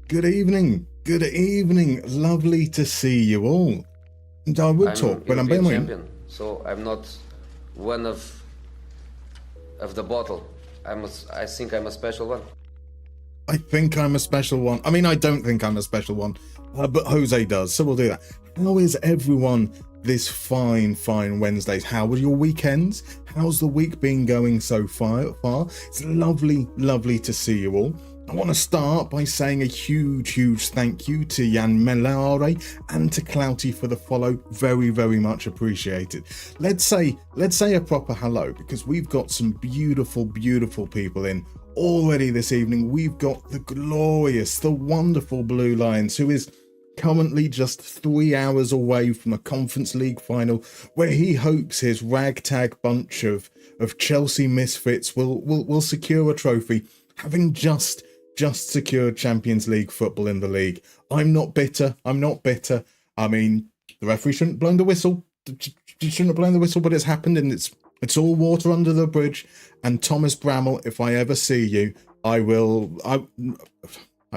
Good evening. Good evening. Lovely to see you all. And I would talk, but I'm European being champion, so I'm not one of the bottle. I think I'm a special one. I think I'm a special one. I mean, I don't think I'm a special one, but Jose does, so we'll do that. How is everyone this fine Wednesdays? How were your weekends? How's the week been going so far? It's lovely to see you all. I want to start by saying a huge thank you to Jan Melare and to Clouty for the follow. Very much appreciated. Let's say a proper hello, because we've got some beautiful people in already this evening. We've got the glorious, the wonderful Blue Lions, who is currently just 3 hours away from a Conference League final where he hopes his ragtag bunch of Chelsea misfits will secure a trophy, having just secured Champions League football in the league. I'm not bitter. I mean, the referee shouldn't have blown the whistle. But it's happened, and it's all water under the bridge. And Thomas Bramall, if I ever see you, I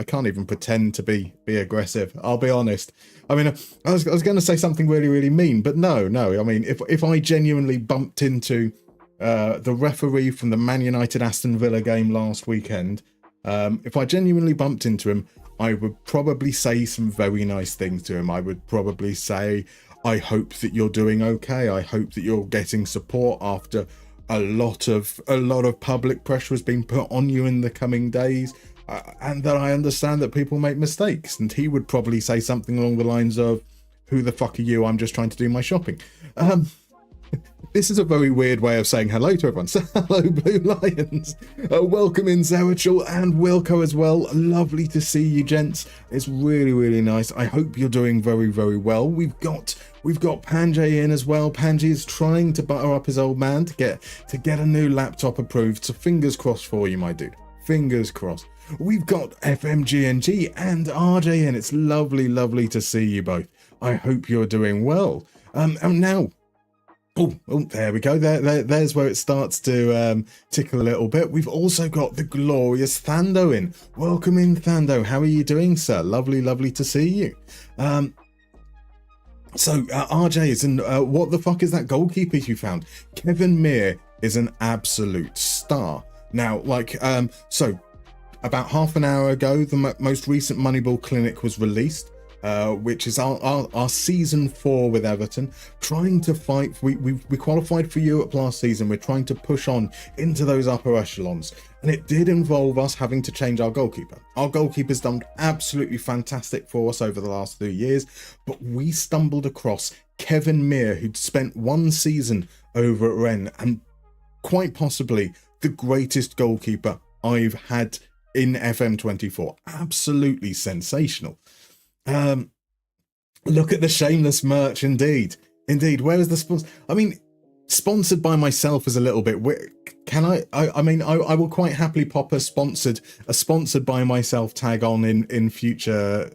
can't even pretend to be aggressive. I'll be honest. I mean, I was going to say something really mean, but no. I mean, if I genuinely bumped into the referee from the Man United Aston Villa game last weekend, if I genuinely bumped into him, I would probably say some very nice things to him. I would probably say, I hope that you're doing okay. I hope that you're getting support after a lot of public pressure has been put on you in the coming days. And that I understand that people make mistakes. And he would probably say something along the lines of, who the fuck are you? I'm just trying to do my shopping. This is a very weird way of saying hello to everyone. So hello, Blue Lions. Welcome in, Zerachel and Wilco as well. Lovely to see you, gents. It's really nice. I hope you're doing very well. We've got Panjay in as well. Panjay is trying to butter up his old man to get a new laptop approved. So fingers crossed for you, my dude. Fingers crossed. We've got FMGNG and RJ in. It's lovely to see you both. I hope you're doing well. And now, there we go. There's where it starts to tickle a little bit. We've also got the glorious Thando in. Welcome in, Thando. How are you doing, sir? Lovely to see you. So RJ is in. What the fuck is that goalkeeper you found? Kevin Meir is an absolute star. Now, so about half an hour ago, the most recent Moneyball Clinic was released, which is our season 4 with Everton, trying to fight. We qualified for Europe last season. We're trying to push on into those upper echelons, and it did involve us having to change our goalkeeper. Our goalkeeper's done absolutely fantastic for us over the last 3 years, but we stumbled across Kevin Meir, who'd spent 1 season over at Rennes, and quite possibly the greatest goalkeeper I've had in FM24. Absolutely sensational. Look at the shameless merch, indeed. Where is the sponsor? I mean, sponsored by myself is a little bit weird. Can I mean, I will quite happily pop a sponsored by myself tag on in future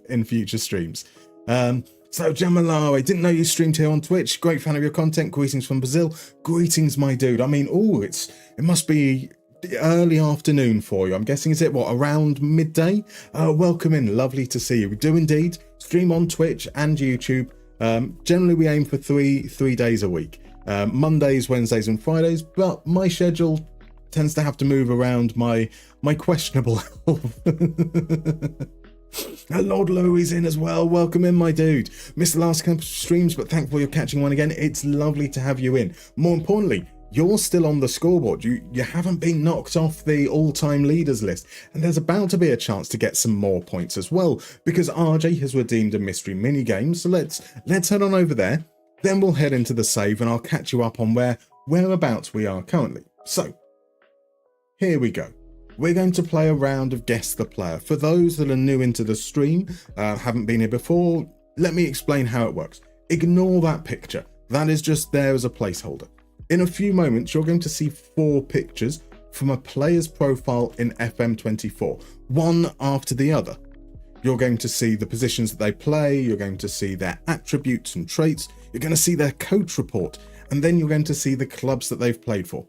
streams. So Jamalaro, I didn't know you streamed here on Twitch. Great fan of your content. Greetings from Brazil. Greetings, my dude. I mean, it must be early afternoon for you. I'm guessing, is it around midday? Welcome in. Lovely to see you. We do indeed stream on Twitch and YouTube. Generally, we aim for three days a week. Mondays, Wednesdays, and Fridays. But my schedule tends to have to move around my questionable health. Lord Louis in as well. Welcome in, my dude. Missed the last couple of streams, but thankful you're catching one again. It's lovely to have you in. More importantly, you're still on the scoreboard. You haven't been knocked off the all-time leaders list, and there's about to be a chance to get some more points as well, because RJ has redeemed a mystery mini game. So let's head on over there. Then we'll head into the save, and I'll catch you up on whereabouts we are currently. So here we go. We're going to play a round of Guess the Player. For those that are new into the stream, haven't been here before, let me explain how it works. Ignore that picture. That is just there as a placeholder. In a few moments, you're going to see 4 pictures from a player's profile in FM24, one after the other. You're going to see the positions that they play, you're going to see their attributes and traits, you're going to see their coach report, and then you're going to see the clubs that they've played for.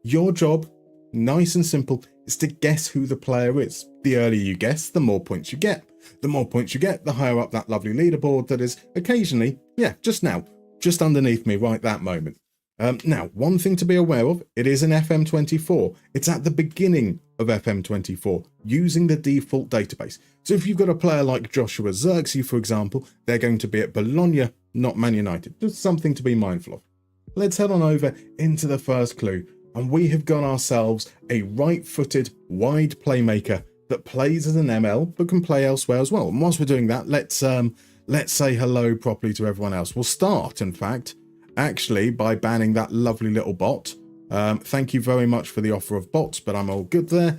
Your job, nice and simple, is to guess who the player is. The earlier you guess, the more points you get. The more points you get, the higher up that lovely leaderboard that is occasionally, just underneath me right that moment. Now, one thing to be aware of, it is an FM24. It's at the beginning of FM24, using the default database. So if you've got a player like Joshua Zirkzee, for example, they're going to be at Bologna, not Man United. Just something to be mindful of. Let's head on over into the first clue, and we have got ourselves a right-footed wide playmaker that plays as an ML but can play elsewhere as well. And whilst we're doing that, let's say hello properly to everyone else. We'll start, in fact, actually by banning that lovely little bot. Thank you very much for the offer of bots, but I'm all good there.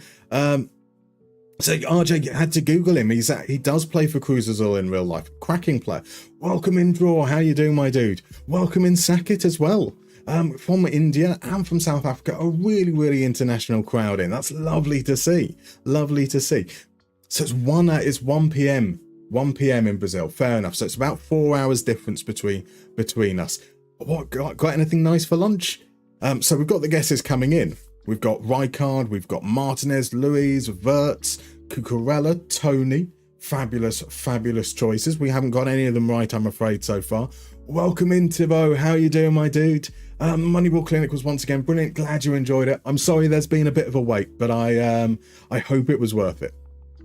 So RJ had to Google him. He does play for Cruz Azul in real life. Cracking player. Welcome in, Draw. How you doing, my dude? Welcome in, Sackett as well. From India and from South Africa. A really, really international crowd in. That's lovely to see. Lovely to see. So it's 1 p.m. 1 p.m. in Brazil. Fair enough. So it's about 4 hours difference between us. What got anything nice for lunch? So we've got the guesses coming in. We've got Rijkaard, we've got Martinez, Luis, Wirtz, Cucurella, Tony. Fabulous, fabulous choices. We haven't got any of them right, I'm afraid, so far. Welcome in, Thibaut. How you doing, my dude? Moneyball Clinic was once again brilliant. Glad you enjoyed it. I'm sorry there's been a bit of a wait, but I hope it was worth it.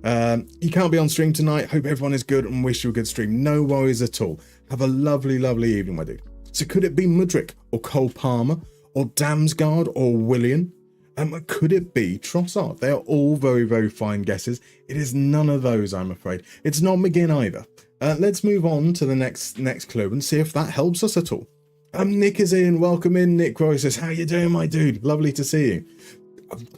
You can't be on stream tonight. Hope everyone is good and wish you a good stream. No worries at all. Have a lovely, lovely evening, my dude. So could it be Mudryk or Cole Palmer or Damsgaard or Willian? Could it be Trossard? They are all very, very fine guesses. It is none of those, I'm afraid. It's not McGinn either. Let's move on to the next clue and see if that helps us at all. Nick is in. Welcome in, Nick Roy says, how you doing, my dude? Lovely to see you.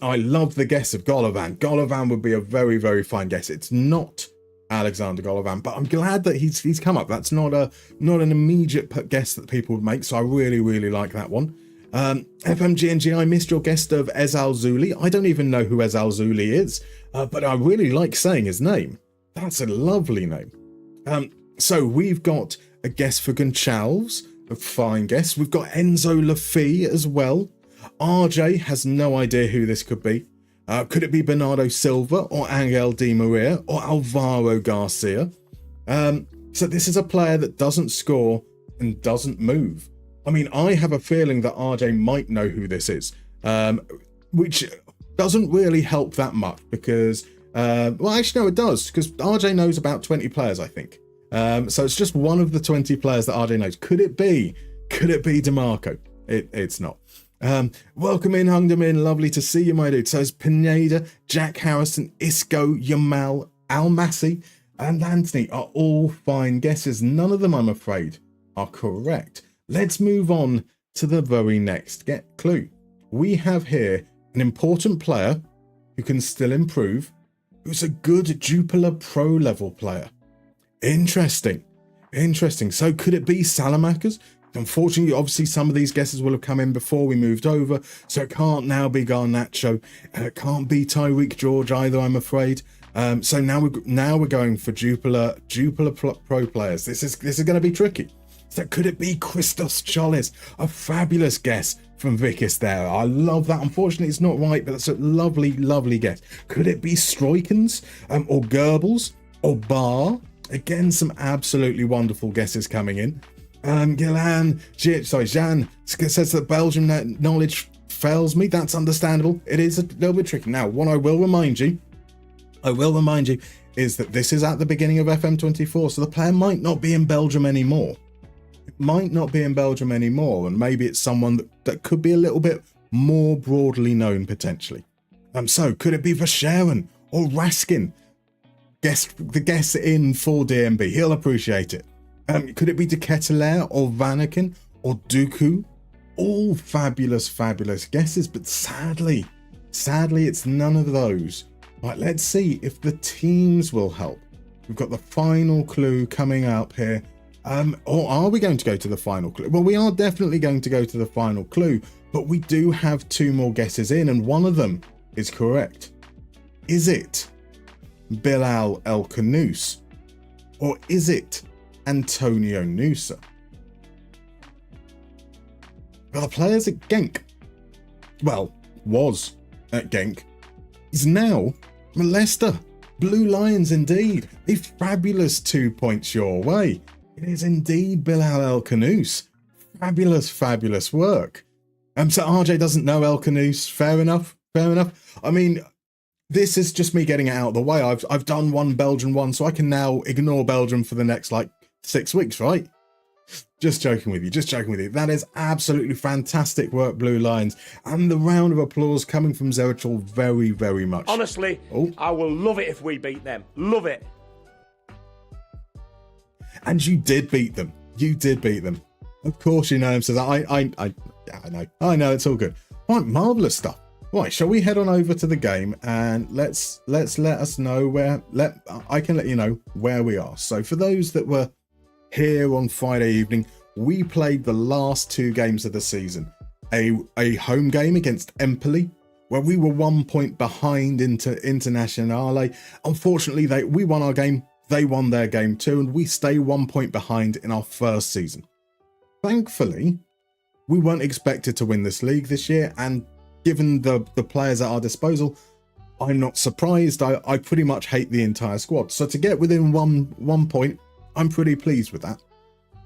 I love the guess of Golovin. Golovin would be a very, very fine guess. It's not Alexander Golovin, but I'm glad that he's come up. That's not an immediate guess that people would make, so I really, really like that one. FMGNG, I missed your guest of Ezal Zuli. I don't even know who Ezal Zuli is, but I really like saying his name. That's a lovely name. So we've got a guess for Goncalves, a fine guess. We've got Enzo Lafi as well. RJ has no idea who this could be. Could it be Bernardo Silva or Angel Di Maria or Alvaro Garcia? So this is a player that doesn't score and doesn't move. I mean, I have a feeling that RJ might know who this is, which doesn't really help that much because, well, actually, no, it does, because RJ knows about 20 players, I think. So it's just one of the 20 players that RJ knows. Could it be DeMarco? It's not. Welcome in, Hungdamin. Lovely to see you, my dude. So it's Pineda, Jack Harrison, Isco, Yamal, Almasi, and Anthony are all fine guesses. None of them, I'm afraid, are correct. Let's move on to the very next clue. We have here an important player who can still improve, who's a good Jupiler Pro level player. Interesting. So could it be Salamakers? Unfortunately, obviously, some of these guesses will have come in before we moved over, so it can't now be Garnacho. It can't be Tyreek George either, I'm afraid. So now we're going for Jupiler Pro players. This is going to be tricky. So could it be Christos Cholis? A fabulous guess from Vikis there. I love that. Unfortunately, it's not right, but that's a lovely, lovely guess. Could it be Stroikens or Goebbels or Barr? Again, some absolutely wonderful guesses coming in. Jan says that Belgian knowledge fails me. That's understandable. It is a little bit tricky. Now, what I will remind you is that this is at the beginning of FM24, so the player might not be in Belgium anymore. And maybe it's someone that could be a little bit more broadly known potentially. So could it be Verscheren or Raskin? The guess in for DMB. He'll appreciate it. Could it be De Ketelaere or Vanaken or Dooku? All fabulous, fabulous guesses, but sadly, it's none of those. Right, let's see if the teams will help. We've got the final clue coming up here. Or are we going to go to the final clue? Well, we are definitely going to go to the final clue, but we do have two more guesses in, and one of them is correct. Is it Bilal El Khanous? Or is it Antonio Nusa? Well, the players at Genk, well, was at Genk, is now Leicester. Blue Lions indeed. A fabulous 2 points your way. It is indeed Bilal El Khanous. Fabulous, fabulous work. So RJ doesn't know El Khanous. Fair enough. Fair enough. I mean, this is just me getting it out of the way. I've done one Belgian one, so I can now ignore Belgium for the next, 6 weeks, right? Just joking with you, just joking with you. That is absolutely fantastic work, Blue Lions. And the round of applause coming from Zerichel very, very much. Honestly, I will love it if we beat them. Love it. And you did beat them. You did beat them. Of course you know him, so I know, it's all good. Right, marvellous stuff. Right, shall we head on over to the game and let's let us know I can let you know where we are. So for those that were here on Friday evening, we played the last 2 games of the season. A home game against Empoli, where we were 1 point behind into Internazionale. Unfortunately, we won our game, they won their game too, and we stay 1 point behind in our first season. Thankfully, we weren't expected to win this league this year, and given the players at our disposal, I'm not surprised. I pretty much hate the entire squad. So to get within one point, I'm pretty pleased with that.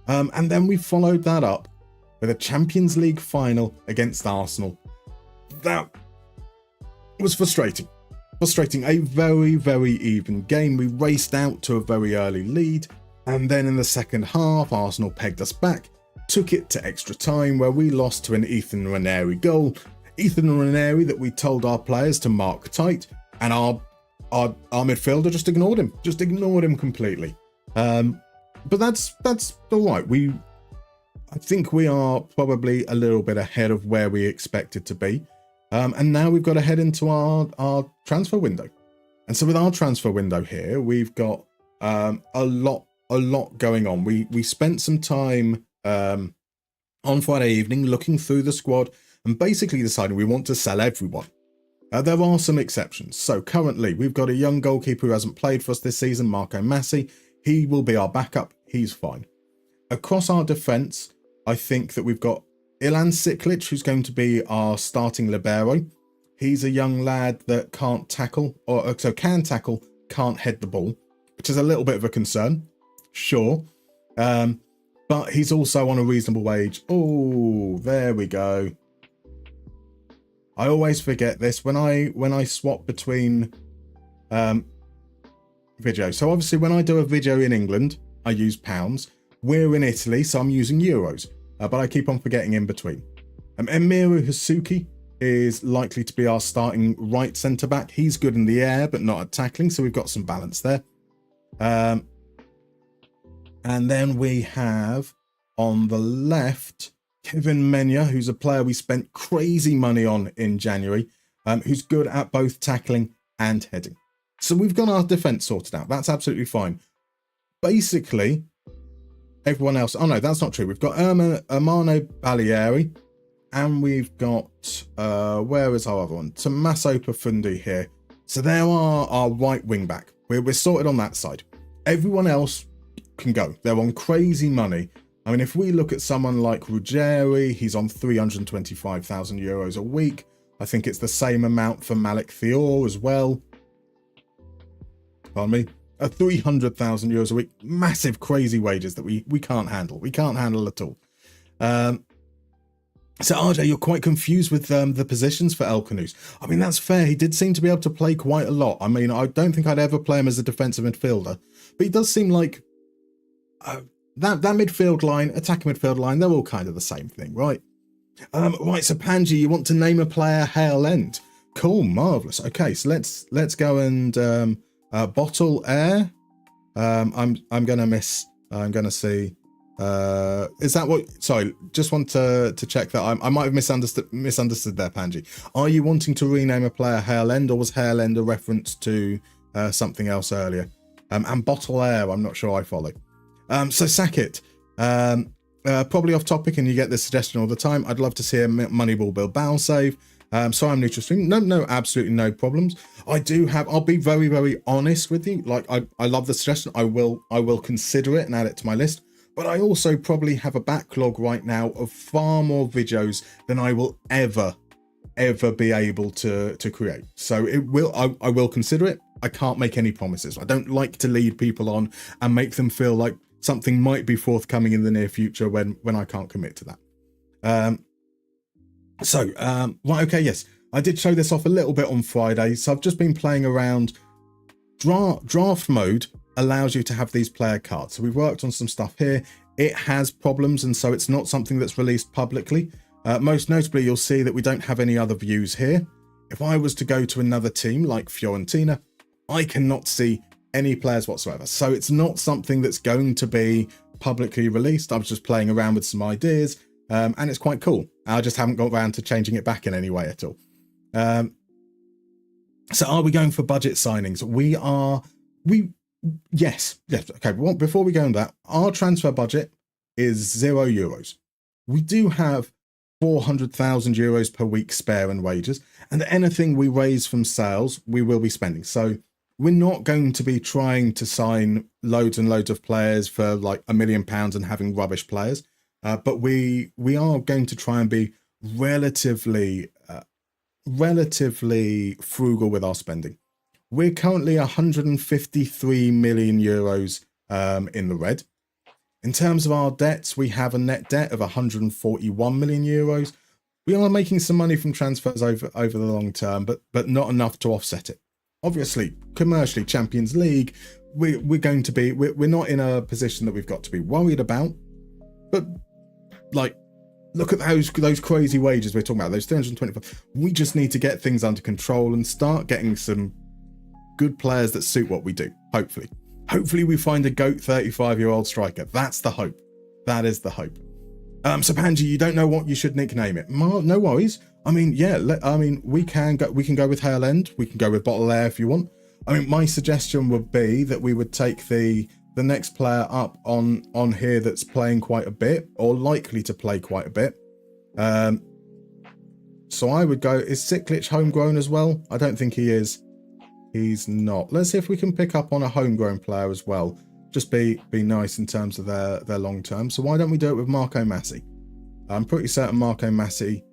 And then we followed that up with a Champions League final against Arsenal. That was frustrating. A very, very even game. We raced out to a very early lead, and then in the second half, Arsenal pegged us back, took it to extra time where we lost to an Ethan Ranieri goal. Ethan Ranieri that we told our players to mark tight, and our midfielder just ignored him completely. But that's all right. I think we are probably a little bit ahead of where we expected to be. And now we've got to head into our transfer window. And so with our transfer window here, we've got a lot going on. We spent some time on Friday evening looking through the squad and basically deciding we want to sell everyone. There are some exceptions. So currently we've got a young goalkeeper who hasn't played for us this season, Marco Massi. He will be our backup. He's fine. Across our defence, I think that we've got Ilan Siklic, who's going to be our starting libero. He's a young lad that can't tackle, can tackle, can't head the ball, which is a little bit of a concern. Sure. But he's also on a reasonable wage. Oh, there we go. I always forget this when I swap between video. So obviously when I do a video in England, I use pounds. We're in Italy, so I'm using euros. But I keep on forgetting in between. Emiru Hasuki is likely to be our starting right centre-back. He's good in the air, but not at tackling, so we've got some balance there. And then we have, on the left, Kevin Menya, who's a player we spent crazy money on in January, who's good at both tackling and heading. So we've got our defence sorted out. That's absolutely fine. Basically, everyone else... Oh, no, that's not true. We've got Armano Balieri, and we've got... where is our other one? Tommaso Profundi here. So there are our right wing-back. We're sorted on that side. Everyone else can go. They're on crazy money. I mean, if we look at someone like Ruggieri, he's on 325,000 euros a week. I think it's the same amount for Malik Thior as well. Pardon me. 300,000 euros a week. Massive, crazy wages that we can't handle. We can't handle at all. So, RJ, you're quite confused with the positions for El Khanous. I mean, that's fair. He did seem to be able to play quite a lot. I mean, I don't think I'd ever play him as a defensive midfielder. But he does seem like... That midfield line, attacking midfield line, they're all kind of the same thing, right? Right, so Panji, you want to name a player Hale End. Cool, marvellous. Okay, so let's go and bottle air. I'm gonna see. Is that what? Sorry, just want to check that. I might have misunderstood there, Panji. Are you wanting to rename a player Hale End, or was Hale End a reference to something else earlier? And bottle air, I'm not sure I follow. So Sackett, probably off topic, and you get this suggestion all the time. I'd love to see a Moneyball Bilbao save. So I'm NutraStream. No, absolutely no problems. I'll be very, very honest with you. Like I love the suggestion. I will consider it and add it to my list. But I also probably have a backlog right now of far more videos than I will ever ever be able to create. So it will, I will consider it. I can't make any promises. I don't like to lead people on and make them feel like something might be forthcoming in the near future when I can't commit to that. Right, okay, yes, I did show this off a little bit on Friday. So I've just been playing around. Draft mode allows you to have these player cards. So we've worked on some stuff here. It has problems, and so it's not something that's released publicly. Most notably, you'll see that we don't have any other views here. If I was to go to another team like Fiorentina, I cannot see any players whatsoever. So it's not something that's going to be publicly released. I was just playing around with some ideas, and it's quite cool. I just haven't got around to changing it back in any way at all. So are we going for budget signings? Yes. Okay, before we go on that, our transfer budget is €0. We do have 400,000 euros per week spare in wages, and anything we raise from sales, we will be spending. So we're not going to be trying to sign loads and loads of players for like £1 million and having rubbish players. But we are going to try and be relatively frugal with our spending. We're currently 153 million euros in the red. In terms of our debts, we have a net debt of 141 million euros. We are making some money from transfers over the long term, but not enough to offset it. Obviously, commercially, Champions League, we're not in a position that we've got to be worried about. But like, look at those crazy wages we're talking about, those 325. We just need to get things under control and start getting some good players that suit what we do. Hopefully we find a GOAT 35-year-old striker. That's the hope. That is the hope. So Panji, you don't know what you should nickname it. No worries. I mean, yeah. We can go with Hale End. We can go with Bottle Air if you want. I mean, my suggestion would be that we would take the next player up on here that's playing quite a bit or likely to play quite a bit. So I would go. Is Siklic homegrown as well? I don't think he is. He's not. Let's see if we can pick up on a homegrown player as well. Just be nice in terms of their long term. So why don't we do it with Marco Massi? I'm pretty certain Marco Massi.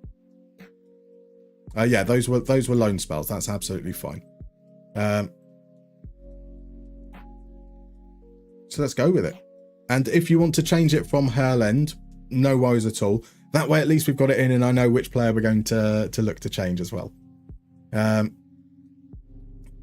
Yeah, those were loan spells. That's absolutely fine. So let's go with it. And if you want to change it from Hale End, no worries at all. That way, at least we've got it in, and I know which player we're going to look to change as well.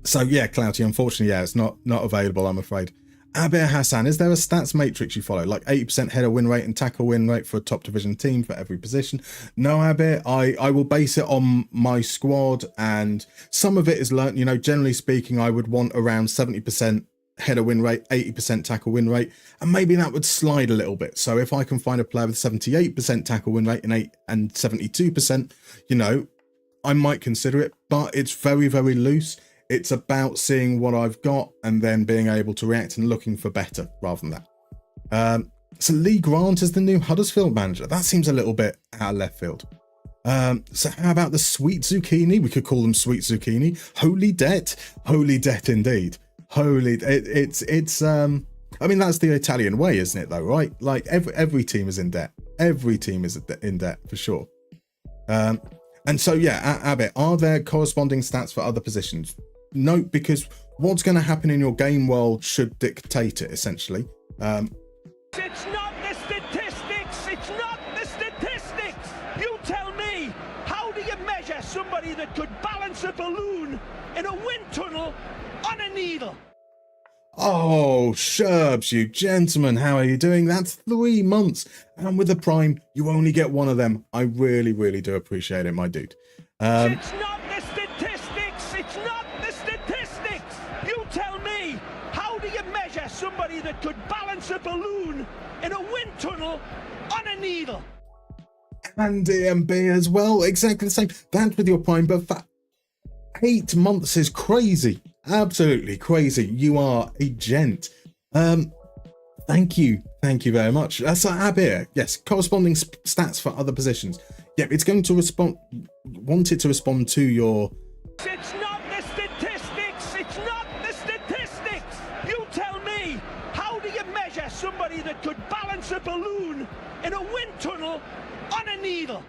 So yeah, Clouty, unfortunately, yeah, it's not available, I'm afraid. Abir Hassan, is there a stats matrix you follow, like 80% header win rate and tackle win rate for a top division team for every position? No, Abir, I will base it on my squad, and some of it is learnt. You know, generally speaking, I would want around 70% header win rate, 80% tackle win rate, and maybe that would slide a little bit. So if I can find a player with 78% tackle win rate and 72%, you know, I might consider it, but it's very, very loose. It's about seeing what I've got and then being able to react and looking for better rather than that. So Lee Grant is the new Huddersfield manager. That seems a little bit out of left field. So how about the Sweet Zucchini? We could call them Sweet Zucchini. Holy debt indeed. It's I mean, that's the Italian way, isn't it though, right? Like every team is in debt. Every team is in debt for sure. And so yeah, Abit, are there corresponding stats for other positions? No, because what's going to happen in your game world should dictate it, essentially. It's not the statistics! It's not the statistics! You tell me, how do you measure somebody that could balance a balloon in a wind tunnel on a needle? Oh, Sherbs, you gentlemen, how are you doing? That's 3 months. And with the Prime, you only get one of them. I really, really do appreciate it, my dude. It's not the statistics! It's not the statistics! You tell me, how do you measure somebody that could balance a balloon in a wind tunnel on a needle? And DMB as well, exactly the same. That's with your Prime, but for 8 months is crazy. Absolutely crazy. You are a gent. Thank you very much. So Abir, yes, corresponding stats for other positions. Yep, it's going to want it to respond to your... It's not the statistics! It's not the statistics! You tell me, how do you measure somebody that could balance a balloon in a wind tunnel on a needle?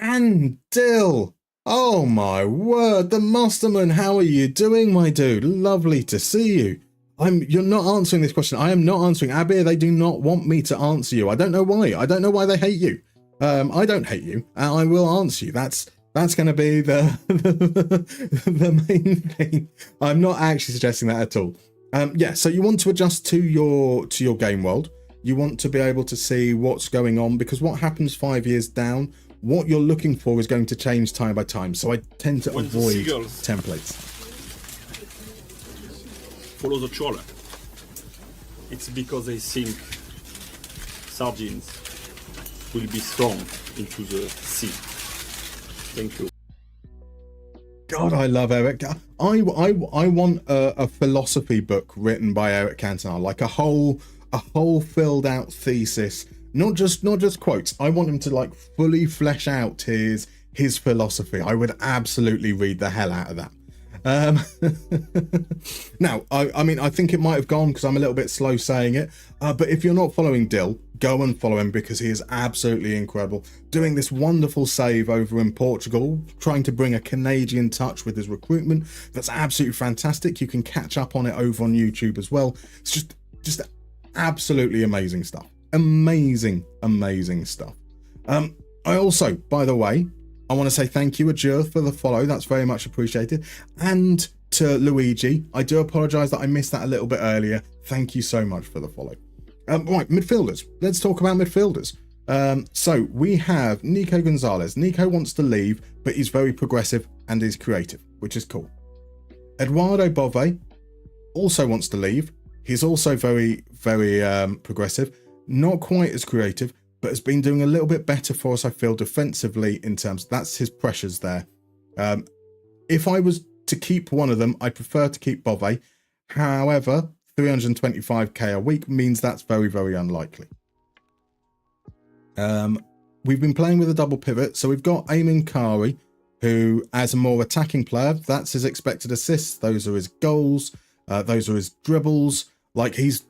And Dill. Oh my word, the Musterman. How are you doing, my dude? Lovely to see you. You're not answering this question. I am not answering. Abir, they do not want me to answer you. I don't know why. I don't know why they hate you. I don't hate you. I will answer you. That's going to be the the main thing. I'm not actually suggesting that at all. Yeah, so you want to adjust to your game world. You want to be able to see what's going on, because what happens 5 years down, what you're looking for is going to change time by time. So I tend to avoid templates. Follow the trawler. It's because they think sardines will be thrown into the sea. Thank you. God, I love Eric. I want a philosophy book written by Eric Cantona, like a whole filled out thesis, not just quotes. I want him to like fully flesh out his philosophy. I would absolutely read the hell out of that. Now, I mean, I think it might have gone because I'm a little bit slow saying it, but if you're not following Dill, go and follow him, because he is absolutely incredible, doing this wonderful save over in Portugal, trying to bring a Canadian touch with his recruitment. That's absolutely fantastic. You can catch up on it over on YouTube as well. It's just absolutely amazing stuff. Amazing stuff. I also, by the way, I want to say thank you, Ajur, for the follow. That's very much appreciated. And to Luigi, I do apologise that I missed that a little bit earlier. Thank you so much for the follow. Right, midfielders. Let's talk about midfielders. So we have Nico Gonzalez. Nico wants to leave, but he's very progressive and is creative, which is cool. Eduardo Bove also wants to leave. He's also very progressive, not quite as creative, but has been doing a little bit better for us, I feel, defensively in terms. That's his pressures there. If I was to keep one of them, I prefer to keep Bove. However, 325k a week means that's very unlikely. We've been playing with a double pivot, so we've got Eamon Kari, who, as a more attacking player, that's his expected assists, those are his goals, those are his dribbles. Like, he's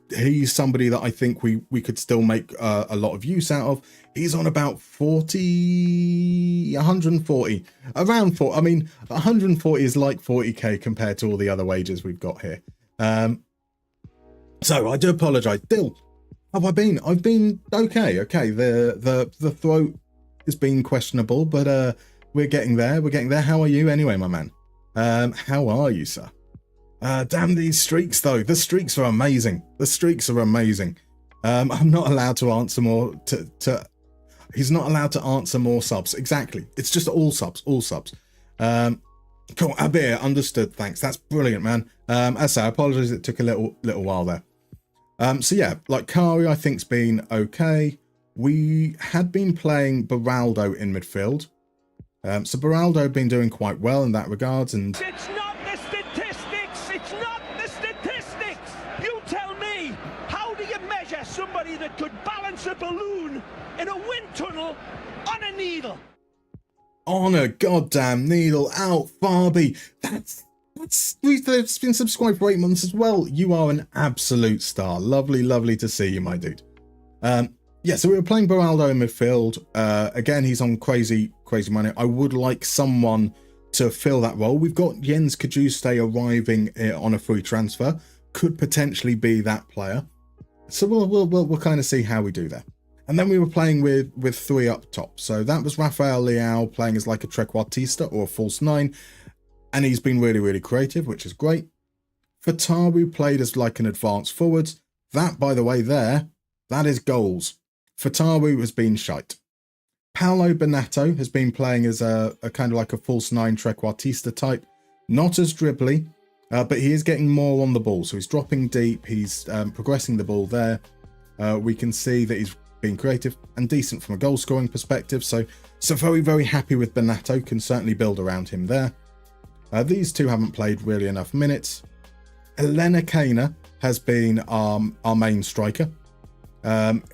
somebody that I think we could still make a lot of use out of. He's on about 140, around 40. I mean, 140 is like 40k compared to all the other wages we've got here. So I do apologise. Dill, how have I been? I've been okay. The throat has been questionable, but we're getting there. How are you anyway, my man? How are you, sir? Damn these streaks, though. The streaks are amazing. I'm not allowed to answer more. He's not allowed to answer more subs. Exactly. It's just all subs. Cool. Abir, understood. Thanks. That's brilliant, man. As I say, I apologize. It took a little while there. So yeah, like Kari, I think's been okay. We had been playing Beraldo in midfield. So Beraldo had been doing quite well in that regards, and It's not the statistics. It's not the statistics. You tell me, how do you measure somebody that could balance a balloon in a wind tunnel on a needle? on a goddamn needle out, Farby. That's been subscribed for 8 months as well. You are an absolute star. Lovely to see you, my dude. Yeah, so we were playing Beraldo in midfield. Again, he's on crazy money. I would like someone to fill that role. We've got Jens Kajuste arriving on a free transfer. Could potentially be that player. So we'll kind of see how we do there. And then we were playing with three up top. So that was Rafael Leao playing as like a trequartista or a false nine. And he's been really creative, which is great. Fatawu played as like an advanced forward. That, by the way, that is goals. Fatawu has been shite. Paolo Benato has been playing as a kind of like a false nine trequartista type. Not as dribbly, but he is getting more on the ball. So he's dropping deep. He's progressing the ball there. We can see that he's being creative and decent from a goal scoring perspective. So very happy with Benato. Can certainly build around him there. These two haven't played really enough minutes. Elena Kana has been our main striker.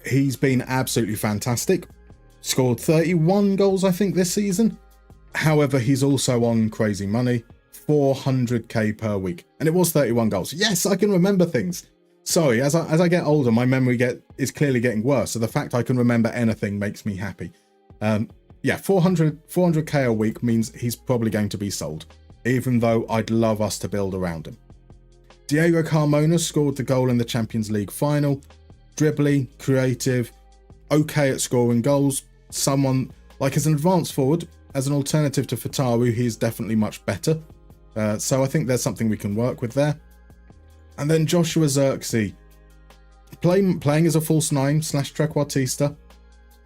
He's been absolutely fantastic. Scored 31 goals, I think, this season. However, he's also on crazy money, 400k per week. And it was 31 goals. Yes, I can remember things. Sorry, as I get older, my memory is clearly getting worse. So the fact I can remember anything makes me happy. yeah, 400k a week means he's probably going to be sold, even though I'd love us to build around him. Diego Carmona scored the goal in the Champions League final. Dribbly, creative, okay at scoring goals. Someone, like as an advanced forward, as an alternative to Fatawu, he's definitely much better. So I think there's something we can work with there. And then Joshua Zirkzee, playing as a false 9 / trequartista.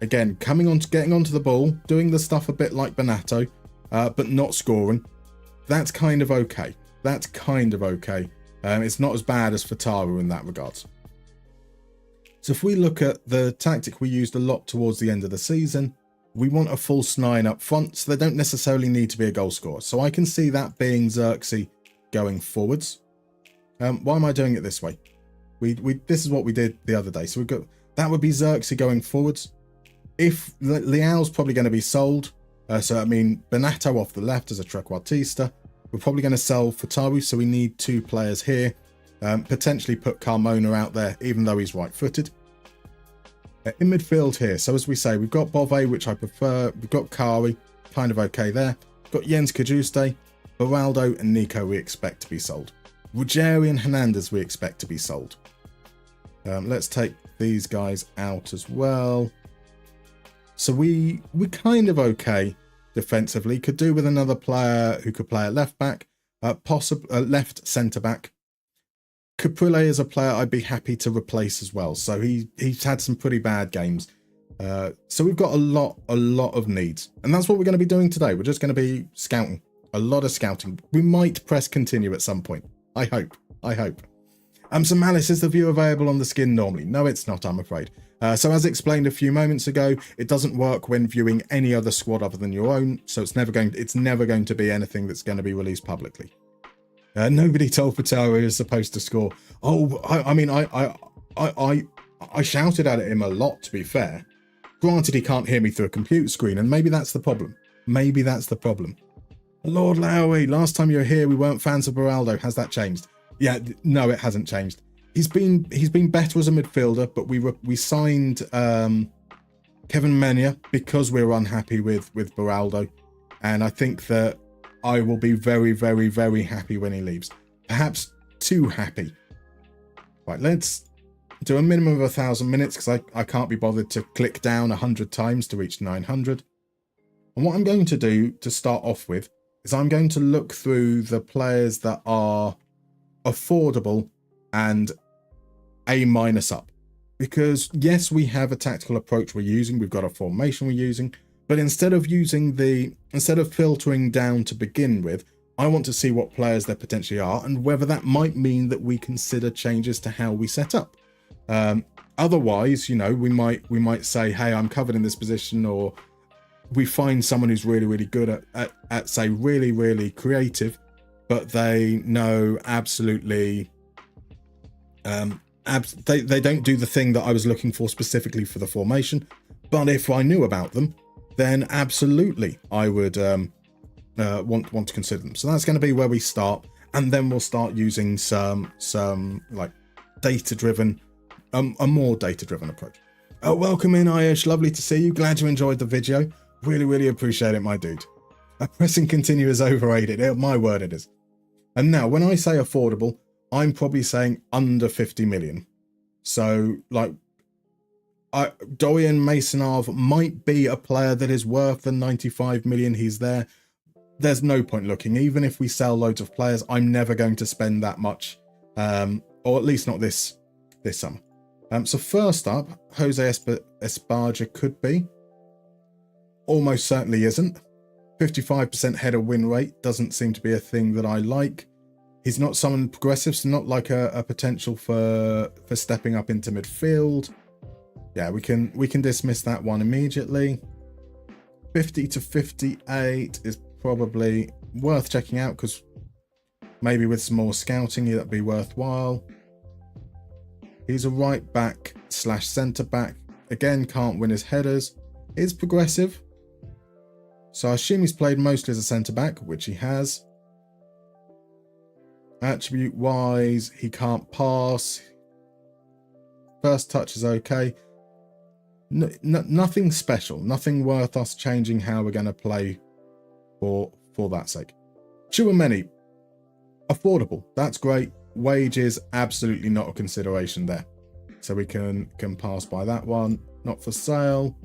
Again, getting onto the ball, doing the stuff a bit like Benato, but not scoring. That's kind of okay. That's kind of okay. It's not as bad as Fatawu in that regard. So if we look at the tactic we used a lot towards the end of the season, we want a false 9 up front, so they don't necessarily need to be a goal scorer. So I can see that being Zirkzee going forwards. Why am I doing it this way? This is what we did the other day. So we've got, that would be Zirkzee going forwards. If Leao's probably going to be sold, so I mean Benato off the left as a trequartista. We're probably going to sell Fatawu, so we need 2 players here. Potentially put Carmona out there, even though he's right-footed. In midfield here, so as we say, we've got Bove, which I prefer. We've got Kari, kind of okay there. We've got Jens Kajuste, Beraldo and Nico we expect to be sold. Ruggieri and Hernandez we expect to be sold. Let's take these guys out as well. So we kind of okay defensively. Could do with another player who could play at left back, left centre back. Caprile is a player I'd be happy to replace as well. So he's had some pretty bad games. So we've got a lot of needs. And that's what we're going to be doing today. We're just going to be scouting. A lot of scouting. We might press continue at some point. I hope. So Malice, is the view available on the skin normally? No, it's not, I'm afraid. So as explained a few moments ago, it doesn't work when viewing any other squad other than your own. So it's never going to be anything that's going to be released publicly. Nobody told Fatawu he was supposed to score. Oh, I shouted at him a lot, to be fair. Granted, he can't hear me through a computer screen, and maybe that's the problem. Lord Lowry, last time you were here, we weren't fans of Beraldo. Has that changed? Yeah, no, it hasn't changed. He's been better as a midfielder, but we signed Kevin Menia because we were unhappy with Beraldo, and I think that I will be very, very, very happy when he leaves. Perhaps too happy. Right, let's do a minimum of 1,000 minutes because I can't be bothered to click down 100 times to reach 900. And what I'm going to do to start off with is I'm going to look through the players that are affordable and A- up. Because yes, we have a tactical approach we're using. We've got a formation we're using. But instead of filtering down to begin with, I want to see what players there potentially are and whether that might mean that we consider changes to how we set up. Otherwise, you know, we might say, hey, I'm covered in this position, or we find someone who's really, really good at say, really, really creative, but they know absolutely, they don't do the thing that I was looking for specifically for the formation. But if I knew about them, then absolutely I would want to consider them. So that's going to be where we start, and then we'll start using some like data-driven, a more data-driven approach. Welcome in, Ayush. Lovely to see you. Glad you enjoyed the video. Really, really appreciate it, my dude. Pressing continue is overrated. My word, it is. And now, when I say affordable, I'm probably saying under 50 million. So, like, Dorian Masonov might be a player that is worth the 95 million he's there. There's no point looking. Even if we sell loads of players, I'm never going to spend that much, or at least not this summer. So first up, Jose Esparja could be. Almost certainly isn't. 55% header win rate doesn't seem to be a thing that I like. He's not someone progressive, so not like a potential for stepping up into midfield. Yeah, we can dismiss that one immediately. 50 to 58 is probably worth checking out, because maybe with some more scouting that'd be worthwhile. He's a right back / centre back. Again, can't win his headers. Is progressive. So I assume he's played mostly as a centre back, which he has. Attribute wise, he can't pass. First touch is okay. Nothing special, nothing worth us changing how we're going to play for that sake. Chouameni, affordable, that's great. Wages, absolutely not a consideration there. So we can pass by that one. Not for sale.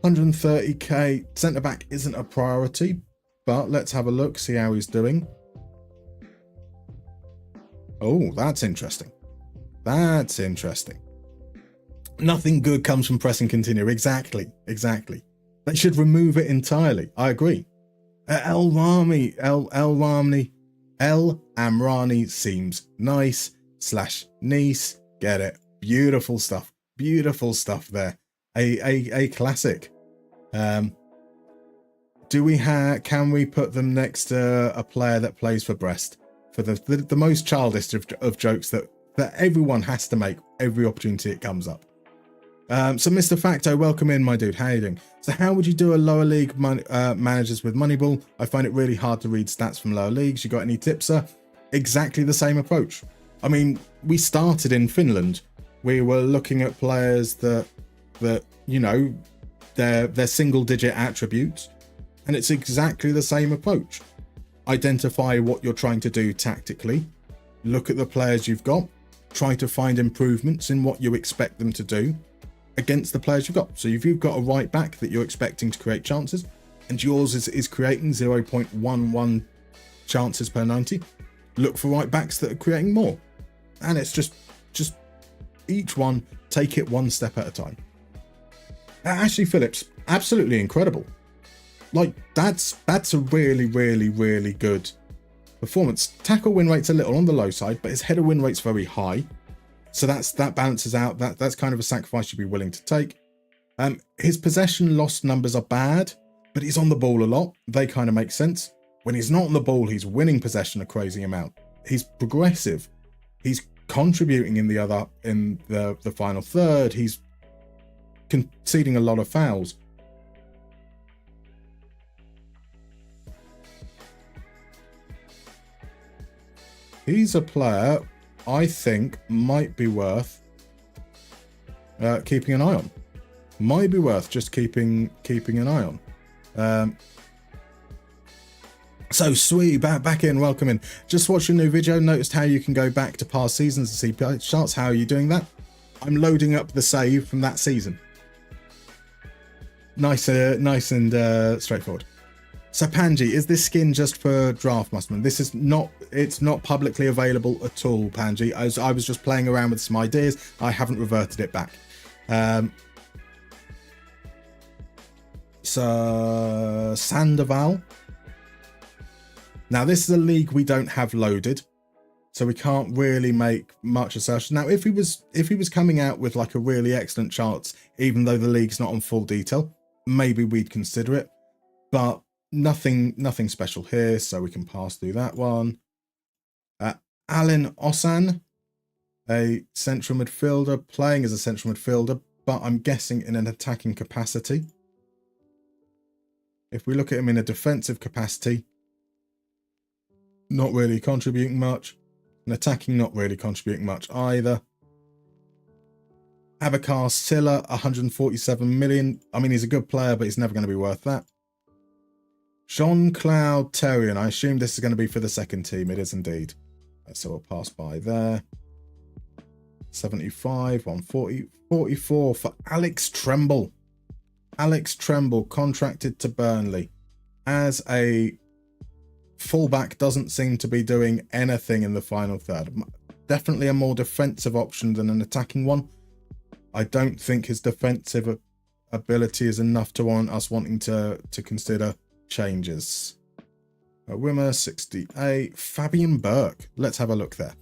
130k. Centre back isn't a priority, but let's have a look, see how he's doing. Oh, that's interesting. That's interesting. Nothing good comes from press and continue. Exactly. They should remove it entirely. I agree. El Amrani seems nice. /Nice. Get it. Beautiful stuff. Beautiful stuff there. A classic. Can we put them next to a player that plays for Brest? For the most childish of jokes that everyone has to make every opportunity it comes up. So Mr. Facto, welcome in, my dude. How you doing? So how would you do a lower league managers with Moneyball? I find it really hard to read stats from lower leagues. You got any tips, sir? Exactly the same approach. I mean, we started in Finland. We were looking at players that you know, their single digit attributes, and it's exactly the same approach. Identify what you're trying to do tactically. Look at the players you've got. Try to find improvements in what you expect them to do against the players you've got. So if you've got a right back that you're expecting to create chances, and yours is creating 0.11 chances per 90, look for right backs that are creating more. And it's just each one, take it one step at a time. Ashley Phillips, absolutely incredible. Like, that's a really good performance. Tackle win rate's a little on the low side, but his header win rate's very high. So that balances out. That's kind of a sacrifice you'd be willing to take. His possession loss numbers are bad, but he's on the ball a lot. They kind of make sense. When he's not on the ball, he's winning possession a crazy amount. He's progressive. He's contributing in the final third. He's conceding a lot of fouls. He's a player I think might be worth keeping an eye on. Might be worth just keeping an eye on. So sweet, back in, welcome in. Just watched your new video, noticed how you can go back to past seasons to see charts. How are you doing that? I'm loading up the save from that season. Nice and straightforward. So Panji, is this skin just for draft, Musterman? This is not, it's not publicly available at all, Panji. I was just playing around with some ideas. I haven't reverted it back. So Sandoval. Now this is a league we don't have loaded, so we can't really make much assertion. Now if he was coming out with like a really excellent charts, even though the league's not on full detail, maybe we'd consider it. But nothing special here, so we can pass through that one. Alan Osan, a central midfielder, playing as a central midfielder, but I'm guessing in an attacking capacity. If we look at him in a defensive capacity, not really contributing much. And attacking, not really contributing much either. Abakar Silla, 147 million. I mean, he's a good player, but he's never going to be worth that. Jean-Claude Terrien, I assume this is going to be for the second team. It is indeed. So we'll pass by there. 75, 140, 44 for Alex Tremble. Alex Tremble, contracted to Burnley. As a fullback, doesn't seem to be doing anything in the final third. Definitely a more defensive option than an attacking one. I don't think his defensive ability is enough to warrant us wanting to consider changes. Wimmer, 68. Fabian Burke. Let's have a look there.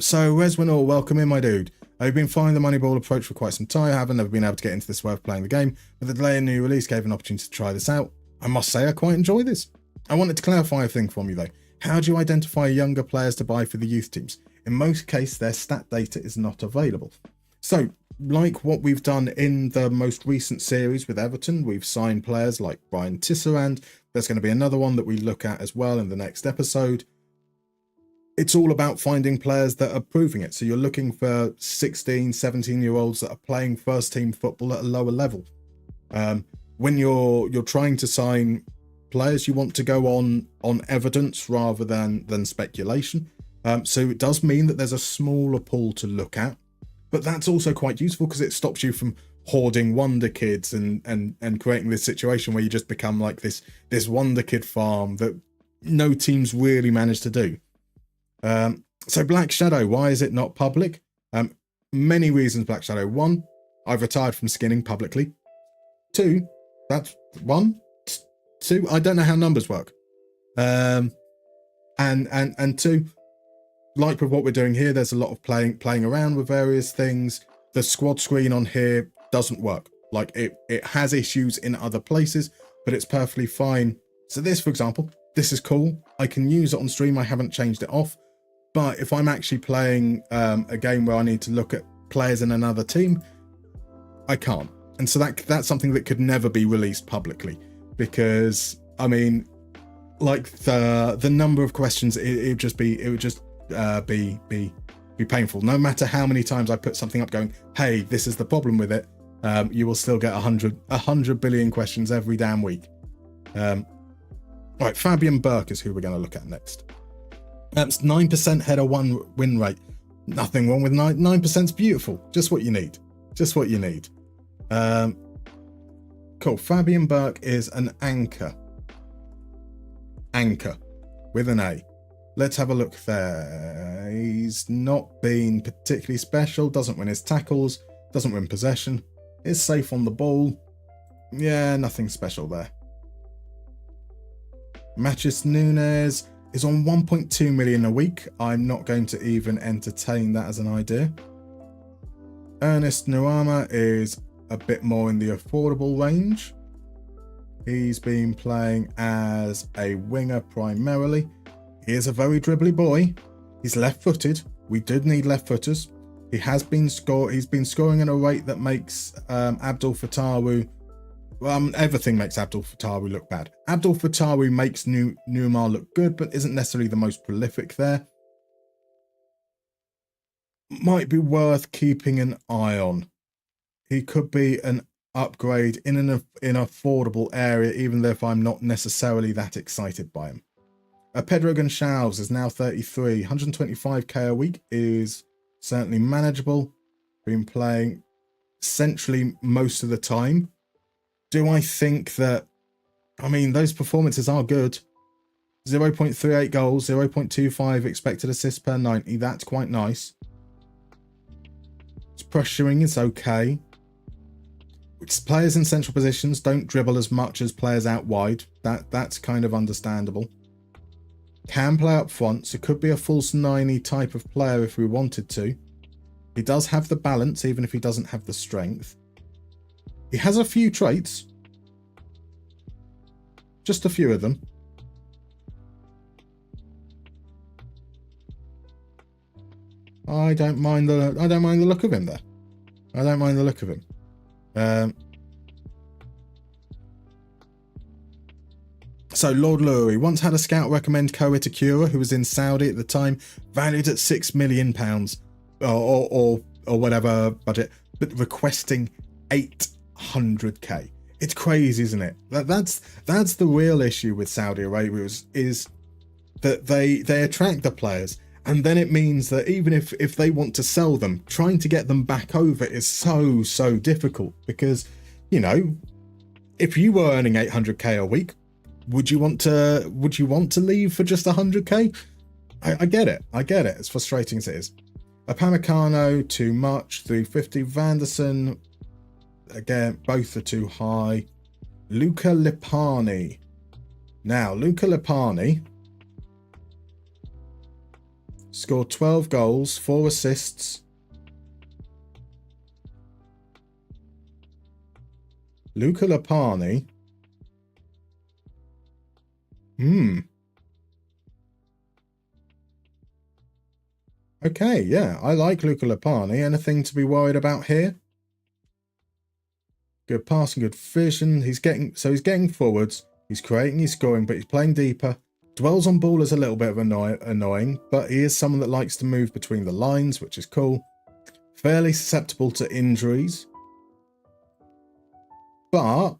So Reswinall, welcome in, my dude. I've been following the Moneyball approach for quite some time. I haven't never been able to get into this way of playing the game, but the delay in new release gave an opportunity to try this out. I must say I quite enjoy this. I wanted to clarify a thing from you though. How do you identify younger players to buy for the youth teams? In most cases, their stat data is not available. So, like what we've done in the most recent series with Everton, we've signed players like Brian Tisserand. There's going to be another one that we look at as well in the next episode. it's all about finding players that are proving it. So you're looking for 16, 17-year-olds that are playing first-team football at a lower level. When you're trying to sign players, you want to go on evidence rather than speculation. So it does mean that there's a smaller pool to look at, but that's also quite useful because it stops you from hoarding wonder kids and creating this situation where you just become like this wonder kid farm that no teams really manage to do. So Black Shadow, why is it not public? Many reasons, Black Shadow. One, I've retired from skinning publicly. Two, that's one. Two, I don't know how numbers work. And two, like with what we're doing here, there's a lot of playing around with various things. The squad screen on here doesn't work. Like it has issues in other places, but it's perfectly fine. So this, for example, this is cool. I can use it on stream. I haven't changed it off. But if I'm actually playing a game where I need to look at players in another team, I can't. And so that's something that could never be released publicly, because I mean, like the number of questions, it would just be painful. No matter how many times I put something up going, hey, this is the problem with it, you will still get 100 billion questions every damn week. Right, Fabian Burke is who we're going to look at next. That's 9% header one win rate. Nothing wrong with 9%'s beautiful. Just what you need. Just what you need. Cool. Fabian Burke is an anchor. Anchor with an A. Let's have a look there. He's not been particularly special. Doesn't win his tackles. Doesn't win possession. Is safe on the ball. Yeah, nothing special there. Matches Nunes is on 1.2 million a week. I'm not going to even entertain that as an idea. Ernest Nuama is a bit more in the affordable range. He's been playing as a winger primarily. He is a very dribbly boy. He's left-footed. We did need left-footers. He's been scoring at a rate that makes Abdul Fatawu. Everything makes Abdul Fatawu look bad. Abdul Fatawu makes Nuamar look good, but isn't necessarily the most prolific there. Might be worth keeping an eye on. He could be an upgrade in an affordable area, even though if I'm not necessarily that excited by him. Pedro Gonçalves is now 33. 125k a week is certainly manageable. Been playing centrally most of the time. Do I think that... I mean, those performances are good. 0.38 goals, 0.25 expected assists per 90. That's quite nice. His pressuring is okay. Players in central positions don't dribble as much as players out wide. That's kind of understandable. Can play up front, so could be a false 90 type of player if we wanted to. He does have the balance, even if he doesn't have the strength. He has a few traits. Just a few of them. I don't mind the look of him there. I don't mind the look of him. So Lord Lurie once had a scout recommend Ko Itakura, who was in Saudi at the time, valued at £6 million or whatever budget, but requesting 800k. It's crazy, isn't it? That's the real issue with Saudi Arabia is that they attract the players, and then it means that even if they want to sell them, trying to get them back over is so difficult, because, you know, if you were earning 800k a week, would you want to leave for just 100k? I get it. As frustrating as it is. Upamecano, too much. 350. Vanderson, again, both are too high. Luca Lipani. Now, Luca Lipani scored 12 goals, 4 assists. Luca Lipani. Okay, yeah, I like Luca Lipani. Anything to be worried about here? Good passing, good vision. He's getting forwards. He's creating, he's scoring, but he's playing deeper. Dwells on ball is a little bit of annoying, but he is someone that likes to move between the lines, which is cool. Fairly susceptible to injuries, but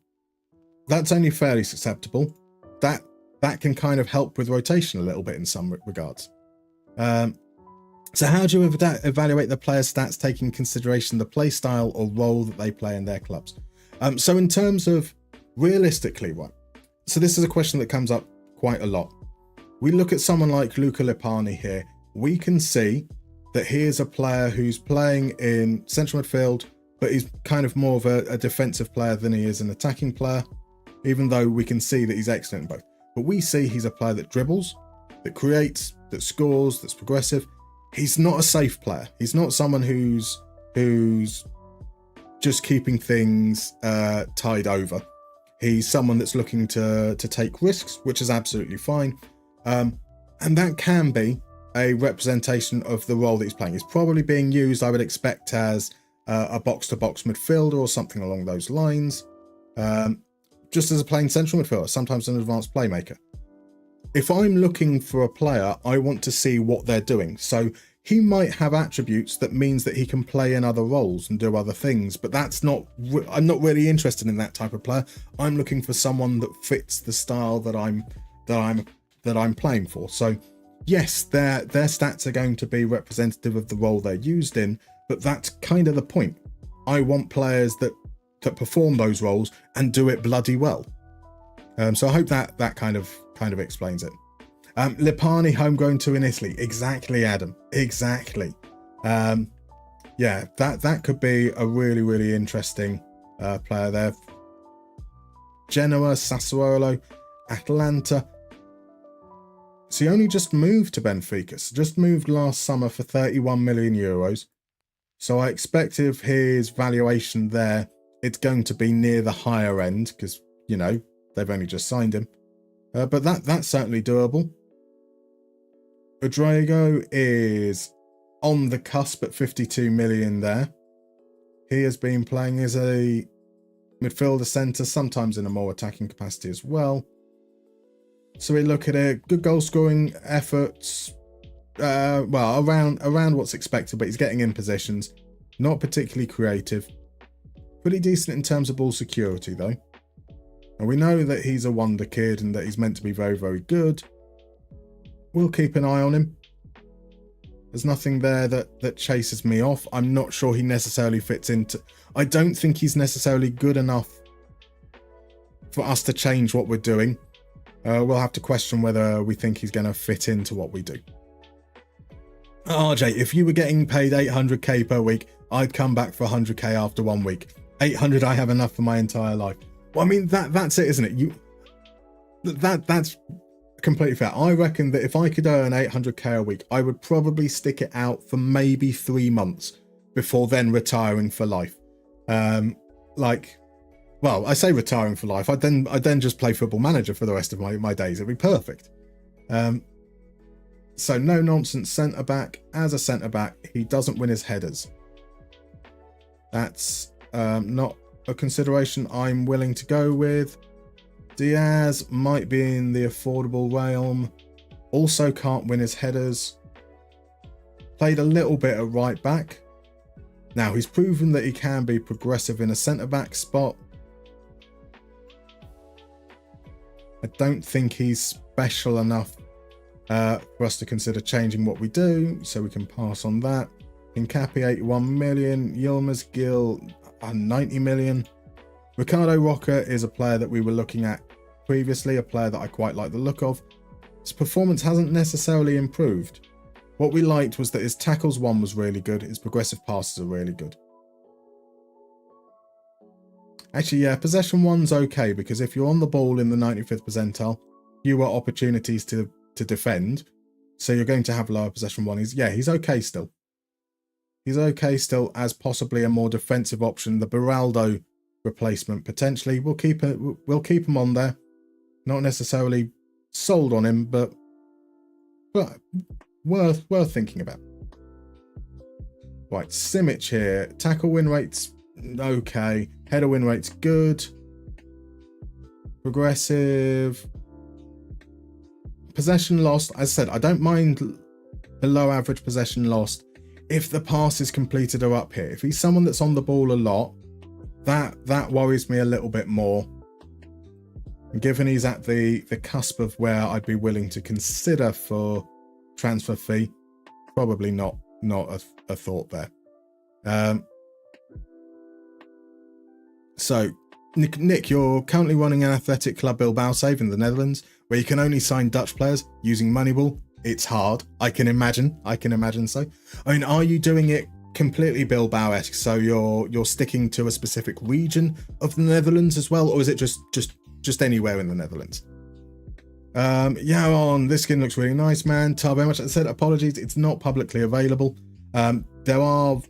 that's only fairly susceptible. That can kind of help with rotation a little bit in some regards. So how do you evaluate the player's stats taking into consideration the play style or role that they play in their clubs? So in terms of realistically, right? So this is a question that comes up quite a lot. We look at someone like Luca Lipani here. We can see that he is a player who's playing in central midfield, but he's kind of more of a defensive player than he is an attacking player, even though we can see that he's excellent in both. But we see he's a player that dribbles, that creates, that scores, that's progressive. He's not a safe player. He's not someone who's just keeping things tied over. He's someone that's looking to take risks, which is absolutely fine. And that can be a representation of the role that he's playing. He's probably being used, I would expect, as a box-to-box midfielder or something along those lines. Just as a plain central midfielder, sometimes an advanced playmaker. If I'm looking for a player, I want to see what they're doing. So he might have attributes that means that he can play in other roles and do other things, but I'm not really interested in that type of player. I'm looking for someone that fits the style that I'm playing for. So yes, their stats are going to be representative of the role they're used in, but that's kind of the point. I want players that perform those roles and do it bloody well. So I hope that kind of explains it. Lipani, homegrown to in Italy. Exactly, Adam. Exactly. Yeah, that could be a really, really interesting player there. Genoa, Sassuolo, Atalanta. So he only just moved to Benfica. So just moved last summer for 31 million euros. So I expect if his valuation there, it's going to be near the higher end because, you know, they've only just signed him. But that's certainly doable. Rodrigo is on the cusp at 52 million there. He has been playing as a midfielder centre, sometimes in a more attacking capacity as well. So we look at it, good goal scoring efforts, well, around what's expected, but he's getting in positions, not particularly creative. Pretty decent in terms of ball security though. And we know that he's a wonder kid and that he's meant to be very, very good. We'll keep an eye on him. There's nothing there that chases me off. I'm not sure he necessarily fits into... I don't think he's necessarily good enough for us to change what we're doing. We'll have to question whether we think he's going to fit into what we do. RJ, if you were getting paid 800k per week, I'd come back for 100k after 1 week. 800, I have enough for my entire life. Well, I mean, that's it, isn't it? That's completely fair. I reckon that if I could earn 800k a week, I would probably stick it out for maybe 3 months before then retiring for life. Well, I say retiring for life. I'd then just play Football Manager for the rest of my days. It'd be perfect. So no nonsense centre back. As a centre back, he doesn't win his headers. That's not a consideration I'm willing to go with. Diaz might be in the affordable realm. Also can't win his headers. Played a little bit at right back. Now he's proven that he can be progressive in a centre back spot. I don't think he's special enough for us to consider changing what we do, so we can pass on that. Hincapi 81 million, Yilmaz Gil 90 million. Ricardo Roca is a player that we were looking at previously, a player that I quite like the look of. His performance hasn't necessarily improved. What we liked was that his tackles one was really good, his progressive passes are really good. Actually, yeah, possession one's okay, because if you're on the ball in the 95th percentile, fewer opportunities to defend, so you're going to have lower possession one. He's okay still. He's okay still as possibly a more defensive option. The Beraldo replacement potentially. We'll keep him on there. Not necessarily sold on him, but worth thinking about. Right, Simic here. Tackle win rates okay. Header win rates good. Progressive. possession lost, as I said, I don't mind below average possession lost if the passes completed are up here. If he's someone that's on the ball a lot, that worries me a little bit more. Given he's at the cusp of where I'd be willing to consider for transfer fee, probably not a thought there. So, Nick, you're currently running an Athletic Club Bilbao save in the Netherlands, where you can only sign Dutch players using Moneyball. It's hard. I can imagine so. I mean, are you doing it completely Bilbao-esque, so you're sticking to a specific region of the Netherlands as well, or is it just anywhere in the Netherlands? This skin looks really nice, man. Tar very much. I said apologies, it's not publicly available. There are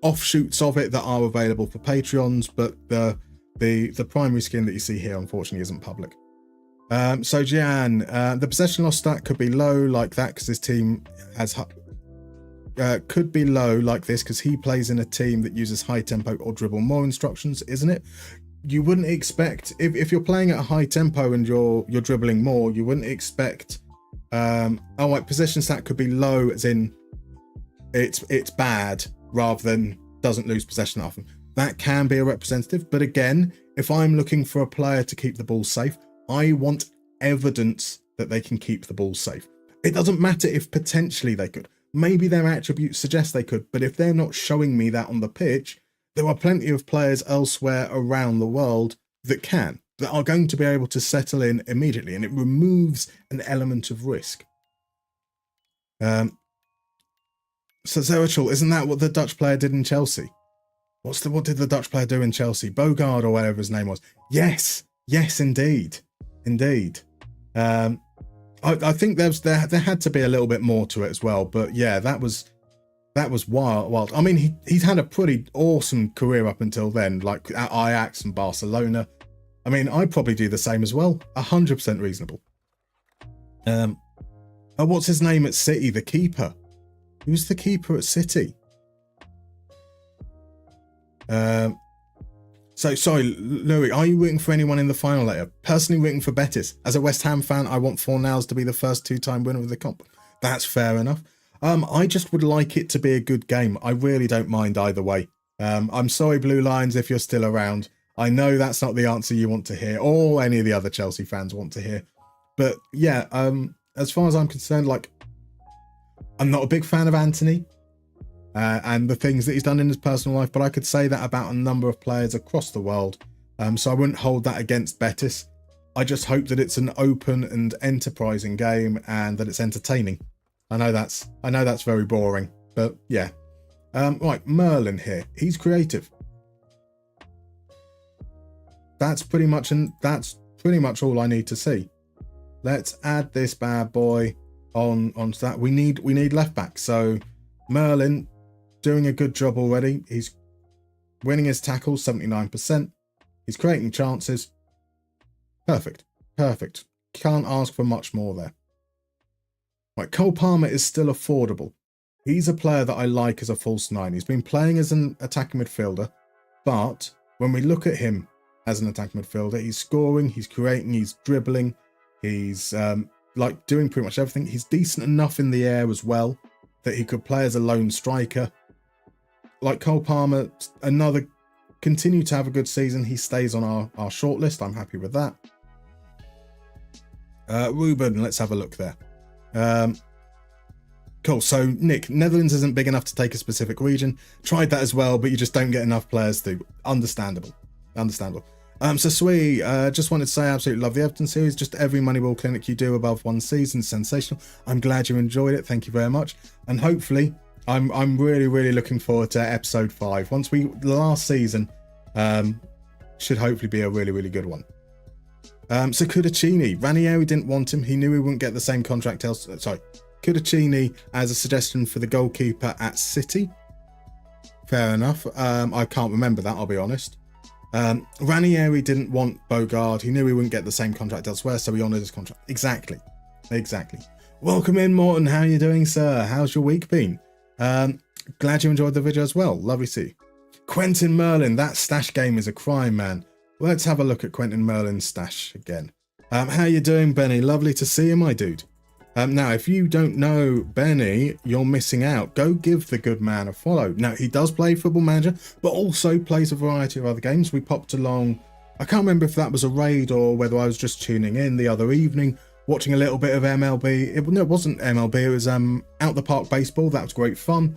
offshoots of it that are available for Patreons, but the primary skin that you see here unfortunately isn't public. So Jan, the possession loss stat could be low like that because his team has could be low like this because he plays in a team that uses high tempo or dribble more instructions, isn't it? You wouldn't expect if you're playing at a high tempo and you're dribbling more, you wouldn't expect possession stat could be low as in it's bad rather than doesn't lose possession often. That can be a representative, but again, if I'm looking for a player to keep the ball safe, I want evidence that they can keep the ball safe. It doesn't matter if potentially they could. Maybe their attributes suggest they could, but if they're not showing me that on the pitch, there are plenty of players elsewhere around the world that are going to be able to settle in immediately, and it removes an element of risk. So Zerachel, isn't that what the Dutch player did in Chelsea? What did the Dutch player do in Chelsea? Bogard or whatever his name was. Yes, indeed. I think there had to be a little bit more to it as well, but yeah, that was wild. I mean, he's had a pretty awesome career up until then, like at Ajax and Barcelona. I mean, I'd probably do the same as well. 100% reasonable. What's his name at City? The keeper. Who's the keeper at City? So, sorry, Louis, are you rooting for anyone in the final later? Personally rooting for Betis. As a West Ham fan, I want Fornals to be the first two-time winner of the comp. That's fair enough. I just would like it to be a good game. I really don't mind either way. I'm sorry, Blue Lions, if you're still around. I know that's not the answer you want to hear, or any of the other Chelsea fans want to hear. But yeah, as far as I'm concerned, like, I'm not a big fan of Anthony. And the things that he's done in his personal life, but I could say that about a number of players across the world. So I wouldn't hold that against Betis. I just hope that it's an open and enterprising game and that it's entertaining. I know that's very boring, but yeah. Right, Merlin here. He's creative. That's pretty much all I need to see. Let's add this bad boy onto that. We need left back. So Merlin doing a good job already. He's winning his tackles 79%. He's creating chances. Perfect. Can't ask for much more there. Right, Cole Palmer is still affordable. He's a player that I like as a false nine. He's been playing as an attacking midfielder, but when we look at him as an attacking midfielder, he's scoring, he's creating, he's dribbling, he's doing pretty much everything. He's decent enough in the air as well that he could play as a lone striker. Like Cole Palmer, continue to have a good season. He stays on our shortlist. I'm happy with that. Ruben, let's have a look there. Cool. So Nick, Netherlands isn't big enough to take a specific region. Tried that as well, but you just don't get enough players to. Understandable. So Sui, just wanted to say I absolutely love the Everton series. Just every Moneyball clinic you do above one season, sensational. I'm glad you enjoyed it. Thank you very much. And hopefully, I'm really looking forward to episode 5. The last season should hopefully be a really good one. So Cudicini, Ranieri didn't want him. He knew he wouldn't get the same contract elsewhere. Sorry, Cudicini as a suggestion for the goalkeeper at City. Fair enough. I can't remember that, I'll be honest. Ranieri didn't want Bogard. He knew he wouldn't get the same contract elsewhere, so he honoured his contract. Exactly. Welcome in, Morton. How are you doing, sir? How's your week been? Glad you enjoyed the video as well. Lovely to see you. Quentin Merlin, that stash game is a crime, man. Well, let's have a look at Quentin Merlin's stash again. How you doing, Benny? Lovely to see you, my dude. Now, if you don't know Benny, you're missing out. Go give the good man a follow. Now, he does play Football Manager, but also plays a variety of other games. We popped along, I can't remember if that was a raid or whether I was just tuning in the other evening, watching a little bit of MLB. No, it wasn't MLB, it was Out the Park Baseball. That was great fun.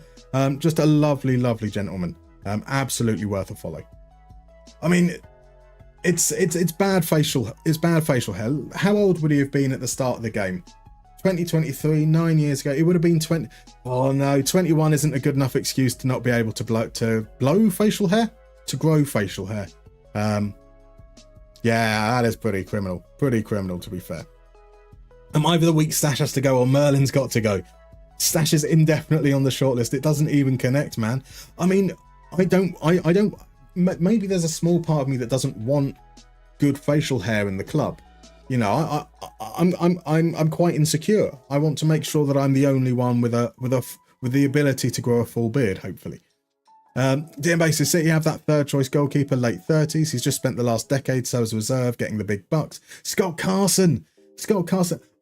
Just a lovely, lovely gentleman. Absolutely worth a follow. I mean, it's bad facial hair. How old would he have been at the start of the game? 2023, 9 years ago. It would have been 20. Oh no, 21 isn't a good enough excuse to not be able to blow facial hair, to grow facial hair. Yeah, that is pretty criminal. Pretty criminal, to be fair. Either the week Stash has to go or Merlin's got to go. Stash is indefinitely on the shortlist. It doesn't even connect, man. I mean, I don't. Maybe there's a small part of me that doesn't want good facial hair in the club. You know, I'm quite insecure. I want to make sure that I'm the only one with the ability to grow a full beard, hopefully. DMBase City have that third choice goalkeeper, late 30s. He's just spent the last decade so as a reserve, getting the big bucks. Scott Carson.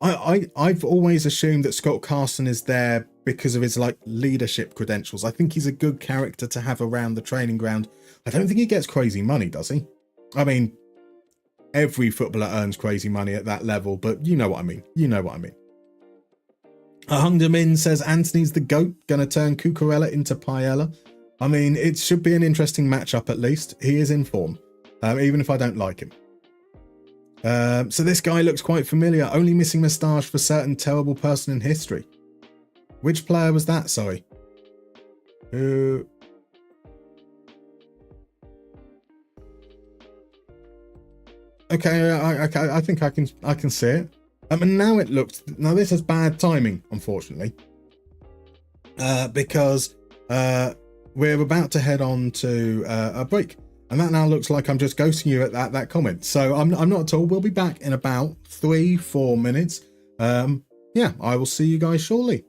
I've always assumed that Scott Carson is there because of his leadership credentials. I think he's a good character to have around the training ground. I don't think he gets crazy money, does he? I mean, every footballer earns crazy money at that level, but you know what I mean. Hung Min says Anthony's the GOAT, gonna turn Cucurella into Paella. I mean, it should be an interesting matchup at least. He is in form, even if I don't like him. So this guy looks quite familiar, only missing moustache for certain terrible person in history. Which player was that, sorry? Who... Okay, I think I can see it. And now it looks. Now this is bad timing, unfortunately, because we're about to head on to a break, and that now looks like I'm just ghosting you at that comment. So I'm not at all. We'll be back in about 3-4 minutes. Yeah, I will see you guys shortly.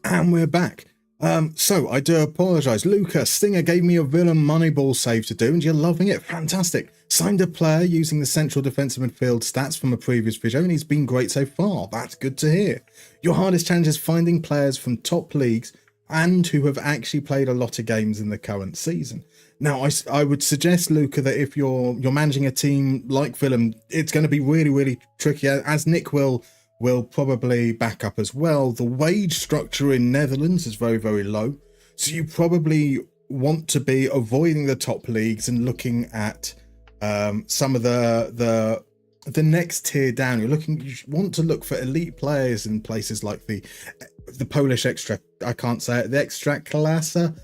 And we're back. So I do apologise. Luca, Stinger gave me a villain Moneyball save to do, and you're loving it. Fantastic. Signed a player using the central defensive midfield stats from a previous video, and he's been great so far. That's good to hear. Your hardest challenge is finding players from top leagues and who have actually played a lot of games in the current season. Now, I would suggest, Luca, that if you're managing a team like Fulham, it's going to be really, really tricky, as Nick will probably back up as well. The wage structure in Netherlands is very, very low. So you probably want to be avoiding the top leagues and looking at some of the next tier down. You want to look for elite players in places like the Polish the Ekstraklasa,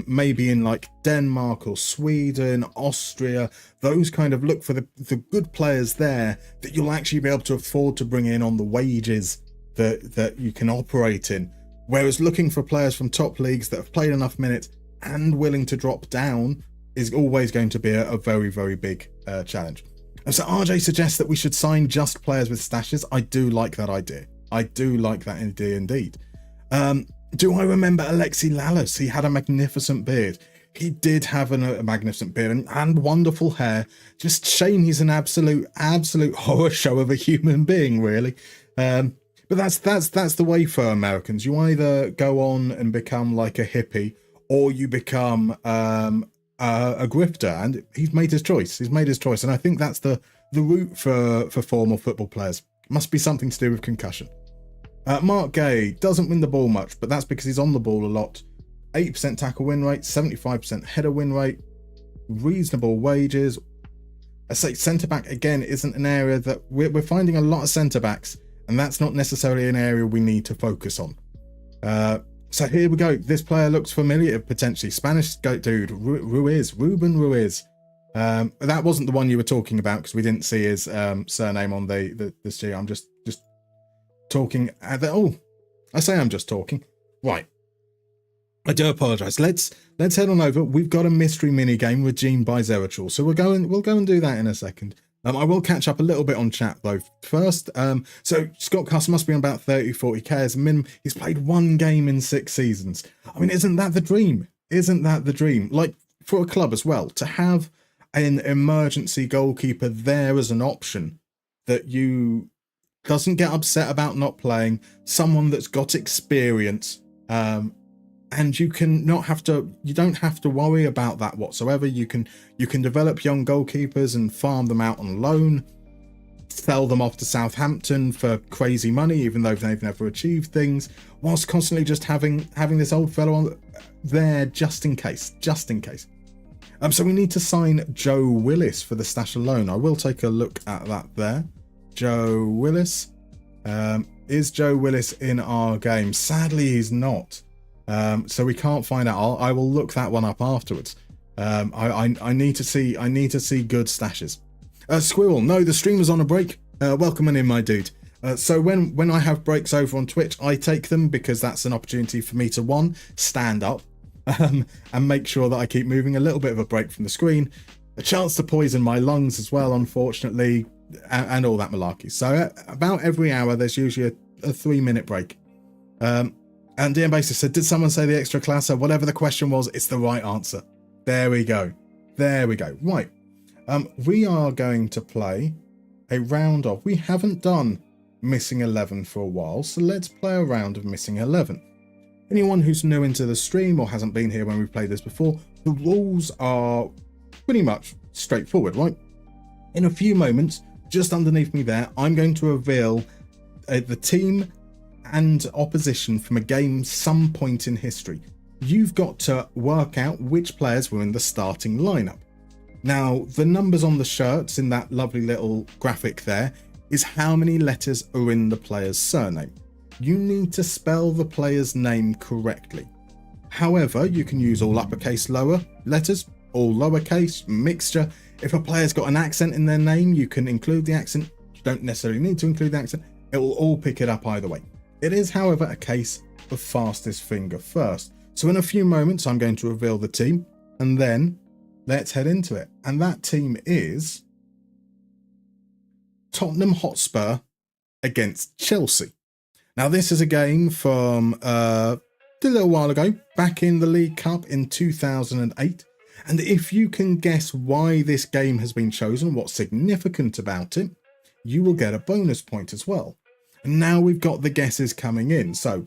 maybe in like Denmark or Sweden, Austria, those kind of, look for the good players there that you'll actually be able to afford to bring in on the wages that you can operate in. Whereas looking for players from top leagues that have played enough minutes and willing to drop down is always going to be a very, very big challenge. And so RJ suggests that we should sign just players with stashes. I do like that idea. I do like that idea indeed. Do I remember Alexi Lalas? He had a magnificent beard. He did have a magnificent beard and wonderful hair. Just shame he's an absolute horror show of a human being, really. But that's the way for Americans. You either go on and become like a hippie, or you become a grifter. And he's made his choice. And I think that's the route for former football players. Must be something to do with concussion. Mark Gay doesn't win the ball much, but that's because he's on the ball a lot. 80% tackle win rate, 75% header win rate, reasonable wages. I say centre-back, again, isn't an area that we're finding a lot of centre-backs, and that's not necessarily an area we need to focus on. So here we go. This player looks familiar, potentially. Spanish dude, Ruben Ruiz. That wasn't the one you were talking about, because we didn't see his surname on the sheet. I'm just talking. I'm just talking. Right. I do apologise. Let's head on over. We've got a mystery mini game redeemed by Zeratul, so we'll go and do that in a second. I will catch up a little bit on chat though first. So Scott Cuss must be on about 30-40k as a minimum. He's played one game in 6 seasons. I mean, isn't that the dream? Like, for a club as well, to have an emergency goalkeeper there as an option that you doesn't get upset about not playing, someone that's got experience, and you don't have to worry about that whatsoever. You can develop young goalkeepers and farm them out on loan, sell them off to Southampton for crazy money, even though they've never achieved things, whilst constantly just having this old fellow on there just in case. So we need to sign Joe Willis for the stash alone. I will take a look at that there. Joe Willis. Is Joe Willis in our game? Sadly, he's not. So we can't find out. I will look that one up afterwards. I need to see good stashes. Squirrel, no, the stream was on a break. Welcome in, my dude. So when I have breaks over on Twitch, I take them because that's an opportunity for me to stand up, and make sure that I keep moving. A little bit of a break from the screen, a chance to poison my lungs as well, unfortunately, and all that malarkey. So about every hour, there's usually a 3-minute break. And DM Basis said, did someone say the extra class? Or whatever the question was, it's the right answer. There we go. Right. We are going to play a round of, we haven't done Missing 11 for a while, so let's play a round of Missing 11. Anyone who's new into the stream or hasn't been here when we've played this before, the rules are pretty much straightforward, right? In a few moments, just underneath me there, I'm going to reveal the team and opposition from a game some point in history. You've got to work out which players were in the starting lineup. Now, the numbers on the shirts in that lovely little graphic there is how many letters are in the player's surname. You need to spell the player's name correctly. However, you can use all uppercase, lower letters, all lowercase, mixture. If a player's got an accent in their name, you can include the accent. You don't necessarily need to include the accent. It will all pick it up either way. It is, however, a case of fastest finger first. So in a few moments, I'm going to reveal the team, and then let's head into it. And that team is Tottenham Hotspur against Chelsea. Now, this is a game from a little while ago, back in the League Cup in 2008. And if you can guess why this game has been chosen, what's significant about it, you will get a bonus point as well. And now we've got the guesses coming in. So,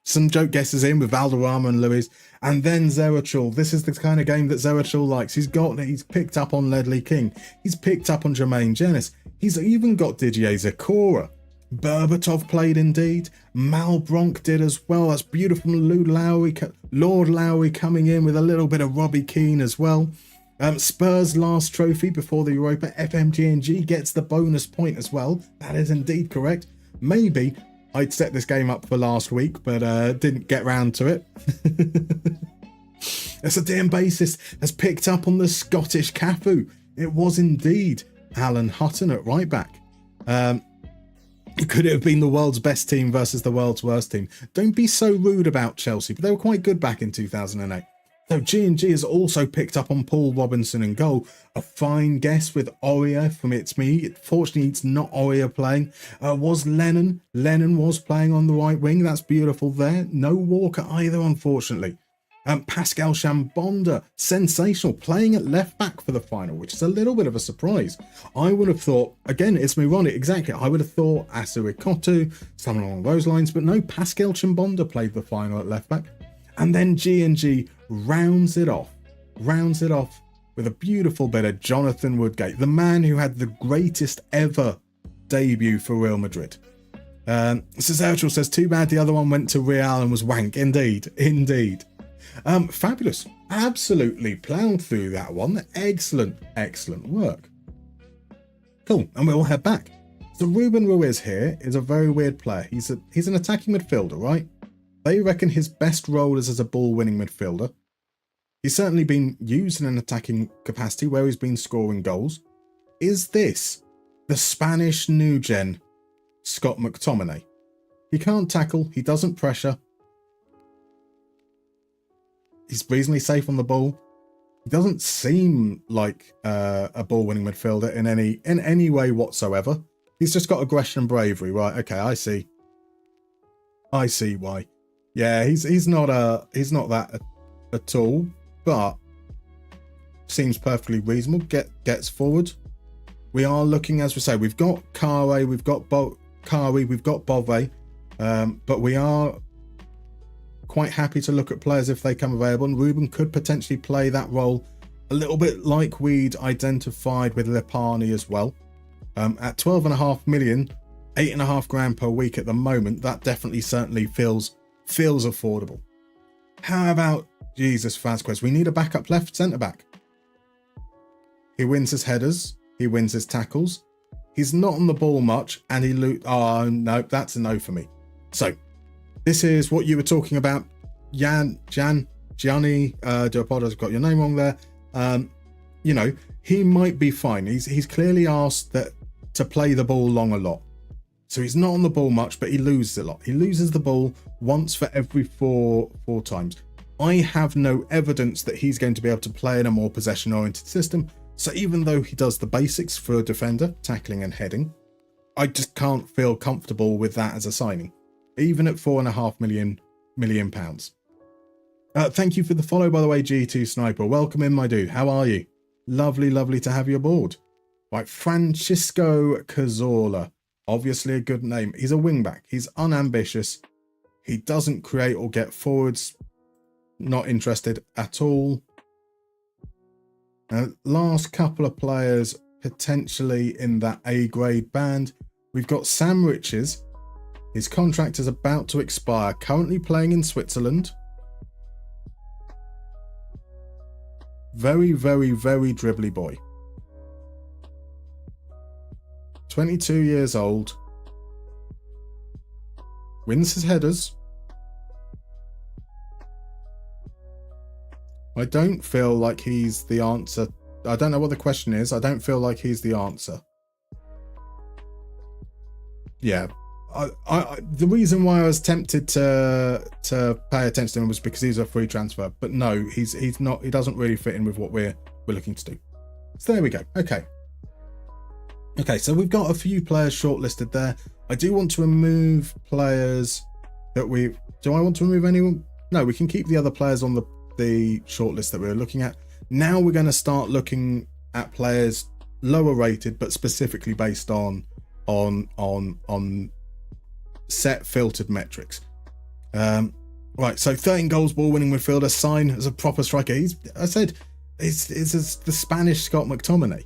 some joke guesses in with Valderrama and Lewis, and then Zerachul. This is the kind of game that Zerachul likes. He's picked up on Ledley King. He's picked up on Jermaine Jenis. He's even got Didier Zakora. Berbatov played indeed. Malbronk did as well. That's beautiful. Lord Lowry coming in with a little bit of Robbie Keane as well. Spurs' last trophy before the Europa. FMG gets the bonus point as well. That is indeed correct. Maybe I'd set this game up for last week, but didn't get round to it. That's a damn bassist has picked up on the Scottish Cafu. It was indeed Alan Hutton at right back. Could it have been the world's best team versus the world's worst team? Don't be so rude about Chelsea, but they were quite good back in 2008. So G&G has also picked up on Paul Robinson in goal. A fine guess with Aurier from It's Me. Fortunately, it's not Aurier playing. Was Lennon. Lennon was playing on the right wing. That's beautiful there. No Walker either, unfortunately. Pascal Chambonda, sensational, playing at left back for the final, which is a little bit of a surprise. I would have thought, again, it's Mironi, exactly. I would have thought Asuikotu, something along those lines, but no, Pascal Chambonda played the final at left back. And then G&G rounds it off with a beautiful bit of Jonathan Woodgate, the man who had the greatest ever debut for Real Madrid. Cesarchel says, too bad the other one went to Real and was wank. Indeed. Fabulous. Absolutely ploughed through that one. Excellent work. Cool. And we'll head back. So Ruben Ruiz here is a very weird player. He's an attacking midfielder, right? They reckon his best role is as a ball-winning midfielder. He's certainly been used in an attacking capacity where he's been scoring goals. Is this the Spanish new gen Scott McTominay? He can't tackle. He doesn't pressure. He's reasonably safe on the ball. He doesn't seem like a ball-winning midfielder in any way whatsoever. He's just got aggression and bravery, right? Okay, I see why. Yeah, he's not that at all, but seems perfectly reasonable. Gets forward. We are looking, as we say, we've got Kare, we've got Kari, we've got Bove, but we are quite happy to look at players if they come available, and Ruben could potentially play that role a little bit like we'd identified with Lipani as well. At 12.5 million, 8.5 grand per week at the moment, that definitely certainly feels affordable. How about Jesus Vasquez? We need a backup left centre back. He wins his headers, he wins his tackles, he's not on the ball much, and oh no, that's a no for me. So this is what you were talking about, Gianni, do apologize, I've got your name wrong there. He might be fine. He's clearly asked to play the ball long a lot. So he's not on the ball much, but he loses a lot. He loses the ball once for every four times. I have no evidence that he's going to be able to play in a more possession-oriented system. So even though he does the basics for a defender, tackling and heading, I just can't feel comfortable with that as a signing, even at £4.5 million. Thank you for the follow, by the way, G2 Sniper. Welcome in, my dude. How are you? Lovely to have you aboard. Right, Francisco Cazorla. Obviously a good name. He's a wingback. He's unambitious. He doesn't create or get forwards. Not interested at all. Last couple of players potentially in that A-grade band. We've got Sam Riches. His contract is about to expire. Currently playing in Switzerland. Very dribbly boy. 22 years old. Wins his headers. I don't feel like he's the answer. I don't know what the question is. I don't feel like he's the answer. Yeah. The reason why I was tempted to pay attention to him was because he's a free transfer. But no, he's not. He doesn't really fit in with what we're looking to do. So there we go. Okay, so we've got a few players shortlisted there. I do want to remove players that we... Do I want to remove anyone? No, we can keep the other players on the shortlist that we were looking at. Now we're going to start looking at players lower rated, but specifically based on set filtered metrics. Right, so 13 goals, ball winning midfielder, sign as a proper striker. It's the Spanish Scott McTominay.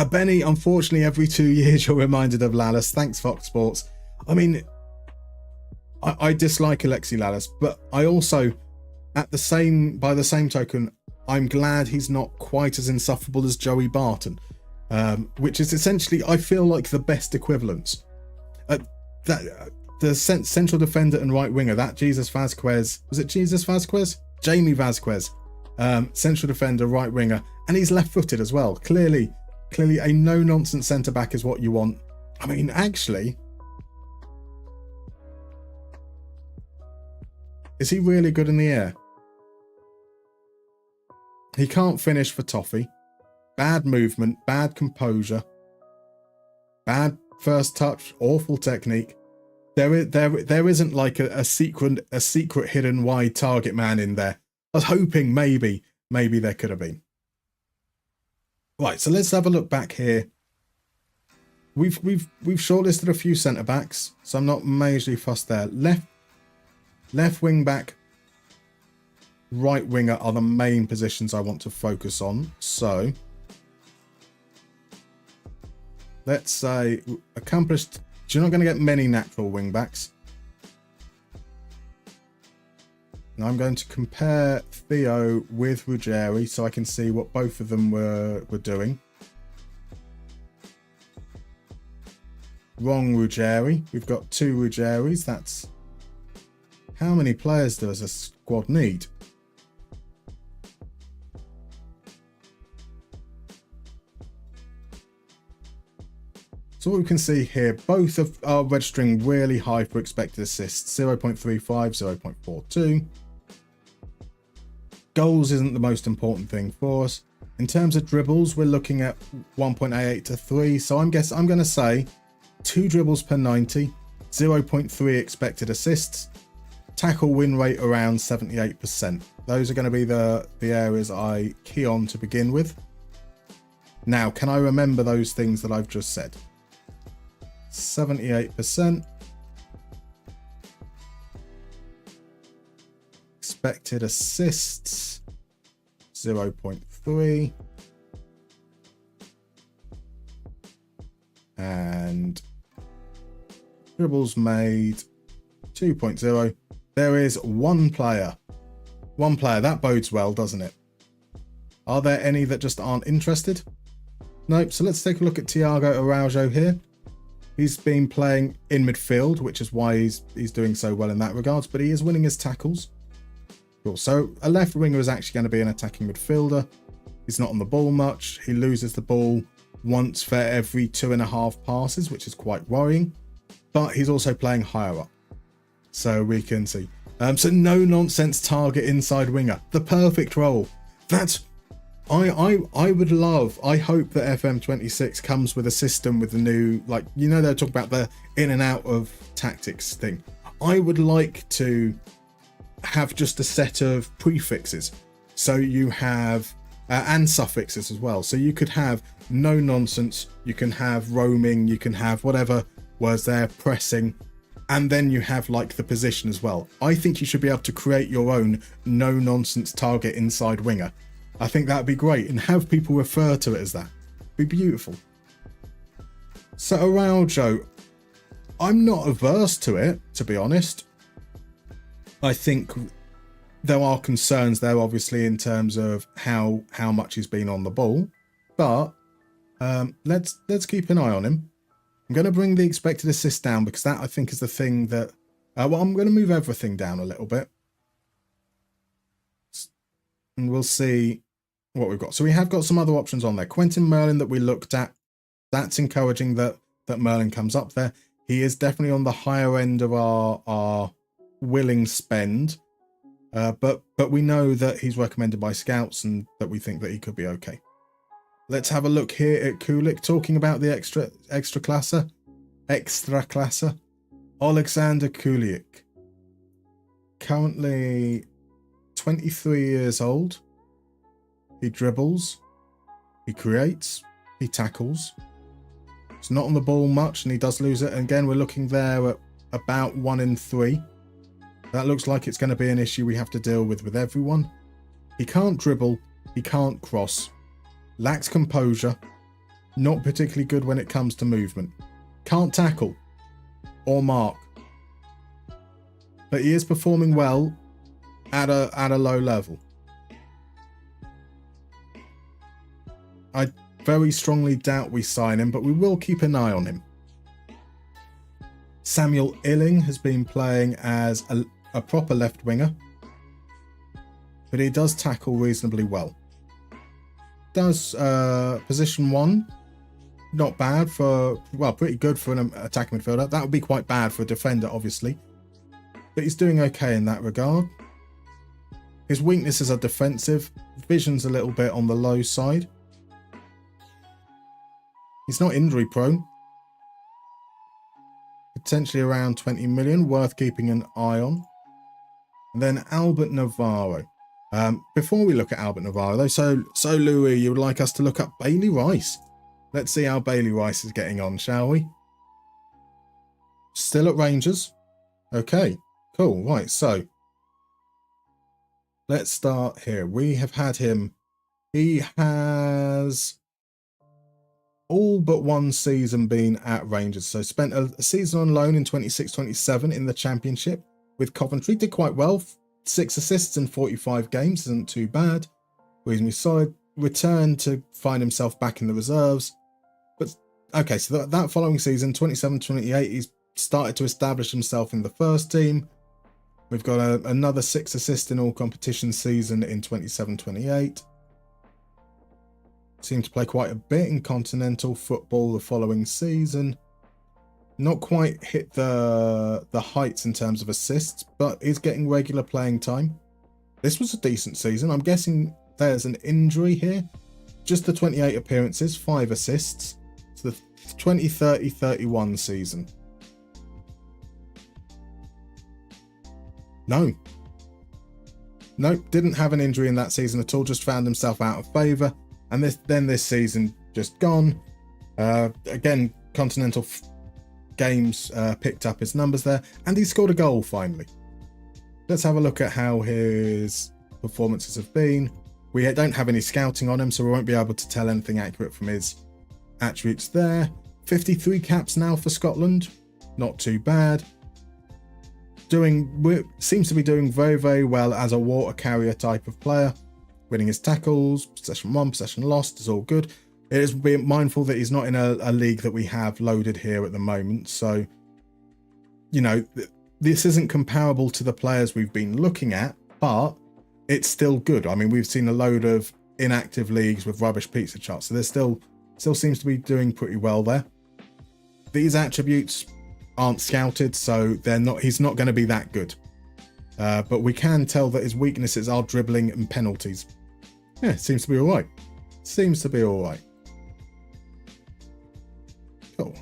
Benny, unfortunately, every 2 years you're reminded of Lallis. Thanks, Fox Sports. I mean, I dislike Alexi Lallis, but I also, by the same token, I'm glad he's not quite as insufferable as Joey Barton, which is essentially, I feel like, the best equivalence. The central defender and right winger, that Jesus Vasquez, was it Jesus Vasquez? Jamie Vasquez, central defender, right winger, and he's left-footed as well. Clearly a no-nonsense centre-back is what you want. I mean, actually, is he really good in the air? He can't finish for toffee. Bad movement, bad composure, bad first touch, awful technique. There isn't like a secret hidden wide target man in there. I was hoping maybe there could have been. Right, so let's have a look back here. We've shortlisted a few centre backs, so I'm not majorly fussed there. Left wing back, right winger are the main positions I want to focus on. So let's say accomplished. You're not going to get many natural wing backs. Now I'm going to compare Theo with Ruggieri so I can see what both of them were doing. Wrong Ruggieri. We've got 2 Ruggieris. That's... How many players does a squad need? So what we can see here, both are registering really high for expected assists, 0.35, 0.42. Goals isn't the most important thing for us. In terms of dribbles, we're looking at 1.88 to 3. So I'm going to say 2 dribbles per 90, 0.3 expected assists, tackle win rate around 78%. Those are going to be the areas I key on to begin with. Now, can I remember those things that I've just said? 78%. Expected assists 0.3. And dribbles made 2.0. There is one player. That bodes well, doesn't it? Are there any that just aren't interested? Nope. So let's take a look at Thiago Araujo here. He's been playing in midfield, which is why he's doing so well in that regards, but he is winning his tackles. Cool. So a left winger is actually going to be an attacking midfielder. He's not on the ball much. He loses the ball once for every 2.5 passes, which is quite worrying. But he's also playing higher up. So we can see. So no nonsense target inside winger. The perfect role. That's... I would love, I hope that FM26 comes with a system with the new, like, you know, they'll talk about the in and out of tactics thing. I would like to have just a set of prefixes. So you have, and suffixes as well. So you could have no nonsense, you can have roaming, you can have whatever words there, pressing, and then you have like the position as well. I think you should be able to create your own no nonsense target inside winger. I think that'd be great, and have people refer to it as that. It'd be beautiful. So Araujo, I'm not averse to it, to be honest. I think there are concerns there, obviously, in terms of how much he's been on the ball, but let's keep an eye on him. I'm going to bring the expected assist down because that, I think, is the thing that... well, I'm going to move everything down a little bit. And we'll see what we've got. So we have got some other options on there. Quentin Merlin that we looked at. That's encouraging that Merlin comes up there. He is definitely on the higher end of our willing spend. But we know that he's recommended by scouts and that we think that he could be okay. Let's have a look here at Kulik talking about the extra classer. Ekstraklasa, Alexander Kuliak. Currently 23 years old. He dribbles, he creates, he tackles. He's not on the ball much and he does lose it. And again, we're looking there at about 1 in 3. That looks like it's going to be an issue we have to deal with everyone. He can't dribble, he can't cross, lacks composure, not particularly good when it comes to movement, can't tackle or mark. But he is performing well at a low level. I very strongly doubt we sign him, but we will keep an eye on him. Samuel Illing has been playing as a proper left winger, but he does tackle reasonably well. Does position 1, not bad for, well, pretty good for an attacking midfielder. That would be quite bad for a defender, obviously, but he's doing okay in that regard. His weaknesses are defensive, vision's a little bit on the low side. He's not injury prone. Potentially around 20 million, worth keeping an eye on. And then Albert Navarro. Before we look at Albert Navarro, though, so Louis, you would like us to look up Bailey Rice. Let's see how Bailey Rice is getting on, shall we? Still at Rangers. Okay, cool. Right, so let's start here. We have had him. He has all but one season been at Rangers. So spent a season on loan in 26-27 in the Championship with Coventry. Did quite well. 6 assists in 45 games. Isn't too bad. Reasonably solid. Returned to find himself back in the reserves. But okay, so that following season, 27-28, he's started to establish himself in the first team. We've got another 6 assists in all competition season in 27-28. Seemed to play quite a bit in continental football the following season. Not quite hit the heights in terms of assists, but is getting regular playing time. This was a decent season. I'm guessing there's an injury here. Just the 28 appearances, 5 assists. So the 20-30-31 season. No. Nope, didn't have an injury in that season at all. Just found himself out of favour. And this season just gone. Again, continental games picked up his numbers there, and he scored a goal finally. Let's have a look at how his performances have been. We don't have any scouting on him, so we won't be able to tell anything accurate from his attributes there. 53 caps now for Scotland, not too bad. Seems to be doing very, very well as a water carrier type of player. Winning his tackles, possession won, possession lost is all good. It is being mindful that he's not in a league that we have loaded here at the moment. So, you know, this isn't comparable to the players we've been looking at, but it's still good. I mean, we've seen a load of inactive leagues with rubbish pizza charts. So there's still seems to be doing pretty well there. These attributes aren't scouted, so he's not going to be that good. But we can tell that his weaknesses are dribbling and penalties. Yeah, seems to be all right. Seems to be all right. Cool.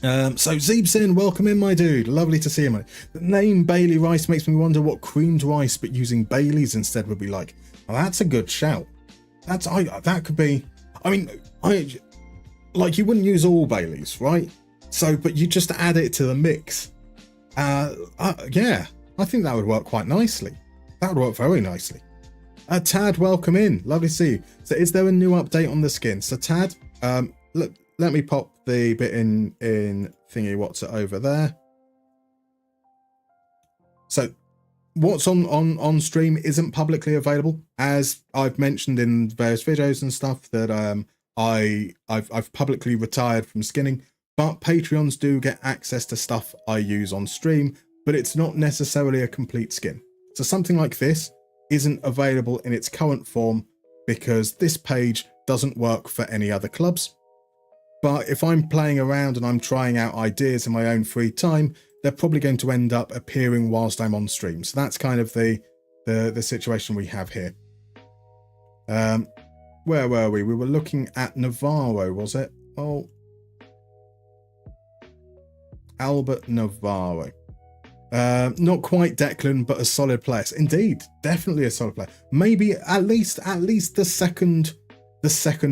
So Zeebsin, welcome in, my dude. Lovely to see you, mate. The name Bailey Rice makes me wonder what creamed rice but using Baileys instead would be like. Well, that's a good shout. That could be. I mean, like you wouldn't use all Baileys, right? So, but you just add it to the mix. Yeah, I think that would work quite nicely. That would work very nicely. Tad, welcome in. Lovely to see you. So is there a new update on the skin? So Tad, let me pop the bit in thingy what's it over there. So what's on stream isn't publicly available, as I've mentioned in various videos and stuff that I've publicly retired from skinning, but Patreons do get access to stuff I use on stream, but it's not necessarily a complete skin. So something like this isn't available in its current form because this page doesn't work for any other clubs. But if I'm playing around and I'm trying out ideas in my own free time, they're probably going to end up appearing whilst I'm on stream. So that's kind of the situation we have here. Where were we? We were looking at Navarro, was it? Oh, Albert Navarro. Not quite Declan, but a solid player. Indeed, definitely a solid player. Maybe at least the second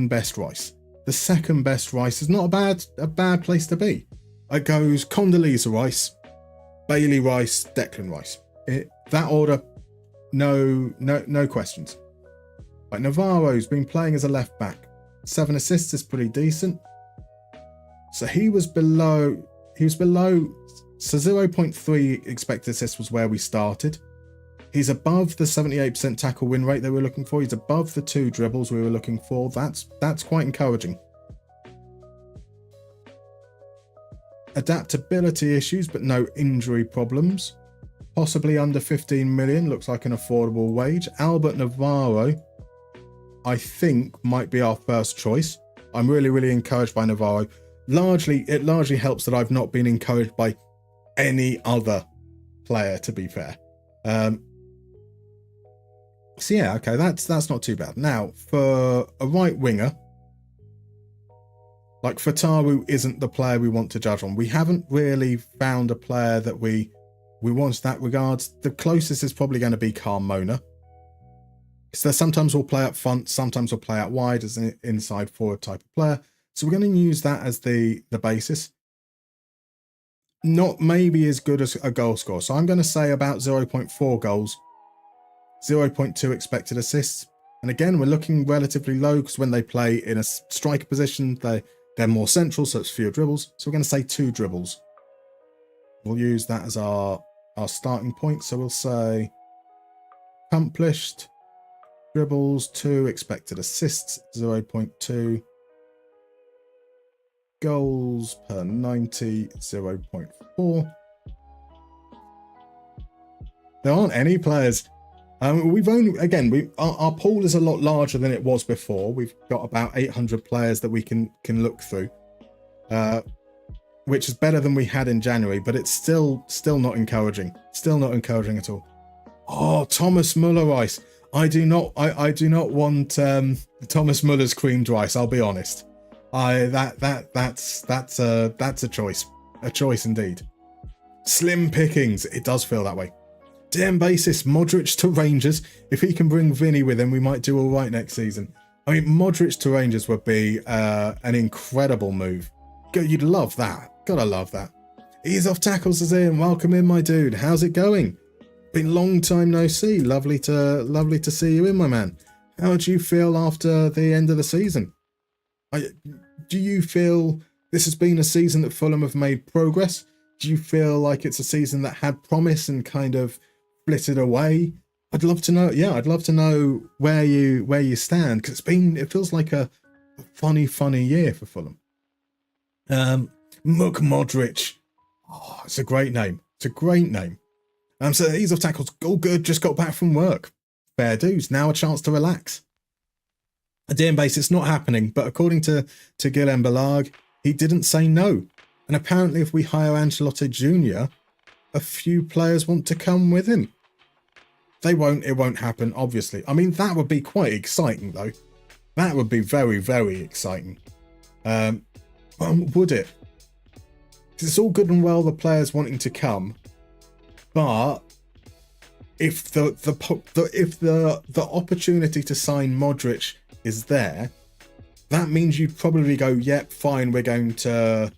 best Rice. The second best Rice is not a bad place to be. It goes Condoleezza Rice, Bailey Rice, Declan Rice. That order, no questions. Right, Navarro's been playing as a left back. 7 assists is pretty decent. So he was below. So 0.3 expected assists was where we started. He's above the 78% tackle win rate that we were looking for. He's above the 2 dribbles we were looking for. That's quite encouraging. Adaptability issues, but no injury problems. Possibly under 15 million. Looks like an affordable wage. Albert Navarro, I think, might be our first choice. I'm really encouraged by Navarro. It largely helps that I've not been encouraged by any other player, to be fair. So yeah, okay, that's not too bad. Now, for a right winger, like Fataru isn't the player we want to judge on. We haven't really found a player that we want in that regards. The closest is probably going to be Carmona. So sometimes we'll play up front, sometimes we'll play out wide as an inside forward type of player. So we're going to use that as the basis. Not maybe as good as a goal scorer. So I'm going to say about 0.4 goals, 0.2 expected assists. And again, we're looking relatively low because when they play in a striker position, they're more central, so it's fewer dribbles. So we're going to say 2 dribbles. We'll use that as our starting point. So we'll say accomplished, dribbles, 2 expected assists, 0.2. Goals per 90, 0.4. There aren't any players. We've only, again, our pool is a lot larger than it was before. We've got about 800 players that we can look through, which is better than we had in January, but it's still not encouraging. Still not encouraging at all. Oh, Thomas Muller rice. I do not want Thomas Muller's creamed rice. I'll be honest. That's a choice indeed. Slim pickings. It does feel that way. Damn basis, Modric to Rangers. If he can bring Vinny with him, we might do all right next season. I mean, Modric to Rangers would be an incredible move. You'd love that. Gotta love that. Ease off tackles as in. Welcome in, my dude. How's it going? Been long time no see. Lovely to see you in, my man. How do you feel after the end of the season? Do you feel this has been a season that Fulham have made progress? Do you feel like it's a season that had promise and kind of flitted away? I'd love to know. Yeah, I'd love to know where you stand, because it feels like a funny year for Fulham. Muk Modric. Oh, it's a great name. It's a great name. So ease of tackles, all good. Just got back from work. Fair dues. Now a chance to relax. A DM base, it's not happening, but according to Guillem Belag, he didn't say no. And apparently if we hire Ancelotti Jr., a few players want to come with him. It won't happen, obviously. I mean, that would be quite exciting, though. That would be very, very exciting. Would it? It's all good and well the players wanting to come, but if the opportunity to sign Modric is there, that means you'd probably go, yep, fine, we're going to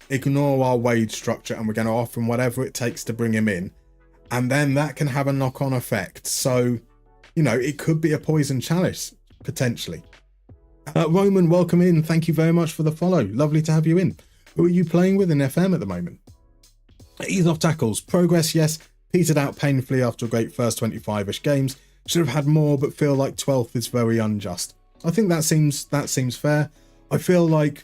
ignore our wage structure and we're going to offer him whatever it takes to bring him in. And then that can have a knock-on effect. So, it could be a poison chalice, potentially. Roman, welcome in. Thank you very much for the follow. Lovely to have you in. Who are you playing with in FM at the moment? Ease off tackles. Progress, yes. Petered out painfully after a great first 25-ish games. Should have had more, but feel like 12th is very unjust. I think that seems fair. I feel like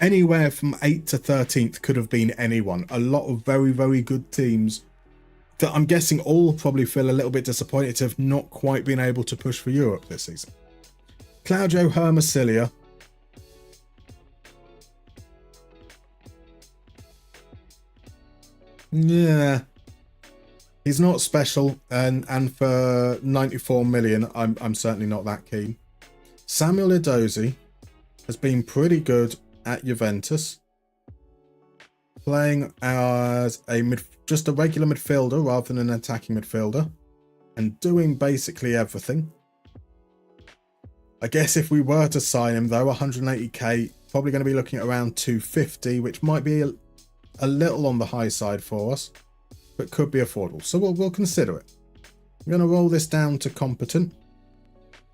anywhere from 8th to 13th could have been anyone. A lot of very, very good teams that I'm guessing all probably feel a little bit disappointed to have not quite been able to push for Europe this season. Claudio Hermosilia. Yeah. He's not special, and for 94 million, I'm certainly not that keen. Samuel Edozie has been pretty good at Juventus. playing as just a regular midfielder rather than an attacking midfielder, and doing basically everything. I guess if we were to sign him though, 180k, probably going to be looking at around 250, which might be a little on the high side for us, but could be affordable. So we'll consider it. I'm going to roll this down to competent.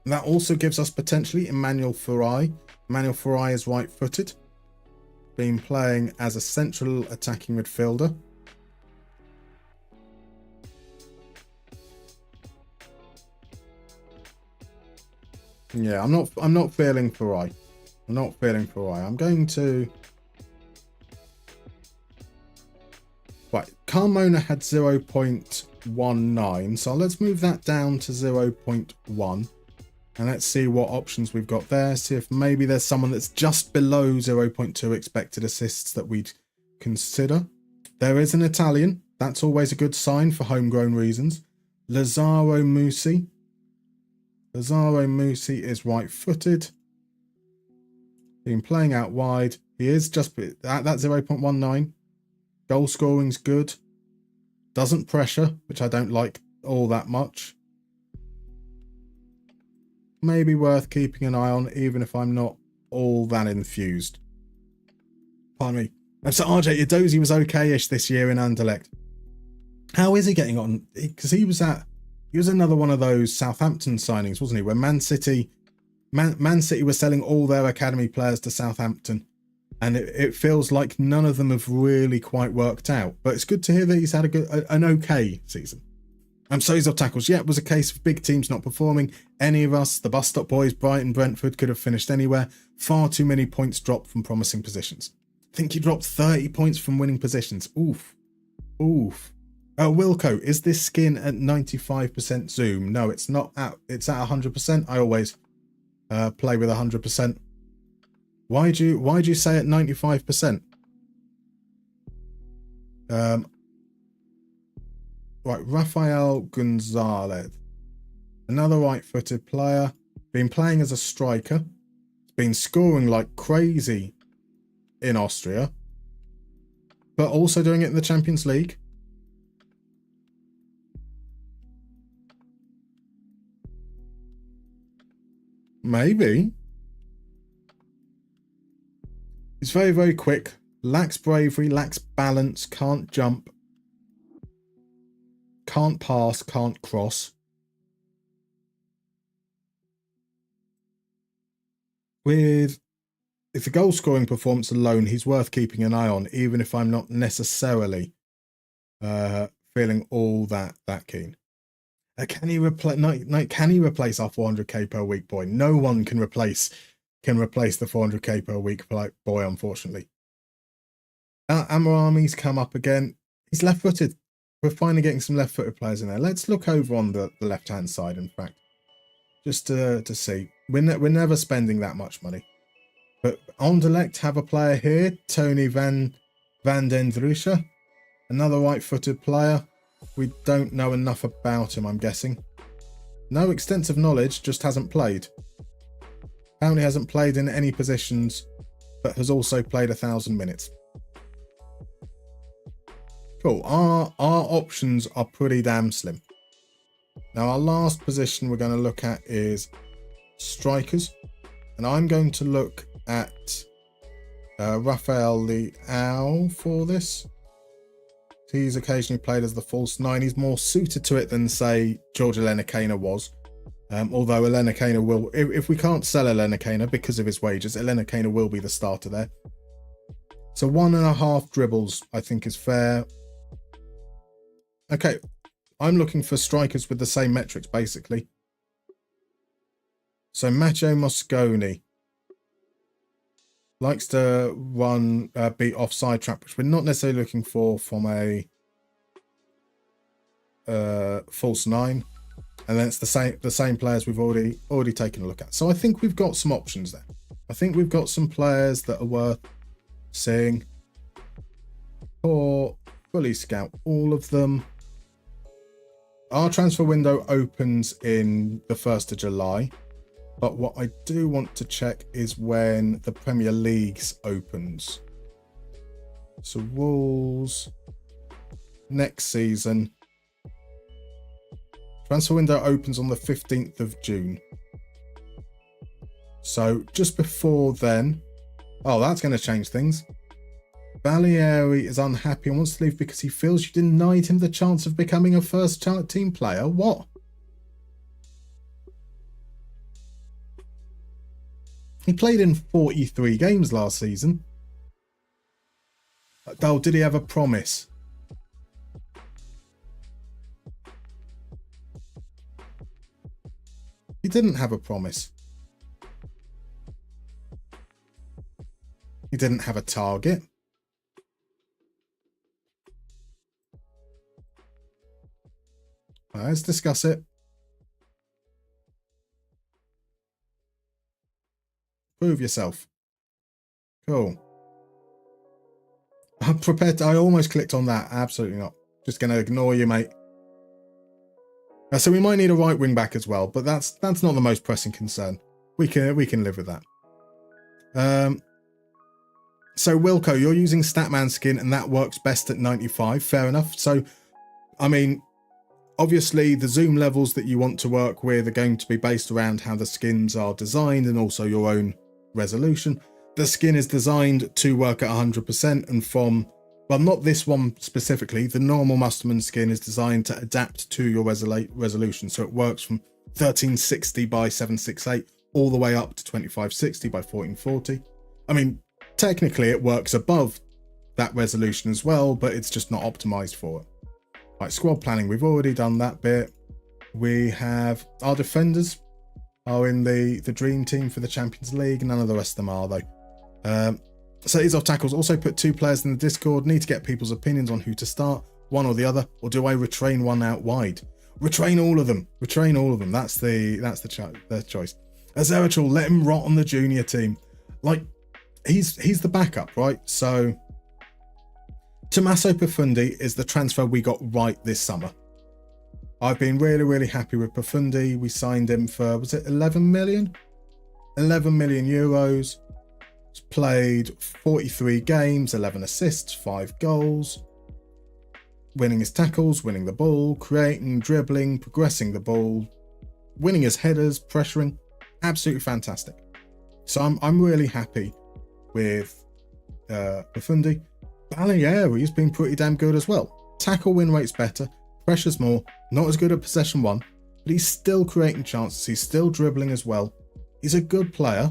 That also gives us potentially Emmanuel Farai. Emmanuel Farai is right-footed, been playing as a central attacking midfielder. Yeah, I'm not feeling Farai. I'm not feeling Farai. I'm going to... Right, Carmona had 0.19, so let's move that down to 0.1. And let's see what options we've got there. See if maybe there's someone that's just below 0.2 expected assists that we'd consider. There is an Italian. That's always a good sign for homegrown reasons. Lazzaro Musi. Lazzaro Musi is right-footed. Been playing out wide. He is just at that 0.19. Goal scoring's good. Doesn't pressure, which I don't like all that much. Maybe worth keeping an eye on, even if I'm not all that enthused. Pardon me. So RJ Edozie was okay-ish this year in Anderlecht. How is he getting on? Because he was another one of those Southampton signings, wasn't he? Where Man City were selling all their academy players to Southampton, and it feels like none of them have really quite worked out. But it's good to hear that he's had an okay season. So he's off tackles. Yeah, it was a case of big teams not performing. Any of us, the bus stop boys, Brighton, Brentford, could have finished anywhere. Far too many points dropped from promising positions. I think he dropped 30 points from winning positions. Oof. Oof. Wilco, is this skin at 95% zoom? No, it's not. It's at 100%. I always play with 100%. Why'd you say at 95%? Right, Rafael Gonzalez, another right-footed player, been playing as a striker, been scoring like crazy in Austria, but also doing it in the Champions League. Maybe. He's very, very quick, lacks bravery, lacks balance, can't jump. Can't pass, can't cross. If the goal scoring performance alone, he's worth keeping an eye on, even if I'm not necessarily feeling all that keen. Can he replace our 400k per week boy? No one can replace the 400k per week boy, unfortunately. Amarami's come up again. He's left-footed. We're finally getting some left-footed players in there. Let's look over on the left-hand side, in fact, just to see. We're never spending that much money. But Anderlecht have a player here, Tony van den Drusche, another right-footed player. We don't know enough about him, I'm guessing. No extensive knowledge, just hasn't played. Apparently hasn't played in any positions, but has also played 1,000 minutes. Cool. Our options are pretty damn slim. Now, our last position we're going to look at is strikers. And I'm going to look at Rafael Leao for this. He's occasionally played as the false nine. He's more suited to it than, say, George Elenikaina was. Although Elenikaina will, if we can't sell Elenikaina because of his wages, Elenikaina will be the starter there. So 1.5 dribbles, I think, is fair. Okay, I'm looking for strikers with the same metrics, basically. So Matteo Mosconi likes to run beat offside trap, which we're not necessarily looking for from a false nine. And then it's the same players we've already taken a look at. So I think we've got some options there. I think we've got some players that are worth seeing. Or fully scout all of them. Our transfer window opens in the 1st of July. But what I do want to check is when the Premier League's opens. So rules next season. Transfer window opens on the 15th of June. So just before then, oh, that's going to change things. Balieri is unhappy and wants to leave because he feels you denied him the chance of becoming a first team player. What? He played in 43 games last season. Oh, did he have a promise? He didn't have a promise. He didn't have a target. Let's discuss it. Prove yourself. Cool. I'm prepared to, I almost clicked on that. Absolutely not. Just going to ignore you, mate. So we might need a right wing back as well, but that's not the most pressing concern. We can live with that. So Wilco, you're using Statman skin and that works best at 95. Fair enough. So, I mean, obviously the zoom levels that you want to work with are going to be based around how the skins are designed and also your own resolution. The skin is designed to work at 100% and from, well, not this one specifically, the normal Mustermann skin is designed to adapt to your resolution. So it works from 1360 by 768 all the way up to 2560 by 1440. I mean, technically it works above that resolution as well, but it's just not optimized for it. Right, squad planning, we've already done that bit. We have our defenders are in the dream team for the Champions League. None of the rest of them are though. So these are tackles. Also put 2 players in the Discord. Need to get people's opinions on who to start, one or the other, or do I retrain one out wide? Retrain all of them. Retrain all of them. That's the choice. Azeratul, let him rot on the junior team. Like he's the backup, right? So Tommaso Profundi is the transfer we got right this summer. I've been really happy with Profundi. We signed him for, was it 11 million? 11 million euros. He's played 43 games, 11 assists, 5 goals. Winning his tackles, winning the ball, creating, dribbling, progressing the ball, winning his headers, pressuring. Absolutely fantastic. So I'm really happy with Profundi. Balieri's been pretty damn good as well. Tackle win rate's better, pressures more, not as good at possession one, but he's still creating chances, he's still dribbling as well. He's a good player,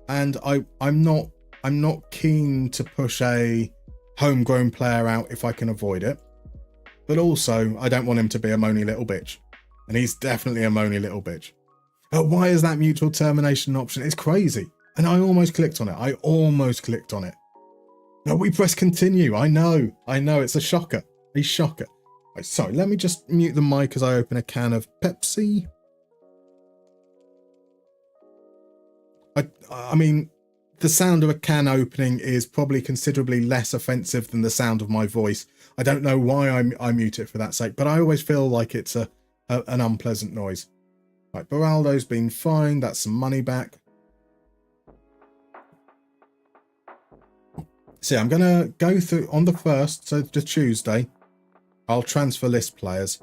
and I'm not keen to push a homegrown player out if I can avoid it. But also, I don't want him to be a moany little bitch. And he's definitely a moany little bitch. But why is that mutual termination option? It's crazy. And I almost clicked on it. No, we press continue. I know. It's a shocker. A shocker. Right, sorry, let me just mute the mic as I open a can of Pepsi. I mean, the sound of a can opening is probably considerably less offensive than the sound of my voice. I don't know why I mute it for that sake, but I always feel like it's an unpleasant noise. Right, Beraldo's been fine. That's some money back. So I'm going to go through on the 1st, so the Tuesday, I'll transfer list players.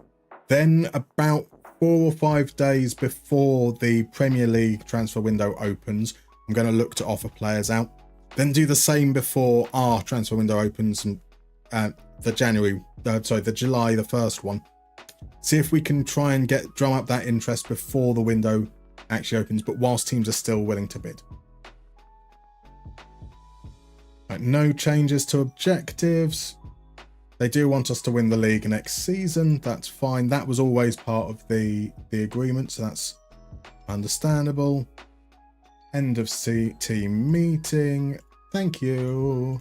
Then about 4 or 5 days before the Premier League transfer window opens, I'm going to look to offer players out. Then do the same before our transfer window opens and the July the 1st one. See if we can try and drum up that interest before the window actually opens, but whilst teams are still willing to bid. Right, no changes to objectives. They do want us to win the league next season. That's fine. That was always part of the agreement, so that's understandable. End of team meeting. Thank you.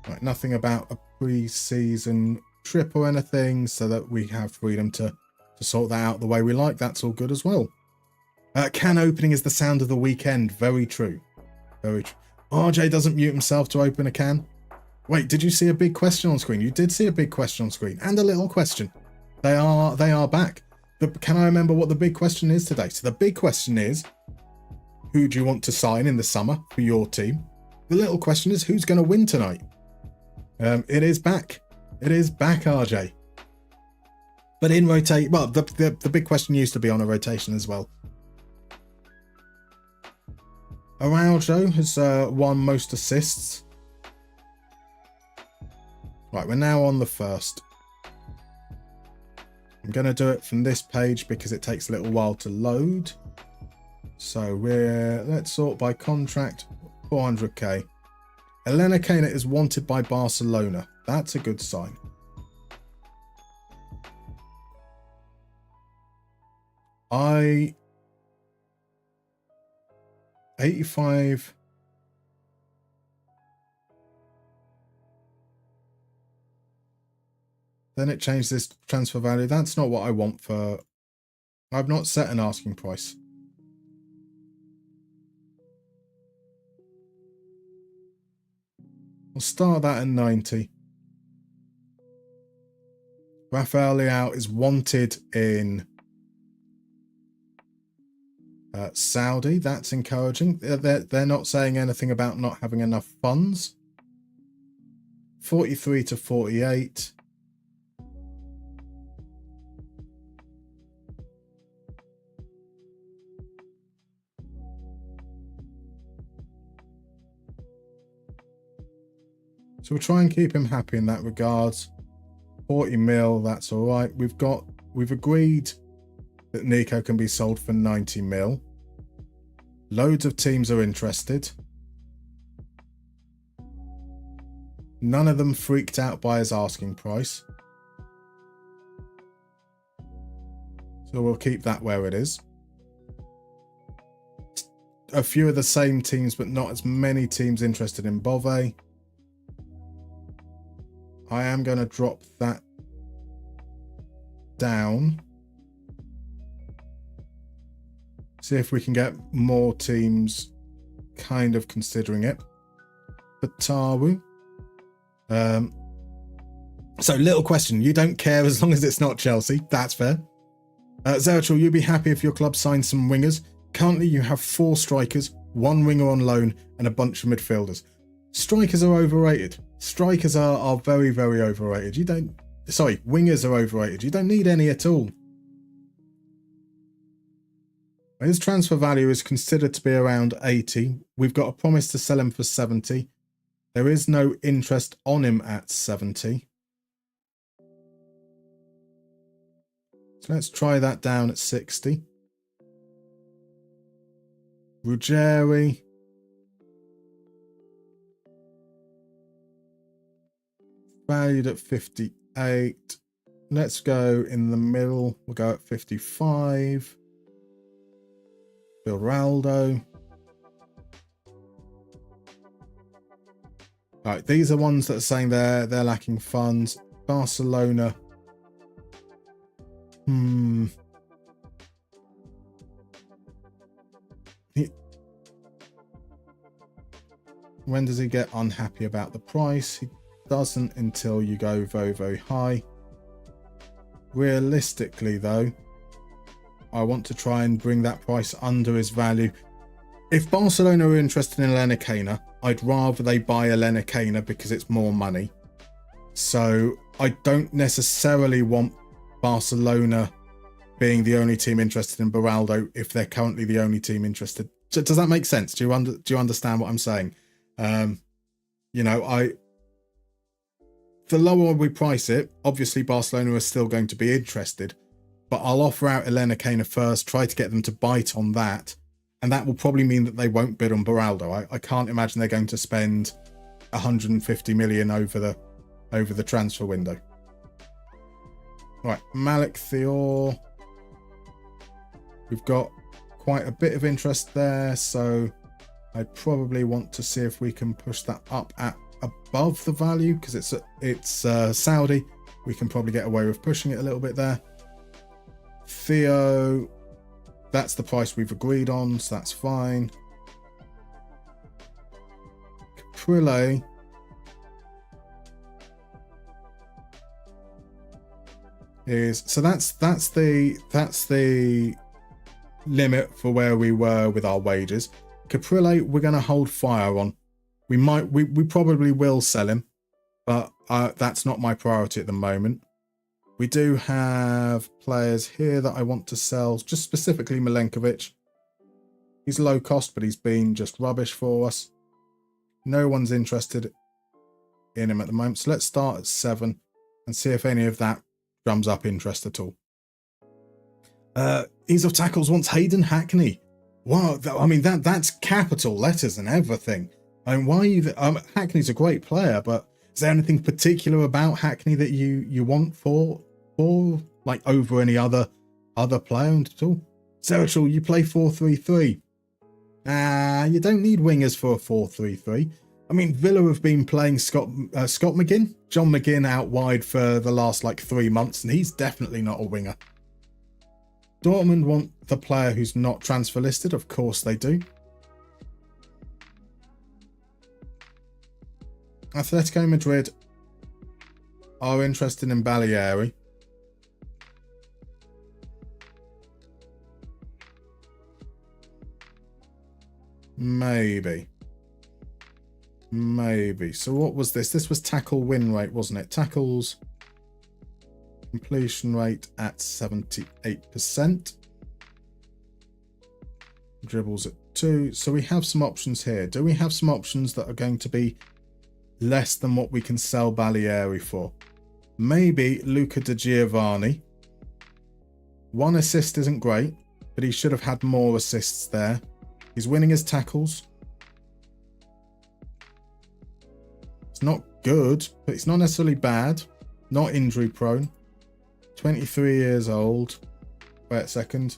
Right, nothing about a pre-season trip or anything, so that we have freedom to sort that out the way we like. That's all good as well. Can opening is the sound of the weekend. Very true. Very true. RJ doesn't mute himself to open a can. Wait, did you see a big question on screen? You did see a big question on screen and a little question. They are back. Can I remember what the big question is today? So the big question is, who do you want to sign in the summer for your team? The little question is, who's going to win tonight? It is back. It is back, RJ. But in rotate, well, the big question used to be on a rotation as well. Araujo has won most assists. Right, we're now on the first. I'm going to do it from this page because it takes a little while to load. So let's sort by contract, 400k. Elena Kena is wanted by Barcelona. That's a good sign. I 85. Then it changed this transfer value. That's not what I want for... I've not set an asking price. We'll start that at 90. Rafael Leao is wanted in Saudi. That's encouraging. They're not saying anything about not having enough funds. 43 to 48. So we'll try and keep him happy in that regard. 40 mil, that's all right. We've agreed that Nico can be sold for 90 mil. Loads of teams are interested. None of them freaked out by his asking price. So we'll keep that where it is. A few of the same teams, but not as many teams interested in Bove. I am going to drop that down. See if we can get more teams kind of considering it. Batawu. So little question. You don't care as long as it's not Chelsea. That's fair. Zerachel, you'd be happy if your club signed some wingers. Currently you have 4 strikers, 1 winger on loan and a bunch of midfielders. Strikers are overrated. Strikers are very, very overrated. Wingers are overrated. You don't need any at all. His transfer value is considered to be around 80. We've got a promise to sell him for 70. There is no interest on him at 70. So let's try that down at 60. Ruggieri. Valued at 58. Let's go in the middle. We'll go at 55. Beraldo. Right, these are ones that are saying they're lacking funds. Barcelona. When does he get unhappy about the price? He doesn't until you go very, very high. Realistically, though, I want to try and bring that price under his value. If Barcelona are interested in Elena Kena, I'd rather they buy Elena Kena because it's more money. So I don't necessarily want Barcelona being the only team interested in Beraldo if they're currently the only team interested. So does that make sense? Do you understand what I'm saying? The lower we price it, obviously Barcelona are still going to be interested, but I'll offer out Elena Kena first, try to get them to bite on that, and that will probably mean that they won't bid on Beraldo. I can't imagine they're going to spend 150 million over the transfer window. Right, Malik Thior. We've got quite a bit of interest there, so I probably want to see if we can push that up at above the value because it's Saudi. We can probably get away with pushing it a little bit there. Theo, that's the price we've agreed on, so that's fine. Caprile. That's the limit for where we were with our wages. Caprile, we're going to hold fire on. We probably will sell him, but that's not my priority at the moment. We do have players here that I want to sell, just specifically Milenkovic. He's low cost, but he's been just rubbish for us. No one's interested in him at the moment. So let's start at 7 and see if any of that drums up interest at all. Ease of Tackles wants Hayden Hackney. Wow, I mean, that's capital letters and everything. I mean, why are you... Hackney's a great player, but is there anything particular about Hackney that you want for like over any other player at all? Serachal, you play 4-3-3. You don't need wingers for a 4-3-3. I mean, Villa have been playing Scott McGinn, John McGinn out wide for the last like 3 months, and he's definitely not a winger. Dortmund want the player who's not transfer listed. Of course they do. Atletico Madrid are interested in Baleari. Maybe. So what was this? This was tackle win rate, wasn't it? Tackles completion rate at 78%. Dribbles at 2. So we have some options here. Do we have some options that are going to be less than what we can sell Baleari for? Maybe Luca Di Giovanni. 1 assist isn't great, but he should have had more assists there. He's winning his tackles. It's not good, but it's not necessarily bad. Not injury prone. 23 years old. Wait a second.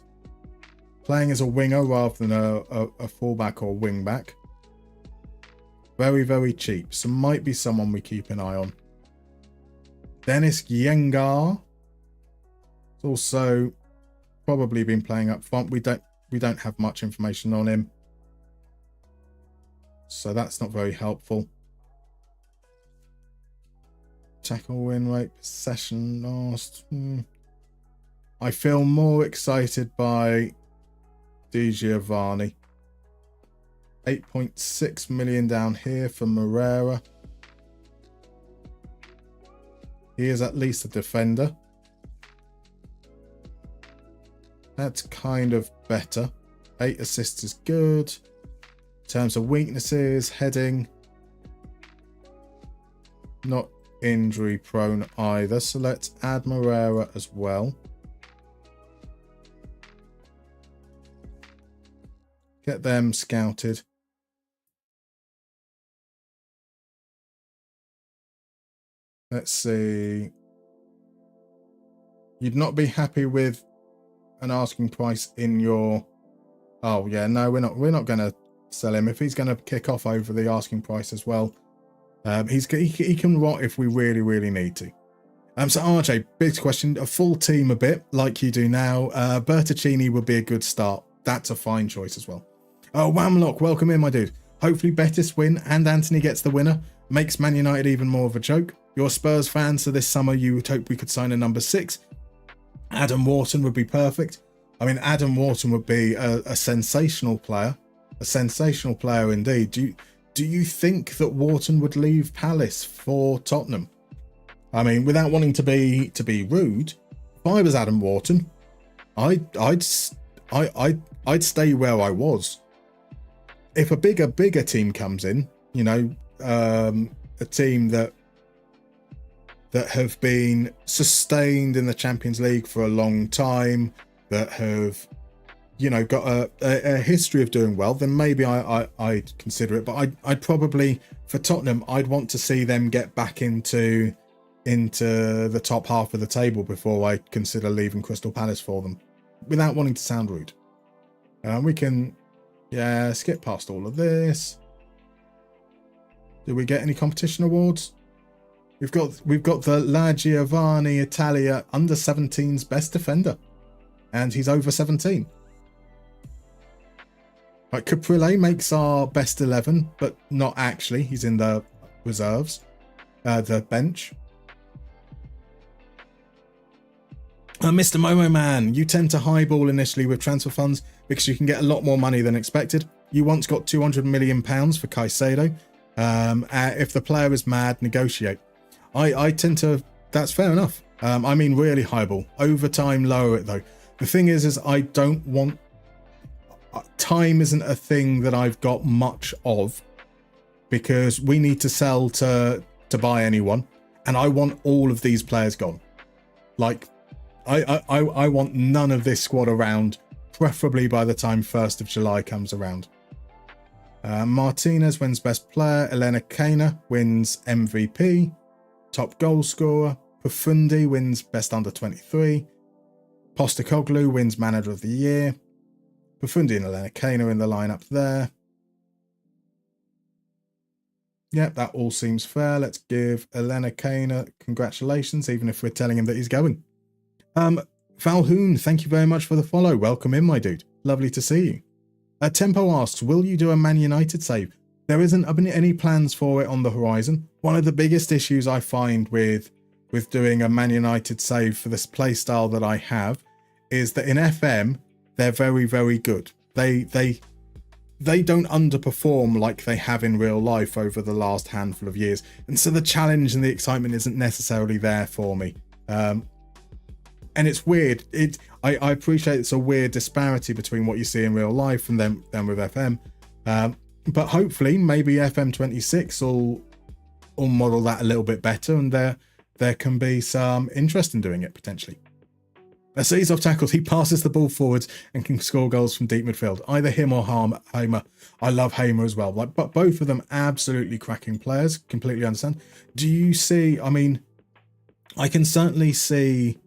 Playing as a winger rather than a fullback or wing back. Very, very cheap. So might be someone we keep an eye on. Dennis Yengar. It's also probably been playing up front. We don't have much information on him. So that's not very helpful. Tackle win rate, possession lost. I feel more excited by Di Giovanni. 8.6 million down here for Moreira. He is at least a defender. That's kind of better. 8 assists is good. In terms of weaknesses, heading. Not injury prone either. So let's add Moreira as well. Get them scouted. Let's see. You'd not be happy with an asking price in your... Oh yeah, no, we're not going to sell him. If he's going to kick off over the asking price as well, he can rot if we really, really need to. So RJ, big question. A full team a bit like you do now. Bertocchini would be a good start. That's a fine choice as well. Oh, Whamlock, welcome in, my dude. Hopefully Betis win and Anthony gets the winner. Makes Man United even more of a joke. You're a Spurs fan, so this summer you would hope we could sign a number 6. Adam Wharton would be perfect. I mean, Adam Wharton would be a sensational player. A sensational player indeed. Do you think that Wharton would leave Palace for Tottenham? I mean, without wanting to be rude, if I was Adam Wharton, I'd stay where I was. If a bigger team comes in, you know, a team that have been sustained in the Champions League for a long time, that have, you know, got a history of doing well, then maybe I'd consider it. But I'd probably, for Tottenham, I'd want to see them get back into the top half of the table before I consider leaving Crystal Palace for them, without wanting to sound rude. We can, yeah, skip past all of this. Did we get any competition awards? We've got the La Giovanni Italia under 17's best defender, and he's over 17. Right, Caprile makes our best 11, but not actually. He's in the reserves, the bench. Mr. Momo Man, you tend to highball initially with transfer funds because you can get a lot more money than expected. You once got £200 million for Caicedo. If the player is mad, negotiate. I tend to, that's fair enough. I mean, really highball. Overtime, lower it though. The thing is I don't want, time isn't a thing that I've got much of, because we need to sell to buy anyone, and I want all of these players gone. Like, I want none of this squad around, preferably by the time 1st of July comes around. Martinez wins best player. Elena Kena wins MVP. Top goal scorer. Profundi wins best under 23. Postecoglou wins manager of the year. Profundi and Elena Kena in the lineup there. Yep, that all seems fair. Let's give Elena Kena congratulations, even if we're telling him that he's going. Valhoon, thank you very much for the follow. Welcome in, my dude. Lovely to see you. Tempo asks, will you do a Man United save? There isn't any plans for it on the horizon. One of the biggest issues I find with doing a Man United save for this playstyle that I have is that in FM, they're very, very good. They don't underperform like they have in real life over the last handful of years. And so the challenge and the excitement isn't necessarily there for me. And it's weird. I appreciate it's a weird disparity between what you see in real life and then with FM. But hopefully maybe FM26 will model that a little bit better, and there can be some interest in doing it potentially. So he's off tackles. He passes the ball forwards and can score goals from deep midfield. Either him or Hamer. I love Hamer as well. But both of them absolutely cracking players. Completely understand. Do you see? I mean, I can certainly see.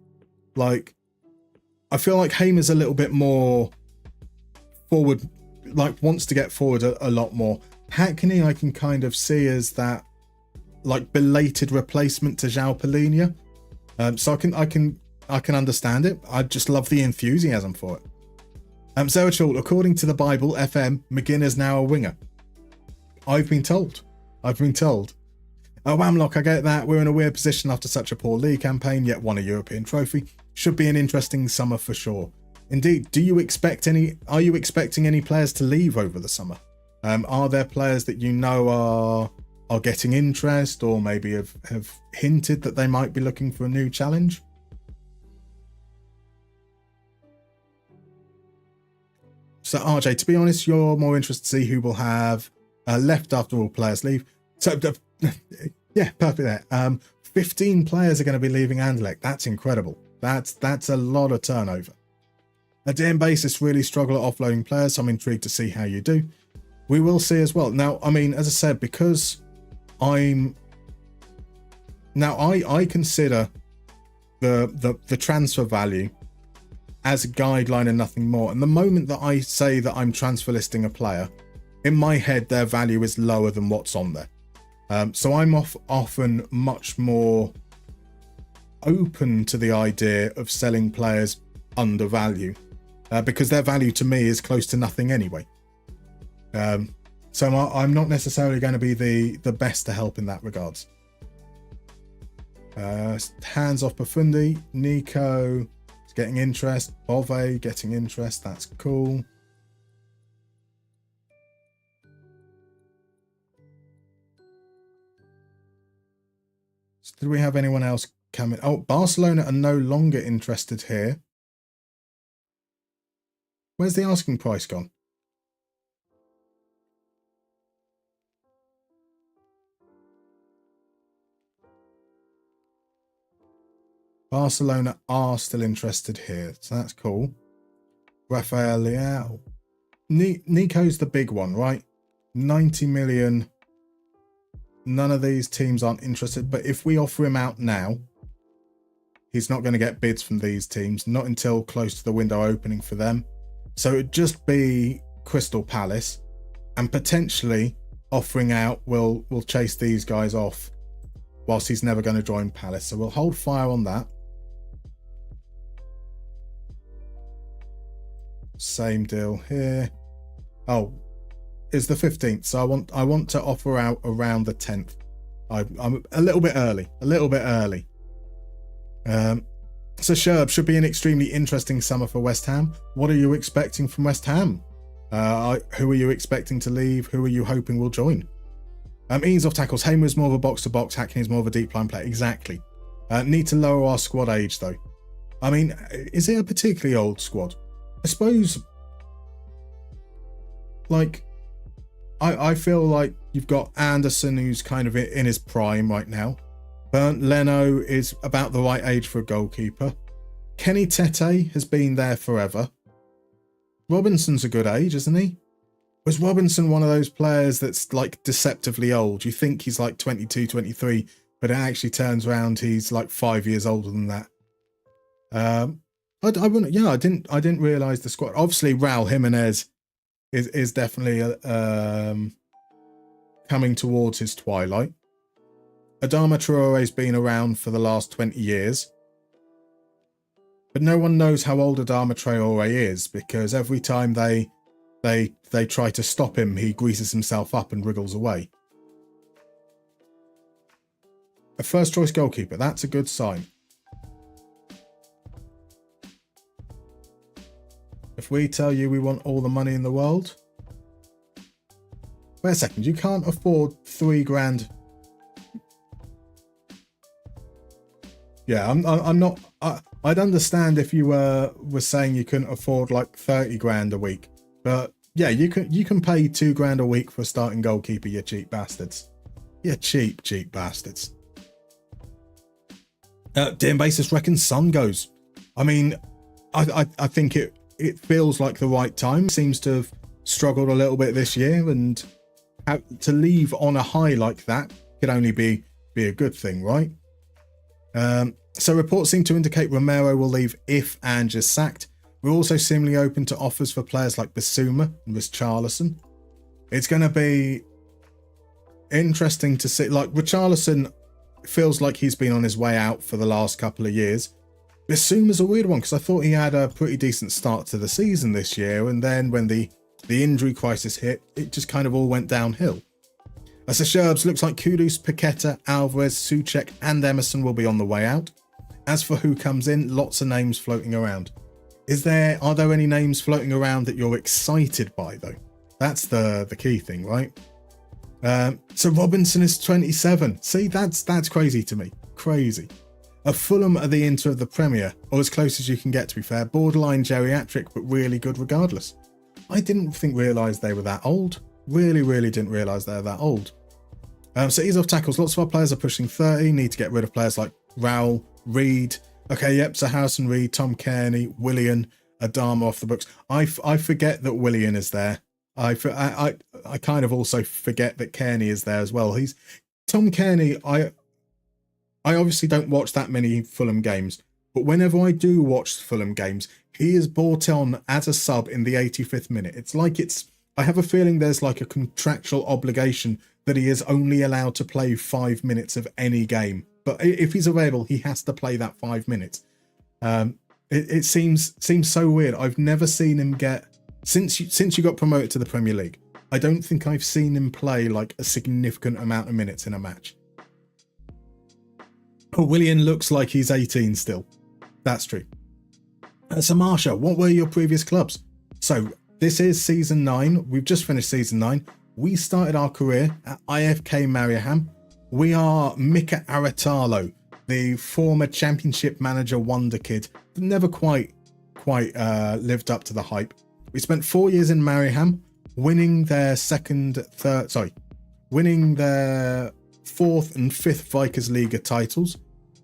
Like, I feel like Hamer's a little bit more forward, like wants to get forward a lot more. Hackney, I can kind of see as that like belated replacement to João Palhinha. So I can understand it. I just love the enthusiasm for it. Zerachul, according to the Bible, FM, McGinn is now a winger. I've been told. Wamlock, I get that. We're in a weird position after such a poor league campaign, yet won a European trophy. Should be an interesting summer for sure. Indeed, are you expecting any players to leave over the summer? Are there players that you know are getting interest, or maybe have hinted that they might be looking for a new challenge? So RJ, to be honest, you're more interested to see who will have left after all players leave. So yeah, perfect there. 15 players are going to be leaving Anderlecht. That's incredible. That's a lot of turnover. A daily basis really struggle at offloading players, so I'm intrigued to see how you do. We will see as well. Now, I mean, as I said, because I consider the transfer value as a guideline and nothing more. And the moment that I say that I'm transfer listing a player, in my head, their value is lower than what's on there. So I'm often much more open to the idea of selling players under value, because their value to me is close to nothing anyway. So I'm not necessarily going to be the best to help in that regards. Hands off Profundi. Nico is getting interest. Bove getting interest. That's cool. So did we have anyone else coming? Oh, Barcelona are no longer interested here. Where's the asking price gone? Barcelona are still interested here, so that's cool. Rafael Leao. Nico's the big one, right? 90 million. None of these teams aren't interested, but if we offer him out now, he's not going to get bids from these teams, not until close to the window opening for them. So it'd just be Crystal Palace, and potentially offering out will chase these guys off whilst he's never going to join Palace. So we'll hold fire on that. Same deal here. Oh, it's the 15th, so I want to offer out around the 10th. I'm a little bit early. So Sherb, should be an extremely interesting summer for West Ham. What are you expecting from West Ham? Who are you expecting to leave? Who are you hoping will join? Ease off tackles. Hamer is more of a box-to-box. Hackney is more of a deep line player. Exactly. Need to lower our squad age, though. I mean, is it a particularly old squad? I suppose, like, I feel like you've got Anderson, who's kind of in his prime right now. Bernd Leno is about the right age for a goalkeeper. Kenny Tete has been there forever. Robinson's a good age, isn't he? Was Robinson one of those players that's like deceptively old? You think he's like 22, 23, but it actually turns around he's like 5 years older than that. I wouldn't. Yeah, I didn't realize the squad. Obviously, Raul Jimenez is definitely coming towards his twilight. Adama Traore's been around for the last 20 years. But no one knows how old Adama Traore is, because every time they try to stop him, he greases himself up and wriggles away. A first choice goalkeeper, that's a good sign. If we tell you we want all the money in the world... Wait a second, you can't afford $3,000. Yeah, I'm not... I'd understand if you were saying you couldn't afford like 30 grand a week. But yeah, you can pay $2,000 a week for a starting goalkeeper, you cheap bastards. You cheap bastards. Dan Basis reckons Son goes. I mean, I think it feels like the right time. Seems to have struggled a little bit this year, and to leave on a high like that could only be a good thing, right? So reports seem to indicate Romero will leave if Ange is sacked. We're also seemingly open to offers for players like Bissouma and Richarlison. It's going to be interesting to see. Like, Richarlison feels like he's been on his way out for the last couple of years. Bissouma's a weird one, because I thought he had a pretty decent start to the season this year, and then when the injury crisis hit, it just kind of all went downhill. As the Sherbs, looks like Kudus, Paqueta, Alvarez, Souček and Emerson will be on the way out. As for who comes in, lots of names floating around. Are there any names floating around that you're excited by, though? That's the key thing, right? So Robinson is 27. See, that's crazy to me. Crazy. A Fulham are the Inter of the Premier, or as close as you can get, to be fair. Borderline geriatric, but really good regardless. I didn't realise they were that old. Really didn't realise they were that old. So ease off tackles. Lots of our players are pushing 30. Need to get rid of players like Raul, Reed. Okay, yep, so Harrison Reed, Tom Kearney, Willian, Adama off the books. I forget that Willian is there. I kind of also forget that Kearney is there as well. Tom Kearney, I obviously don't watch that many Fulham games, but whenever I do watch Fulham games, he is brought on as a sub in the 85th minute. I have a feeling there's like a contractual obligation that he is only allowed to play 5 minutes of any game. But if he's available, he has to play that 5 minutes. It seems so weird. I've never seen him get... Since you got promoted to the Premier League, I don't think I've seen him play like a significant amount of minutes in a match. Oh, Willian looks like he's 18 still. That's true. So Marsha, what were your previous clubs? So this is season 9. We've just finished season 9. We started our career at IFK Mariehamn. We are Mika Aratalo, the former championship manager wonder kid that never quite lived up to the hype. We spent 4 years in Mariehamn, winning their 4th and 5th Vikings titles,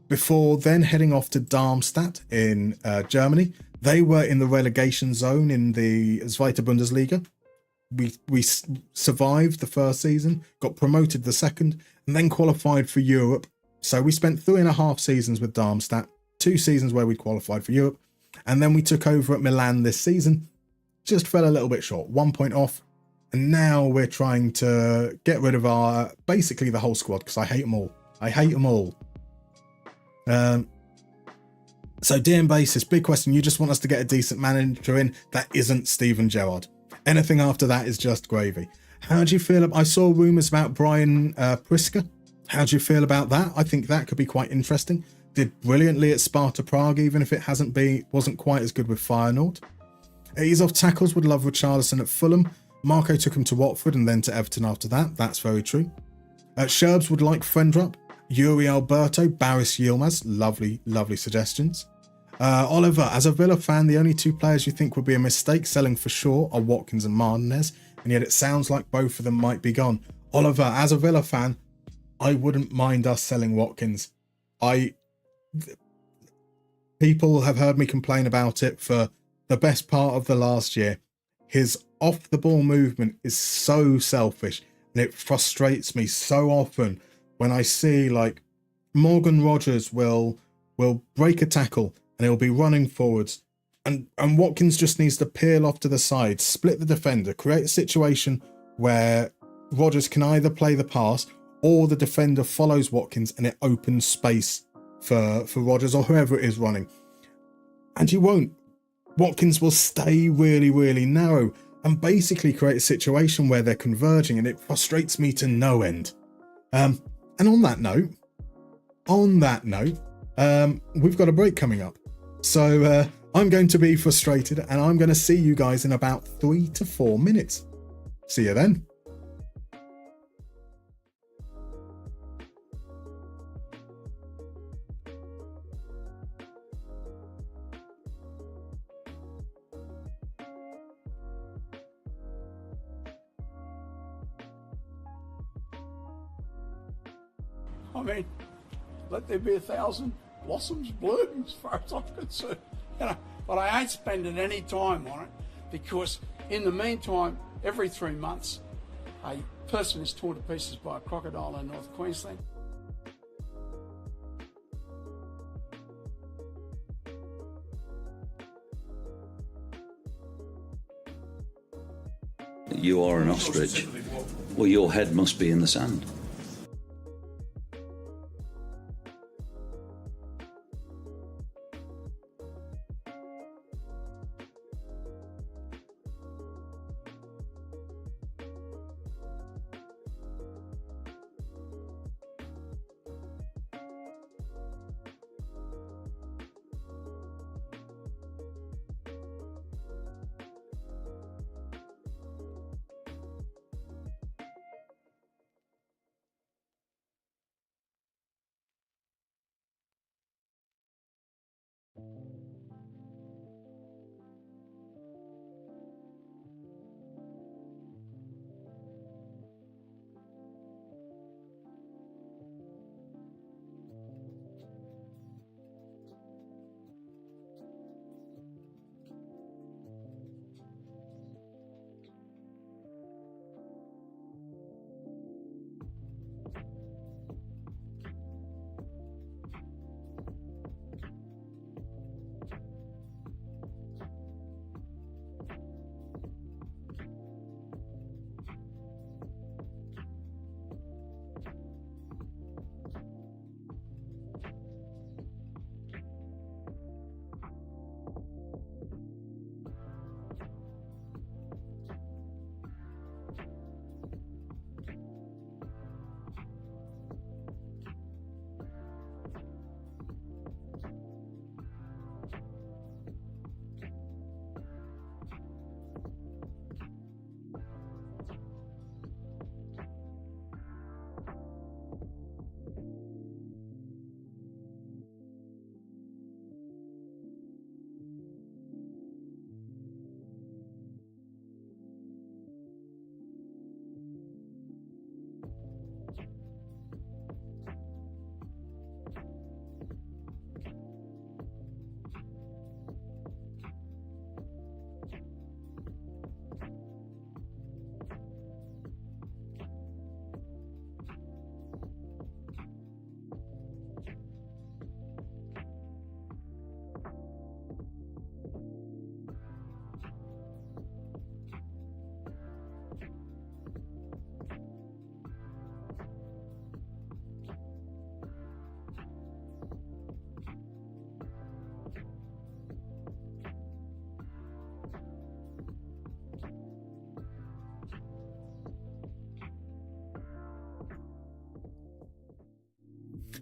before then heading off to Darmstadt in Germany. They were in the relegation zone in the Zweite Bundesliga. We survived the first season, got promoted the second, and then qualified for Europe. So we spent 3.5 seasons with Darmstadt, 2 seasons where we qualified for Europe, and then we took over at Milan this season. Just fell a little bit short, 1 point off, and now we're trying to get rid of basically the whole squad, because I hate them all. So DM Basis, big question. You just want us to get a decent manager in that isn't Steven Gerrard. Anything after that is just gravy. How do you feel? I saw rumours about Brian Priska. How do you feel about that? I think that could be quite interesting. Did brilliantly at Sparta Prague, even if it wasn't quite as good with Feyenoord. Ease off tackles would love Richarlison at Fulham. Marco took him to Watford and then to Everton after that. That's very true. Sherbs would like Frendrup. Yuri Alberto, Baris Yilmaz. Lovely suggestions. Oliver, as a Villa fan, the only two players you think would be a mistake selling for sure are Watkins and Martinez, and yet it sounds like both of them might be gone. Oliver, as a Villa fan, I wouldn't mind us selling Watkins. People have heard me complain about it for the best part of the last year. His off-the-ball movement is so selfish, and it frustrates me so often when I see, like, Morgan Rogers will break a tackle and he'll be running forwards, and Watkins just needs to peel off to the side, split the defender, create a situation where Rogers can either play the pass or the defender follows Watkins and it opens space for Rogers or whoever it is running. And you won't. Watkins will stay really narrow and basically create a situation where they're converging, and it frustrates me to no end. And on that note, we've got a break coming up. So I'm going to be frustrated and I'm going to see you guys in about 3 to 4 minutes. See you then. I mean, let there be 1,000 blossoms bloom as far as I'm concerned. You know, but I ain't spending any time on it, because in the meantime, every 3 months, a person is torn to pieces by a crocodile in North Queensland. You are an ostrich. Well, your head must be in the sand.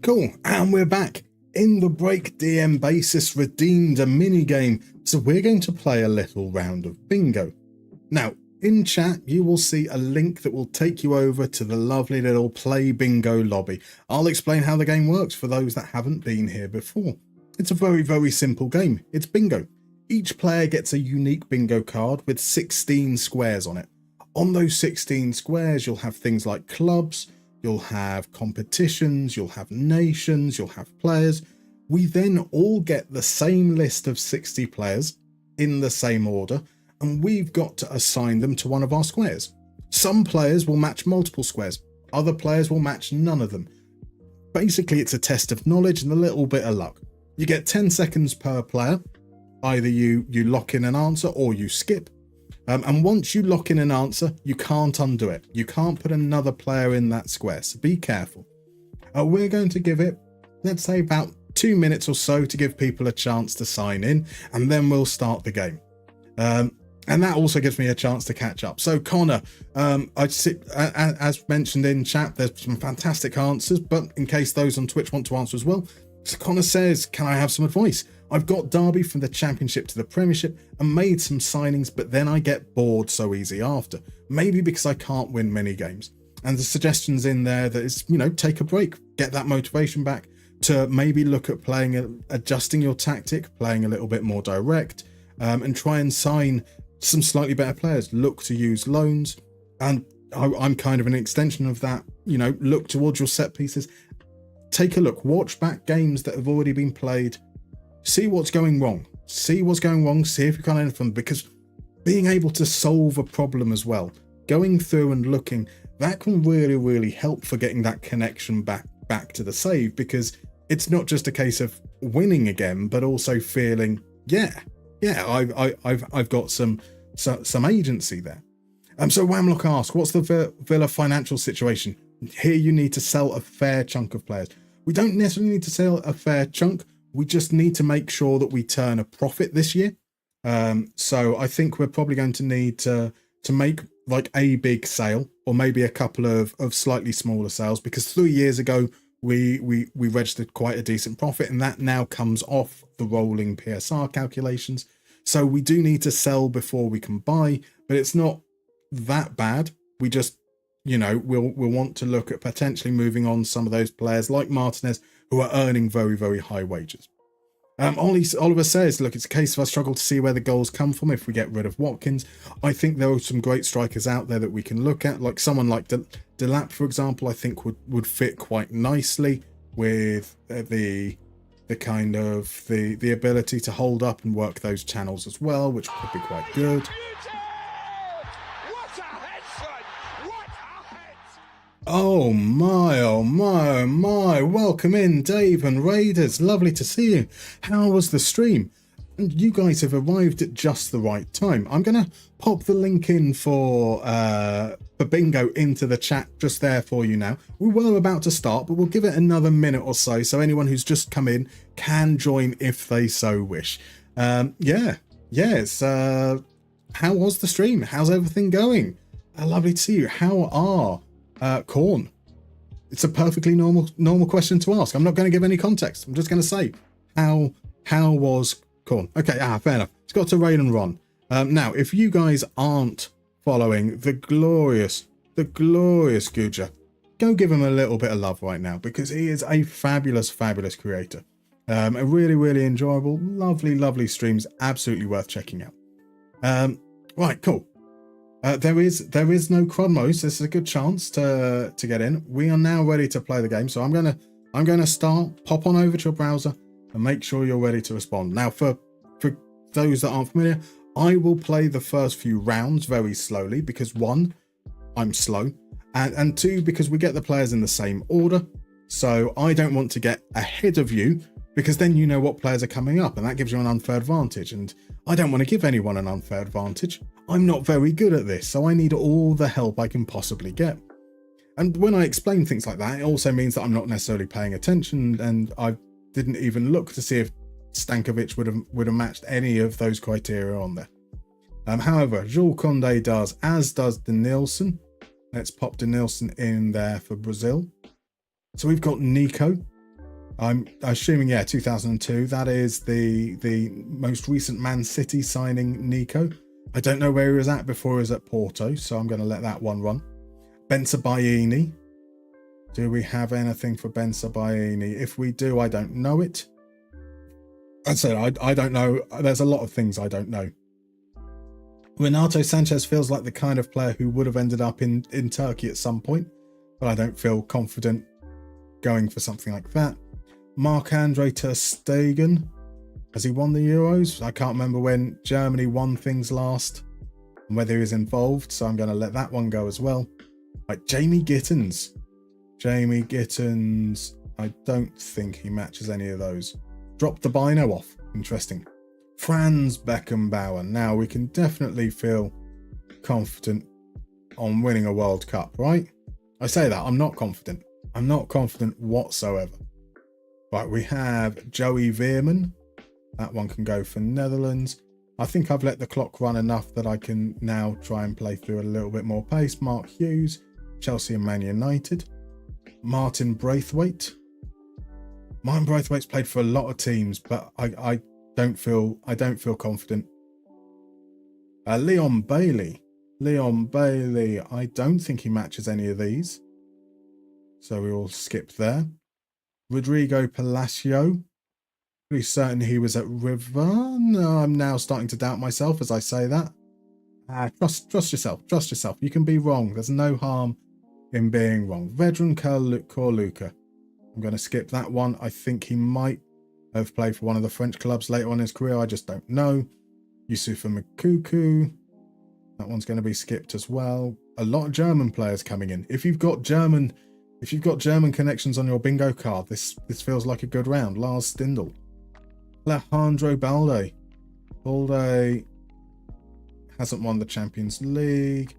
Cool, and we're back. In the break, DM Basis redeemed a mini game So we're going to play a little round of bingo. Now, in chat, you will see a link that will take you over to the lovely little Play Bingo lobby. I'll explain how the game works for those that haven't been here before. It's a very, very simple game. It's bingo. Each player gets a unique bingo card with 16 squares on it. On those 16 squares, you'll have things like clubs, you'll have competitions, you'll have nations, you'll have players. We then all get the same list of 60 players in the same order, and we've got to assign them to one of our squares. Some players will match multiple squares, other players will match none of them. Basically, it's a test of knowledge and a little bit of luck. You get 10 seconds per player. Either you lock in an answer or you skip. And once you lock in an answer, you can't undo it. You can't put another player in that square, so be careful. We're going to give it, let's say, about 2 minutes or so to give people a chance to sign in, and then we'll start the game. And that also gives me a chance to catch up. So Connor, as mentioned in chat, there's some fantastic answers, but in case those on Twitch want to answer as well. So Connor says, can I have some advice? I've got Derby from the Championship to the Premiership and made some signings, but then I get bored so easy after. Maybe because I can't win many games. And the suggestions in there that is, take a break, get that motivation back, to maybe look at adjusting your tactic, playing a little bit more direct, and try and sign some slightly better players. Look to use loans. And I'm kind of an extension of that. Look towards your set pieces. Take a look, watch back games that have already been played. See what's going wrong. See if you can learn from them, because being able to solve a problem as well, going through and looking, that can really, really help for getting that connection back to the save, because it's not just a case of winning again, but also feeling, I've got some agency there. So Wamlock asks, what's the Villa financial situation? Here you need to sell a fair chunk of players. We don't necessarily need to sell a fair chunk. We just need to make sure that we turn a profit this year. So I think we're probably going to need to make like a big sale, or maybe a couple of slightly smaller sales, because 3 years ago we registered quite a decent profit, and that now comes off the rolling PSR calculations. So we do need to sell before we can buy, but it's not that bad. We just, we'll want to look at potentially moving on some of those players like Martinez, who are earning very, very high wages. Oliver says, look, it's a case of I struggle to see where the goals come from if we get rid of Watkins. I think there are some great strikers out there that we can look at, like someone like Delap, for example. I think would fit quite nicely with the kind of the ability to hold up and work those channels as well, which could be quite good. Oh my, oh my, oh my. Welcome in, Dave and Raiders. Lovely to see you. How was the stream? And you guys have arrived at just the right time. I'm going to pop the link in for bingo into the chat just there for you now. We were about to start, but we'll give it another minute or so anyone who's just come in can join if they so wish. Yes. How was the stream? How's everything going? Lovely to see you. How are Corn? It's a perfectly normal question to ask. I'm not going to give any context. I'm just going to say, how was Corn? Okay, fair enough. It's got to rain and run. Now, if you guys aren't following the glorious Guja, go give him a little bit of love right now, because he is a fabulous creator. A really enjoyable, lovely streams, absolutely worth checking out. Right, cool. There is no Cromos. This is a good chance to get in. We are now ready to play the game, so I'm gonna start. Pop on over to your browser and make sure you're ready to respond. Now, for those that aren't familiar, I will play the first few rounds very slowly, because one, I'm slow, and two, because we get the players in the same order. So I don't want to get ahead of you, because then you know what players are coming up, and that gives you an unfair advantage. And I don't want to give anyone an unfair advantage. I'm not very good at this, so I need all the help I can possibly get. And when I explain things like that, it also means that I'm not necessarily paying attention, and I didn't even look to see if Stankovic would have matched any of those criteria on there. However, Jules Condé does, as does Denilson. Let's pop Denilson in there for Brazil. So we've got Nico, I'm assuming, yeah, 2002. That is the most recent Man City signing, Nico. I don't know where he was at before he was at Porto, so I'm going to let that one run. Bensebaini. Do we have anything for Bensebaini? If we do, I don't know it. I said I don't know. There's a lot of things I don't know. Renato Sanchez feels like the kind of player who would have ended up in Turkey at some point, but I don't feel confident going for something like that. Marc-Andre ter Stegen. Has he won the Euros? I can't remember when Germany won things last and whether he was involved, so I'm going to let that one go as well. Right, Jamie Gittins. Jamie Gittins, I don't think he matches any of those. Drop the Bino off. Interesting. Franz Beckenbauer. Now we can definitely feel confident on winning a World Cup, right? I say that, I'm not confident. I'm not confident whatsoever. Right, we have Joey Veerman. That one can go for Netherlands. I think I've let the clock run enough that I can now try and play through a little bit more pace. Mark Hughes, Chelsea and Man United. Martin Braithwaite. Martin Braithwaite's played for a lot of teams, but I don't feel confident. Leon Bailey. Leon Bailey. I don't think he matches any of these, so we will skip there. Rodrigo Palacio. Pretty certain he was at River. No, I'm now starting to doubt myself as I say that. Trust yourself. Trust yourself. You can be wrong. There's no harm in being wrong. Vedran Korluka. I'm going to skip that one. I think he might have played for one of the French clubs later on in his career. I just don't know. Yusufa Mikuku. That one's going to be skipped as well. A lot of German players coming in. If you've got German connections on your bingo card, this feels like a good round. Lars Stindl. Alejandro Balde. Balde hasn't won the Champions League.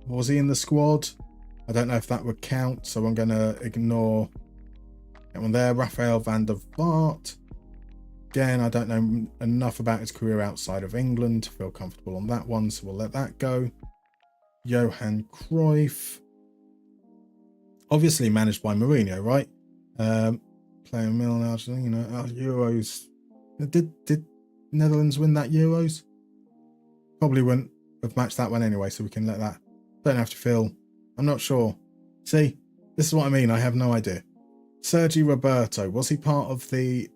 Was he in the squad? I don't know if that would count, so I'm going to ignore that one there. Rafael van der Vaart. Again, I don't know enough about his career outside of England to feel comfortable on that one, so we'll let that go. Johan Cruyff. Obviously managed by Mourinho, right? Playing Milan, Argentina, Euros. Did Netherlands win that Euros? Probably wouldn't have matched that one anyway, so we can let that. Don't have to feel. I'm not sure. See, this is what I mean. I have no idea. Sergi Roberto. Was he part of the...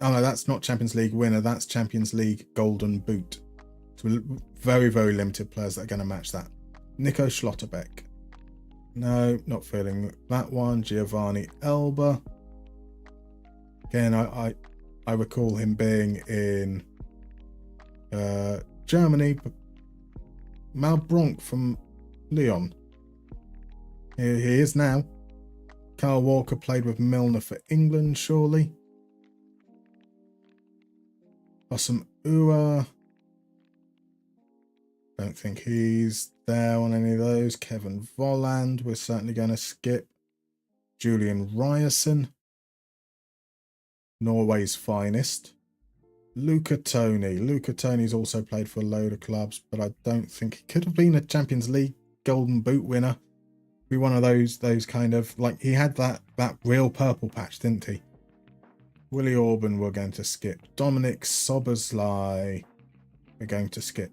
Oh no, that's not Champions League winner. That's Champions League Golden Boot. So very, very limited players that are going to match that. Nico Schlotterbeck. No, not feeling that one. Giovanni Elba. Again, I recall him being in Germany. Malbronk from Lyon. Here he is now. Kyle Walker played with Milner for England, surely. Osam Ua. Don't think he's there on any of those. Kevin Volland, we're certainly going to skip. Julian Ryerson. Norway's finest. Luca Toni. Luca Toni's also played for a load of clubs, but I don't think he could have been a Champions League Golden Boot winner. Be one of those kind of, like, he had that real purple patch, didn't he? Willie Orban we're going to skip. Dominic Soboslai we're going to skip.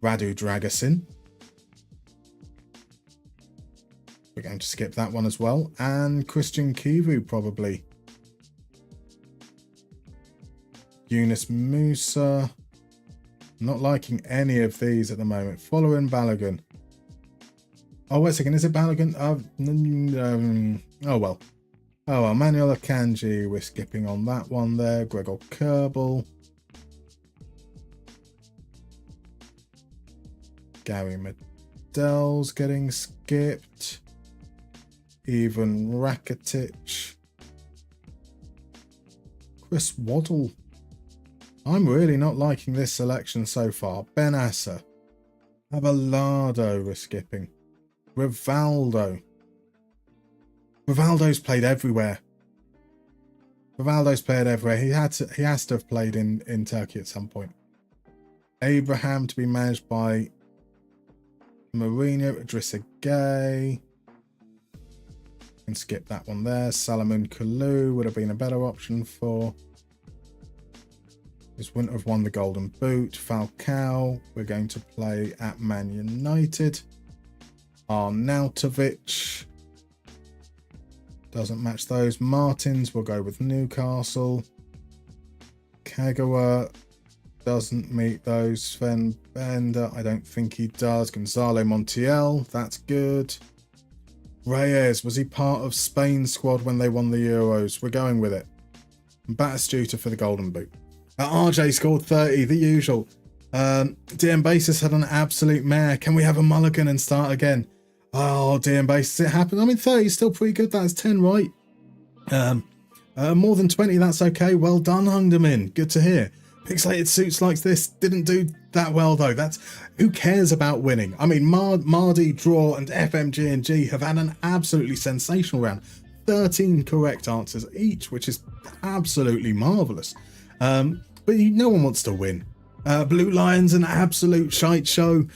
Radu Dragusin. We're going to skip that one as well. And Christian Kivu probably. Yunus Musa. Not liking any of these at the moment. Following Balogun. Oh, wait a second. Is it Balogun? Oh, well. Oh, well. Manuel Akanji. We're skipping on that one there. Gregor Kerbal. Gary Medell's getting skipped. Ivan Rakitic. Chris Waddle. I'm really not liking this selection so far. Ben Asser. Abelardo we're skipping. Rivaldo. Rivaldo's played everywhere. Rivaldo's played everywhere. He has to have played in Turkey at some point. Abraham to be managed by Mourinho. Idrissa Gueye. And skip that one there. Salomon Kalou would have been a better option for. This wouldn't have won the Golden Boot. Falcao, we're going to play at Man United. Arnautovic doesn't match those. Martins will go with Newcastle. Kagawa doesn't meet those. Sven Bender, I don't think he does. Gonzalo Montiel, that's good. Reyes, was he part of Spain's squad when they won the Euros? We're going with it. Batistuta for the Golden Boot. RJ scored 30, the usual. DM Basis had an absolute mare. Can we have a mulligan and start again? Oh, DM Basis, it happened. I mean, 30 is still pretty good. That's 10 right. More than 20, that's okay. Well done, Hungdamin. Good to hear. Pixelated suits like this didn't do that well, though. That's who cares about winning? I mean, Mardi, Draw, and FMG&G have had an absolutely sensational round. 13 correct answers each, which is absolutely marvellous. But no one wants to win. Blue Lions, an absolute shite show.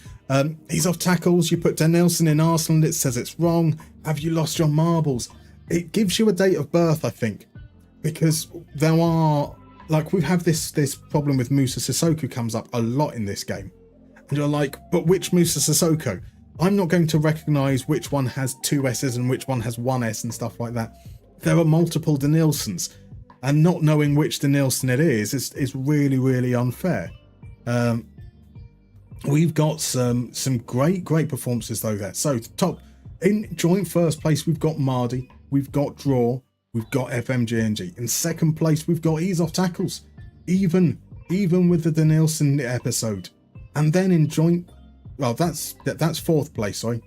He's off tackles. You put Danielson in Arsenal, it says it's wrong. Have you lost your marbles? It gives you a date of birth, I think, because there are, like, we have this problem with Musa Sissoko comes up a lot in this game. And you're like, but which Musa Sissoko? I'm not going to recognise which one has 2 S's and which one has 1 S and stuff like that. There are multiple Danielsons. And not knowing which Danielson it is really, really unfair. We've got some great performances though there. So top in joint first place, we've got Mardi, we've got Draw, we've got FMG&G. In second place, we've got Ease Off Tackles, even with the Danielson episode. And then in joint, well, that's fourth place. Sorry,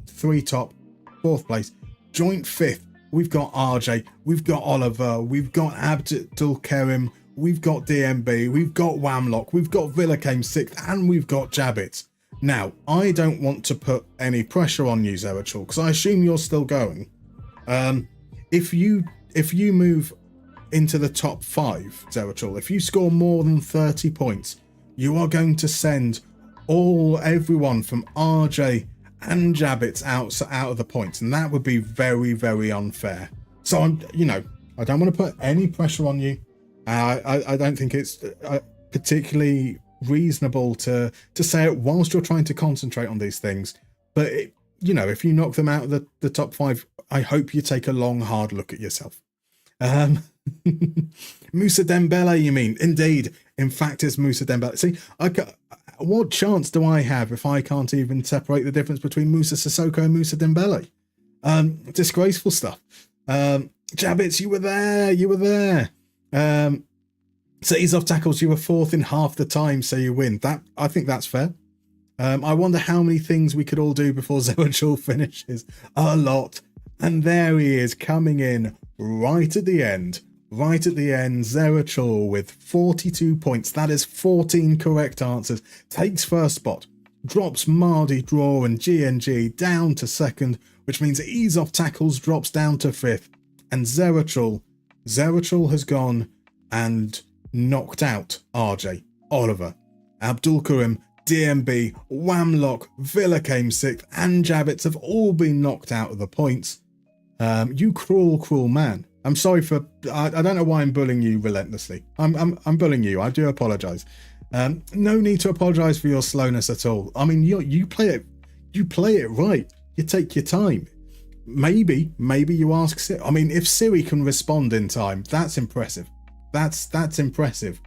3 top, fourth place, joint fifth. We've got RJ, we've got Oliver, we've got Abdul Karim, we've got DMB, we've got Wamlock, we've got Villa came 6th, and we've got Jabbit. Now, I don't want to put any pressure on you, Zerachal, because I assume you're still going. If you move into the top 5, Zerachal, if you score more than 30 points, you are going to send everyone from RJ and Jabbits out of the points, and that would be very, very unfair. So I don't want to put any pressure on you. I don't think it's particularly reasonable to say it whilst you're trying to concentrate on these things. But if you knock them out of the top 5, I hope you take a long, hard look at yourself. Musa Dembele, you mean? Indeed. In fact, it's Musa Dembele. See, what chance do I have if I can't even separate the difference between Musa Sissoko and Musa Dembele? Disgraceful stuff. Jabbits, you were there. So Ease Off Tackles, you were 4th in half the time, so you win. I think that's fair. I wonder how many things we could all do before Zerachal finishes. A lot. And there he is, coming in right at the end. Zerachal with 42 points. That is 14 correct answers. Takes first spot. Drops Mardi, Draw, and G&G down to 2nd, which means Ease Off Tackles drops down to 5th. And Zerachal has gone and knocked out RJ, Oliver, Abdul Karim, DMB, Wamlock, Villa came 6th, and Jabbits have all been knocked out of the points. You cruel man. I'm sorry for. I don't know why I'm bullying you relentlessly. I'm bullying you. I do apologise. No need to apologise for your slowness at all. I mean, you play it right. You take your time. Maybe you ask Siri. I mean, if Siri can respond in time, that's impressive. That's impressive.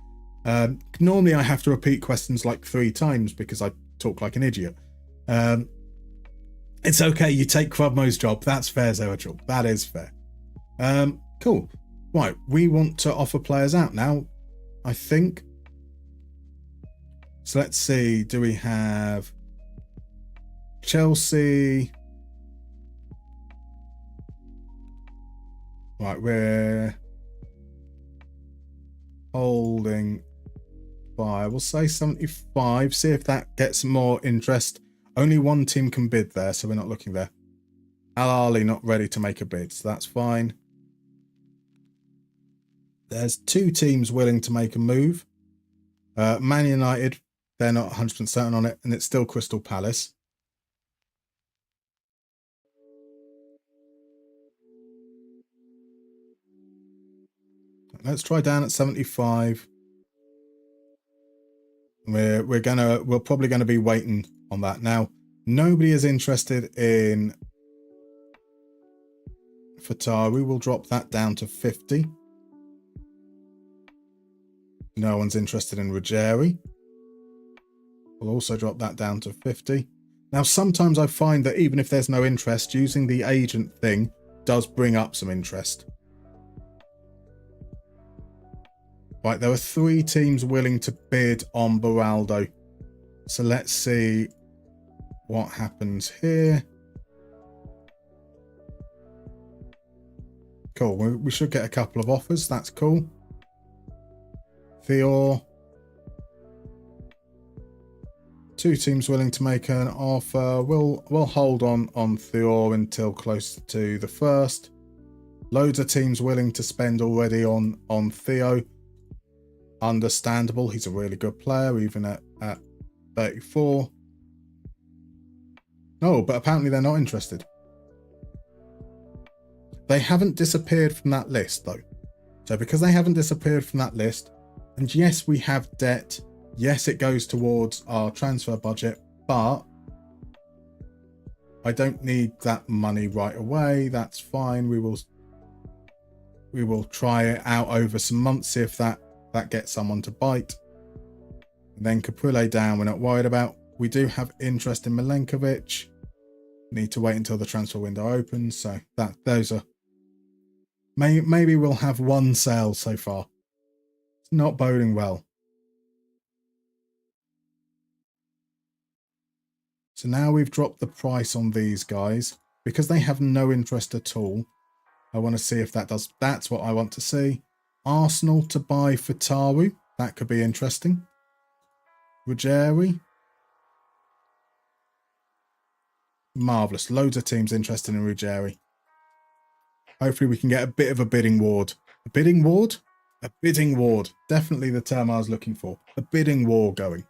Normally I have to repeat questions like 3 times because I talk like an idiot. It's okay. You take Krubmo's job. That's fair, Zerachal. That is fair. Cool. Right, we want to offer players out now, I think. So let's see. Do we have Chelsea? Right, we're holding fire. We'll say 75. See if that gets more interest. Only one team can bid there, so we're not looking there. Al Ahly not ready to make a bid, so that's fine. There's 2 teams willing to make a move. Man United, they're not 100% certain on it, and it's still Crystal Palace. Let's try down at 75. We're probably gonna be waiting on that. Now, nobody is interested in Fataru. We'll drop that down to 50. No one's interested in Ruggieri. We'll also drop that down to 50. Now, sometimes I find that even if there's no interest, using the agent thing does bring up some interest. Right, there are 3 teams willing to bid on Beraldo. So let's see what happens here. Cool, we should get a couple of offers. That's cool. Theor. 2 teams willing to make an offer. We'll hold on Theor until close to the 1st. Loads of teams willing to spend already on Theo. Understandable. He's a really good player, even at 34. No, but apparently they're not interested. They haven't disappeared from that list, though. So because they haven't disappeared from that list, and yes, we have debt. Yes, it goes towards our transfer budget, but I don't need that money right away. That's fine. We will try it out over some months, see if that gets someone to bite. And then Caprile down, we're not worried about. We do have interest in Milenkovic. Need to wait until the transfer window opens. So those are maybe we'll have 1 sale so far. It's not boding well. So now we've dropped the price on these guys because they have no interest at all. I want to see if that does. That's what I want to see. Arsenal to buy Fataru. That could be interesting. Ruggieri. Marvellous. Loads of teams interested in Ruggieri. Hopefully we can get a bit of a bidding ward. A bidding ward? A bidding ward. Definitely the term I was looking for. A bidding war going.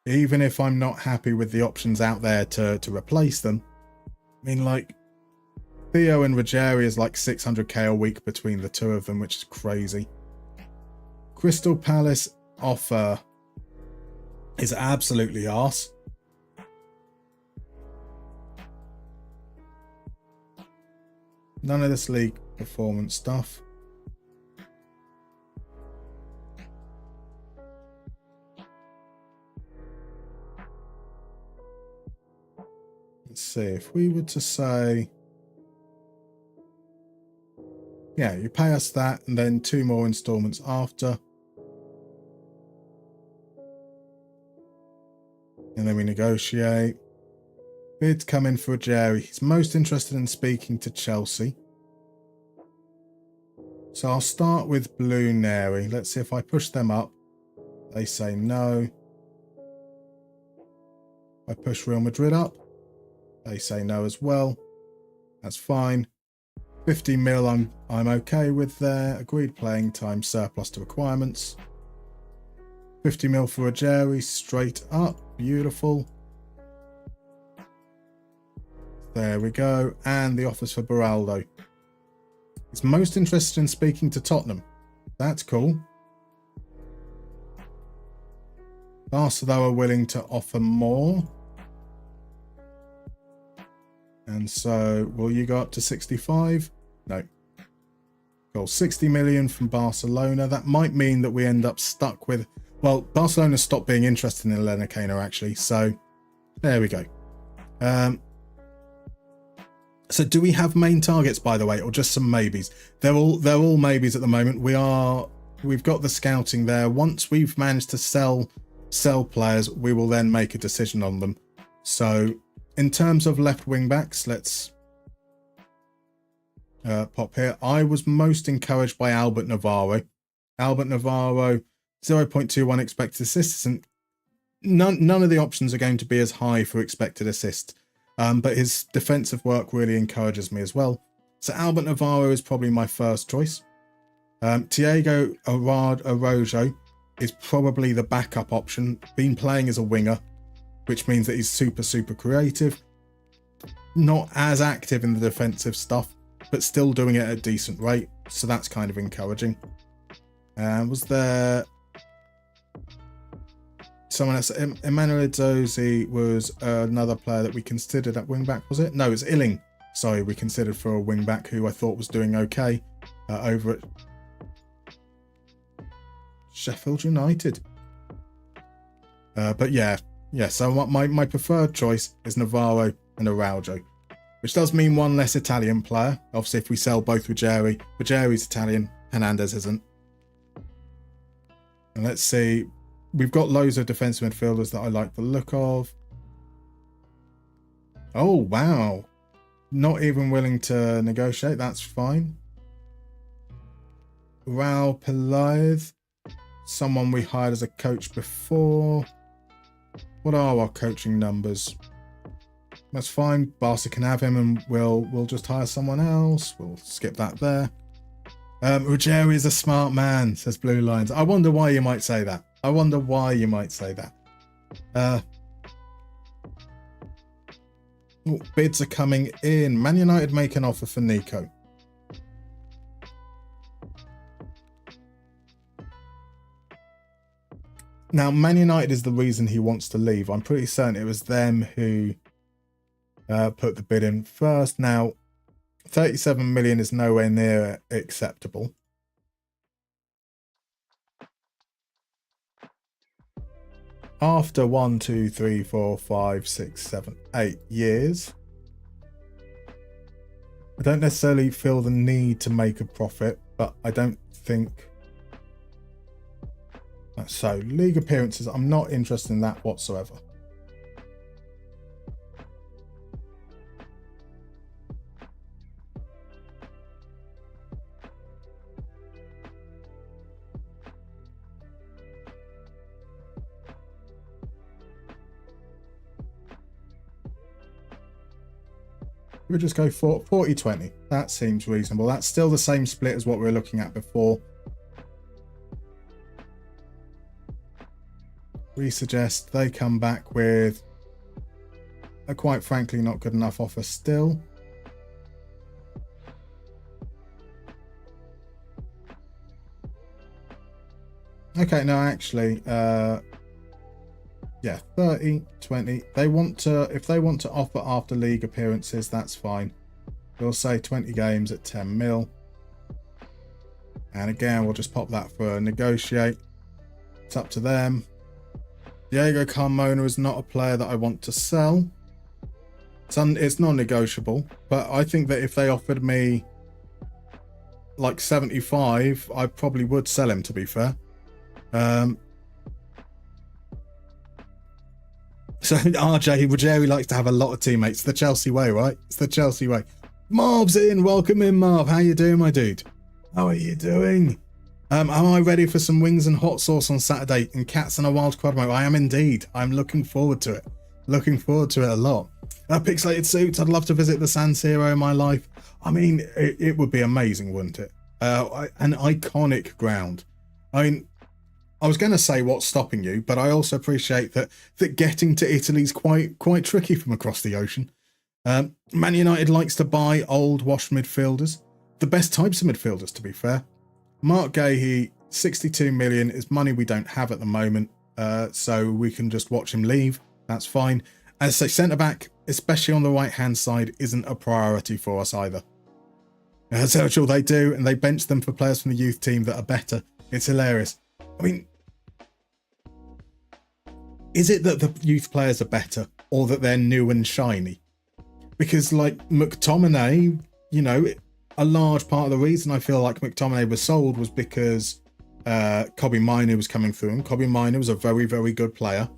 Even if I'm not happy with the options out there to replace them. I mean, like, Theo and Ruggieri is like 600k a week between the 2 of them, which is crazy. Crystal Palace offer is absolutely arse. None of this league performance stuff. Let's see, if we were to say, yeah, you pay us that and then 2 more installments after. And then we negotiate. Bids come in for Jerry. He's most interested in speaking to Chelsea. So I'll start with Blue Neri. Let's see if I push them up. They say no. I push Real Madrid up. They say no as well. That's fine. 50 mil I'm okay with there. Agreed playing time surplus to requirements. 50 mil for Ruggieri straight up. Beautiful. There we go. And the offers for Beraldo. He's most interested in speaking to Tottenham. That's cool. Barca, though, are willing to offer more. And so, will you go up to 65? No. Cool. 60 million from Barcelona. That might mean that we end up stuck with... Well, Barcelona stopped being interested in Elena Kano, actually. So, there we go. So, do we have main targets, by the way, or just some maybes? They're all maybes at the moment. We've got the scouting there. Once we've managed to sell players, we will then make a decision on them. So, in terms of left wing backs, let's pop here. I was most encouraged by Albert Navarro. Albert Navarro, 0.21 expected assists, and none of the options are going to be as high for expected assists. But his defensive work really encourages me as well. So Albert Navarro is probably my first choice. Thiago Araújo is probably the backup option. Been playing as a winger, which means that he's super creative. Not as active in the defensive stuff, but still doing it at a decent rate. So that's kind of encouraging. Was there someone else? Emmanuel Zozi was another player that we considered at wing back, was it? No, it was Illing. Sorry, we considered for a wing back who I thought was doing okay over at Sheffield United. But yeah. So my preferred choice is Navarro and Araujo, which does mean one less Italian player. Obviously, if we sell both Ruggeri's Italian, Hernandez isn't. And let's see, we've got loads of defensive midfielders that I like the look of. Oh wow, not even willing to negotiate. That's fine. Raul Pelaez, someone we hired as a coach before. What are our coaching numbers? That's fine. Barca can have him, and we'll just hire someone else. We'll skip that there. Ruggeri is a smart man, says Blue Lions. I wonder why you might say that. Bids are coming in. Man United make an offer for Nico. Now, Man United is the reason he wants to leave. I'm pretty certain it was them who put the bid in first. Now, 37 million is nowhere near acceptable. After 1, 2, 3, 4, 5, 6, 7, 8 years, I don't necessarily feel the need to make a profit, but I don't think... So, league appearances, I'm not interested in that whatsoever. We'll just go for 40-20. That seems reasonable. That's still the same split as what we were looking at before. We suggest they come back with a quite frankly not good enough offer still. Okay, no, actually, yeah, 30-20. If they want to offer after league appearances, that's fine. We'll say 20 games at 10 mil. And again, we'll just pop that for negotiate. It's up to them. Diego Carmona is not a player that I want to sell. It's non-negotiable, but I think that if they offered me like 75, I probably would sell him, to be fair. So RJ Ruggeri likes to have a lot of teammates. The Chelsea way, right? It's the Chelsea way. Marv's in. Welcome in, Marv. How you doing, my dude? How are you doing? Am I ready for some wings and hot sauce on Saturday and cats and a wild quadmo? I am indeed. I'm looking forward to it. Looking forward to it a lot. Pixelated suits. I'd love to visit the San Siro in my life. I mean, it would be amazing, wouldn't it? An iconic ground. I mean, I was going to say what's stopping you, but I also appreciate that getting to Italy is quite tricky from across the ocean. Man United likes to buy old washed midfielders. The best types of midfielders, to be fair. Mark Gahey, 62 million is money we don't have at the moment, so we can just watch him leave. That's fine. As I say, centre-back, especially on the right-hand side, isn't a priority for us either. As usual, they do, and they bench them for players from the youth team that are better. It's hilarious. I mean, is it that the youth players are better, or that they're new and shiny? Because, like, McTominay, you know, a large part of the reason I feel like McTominay was sold was because Kobbie Mainoo was coming through, and Kobbie Mainoo was a very, very good player.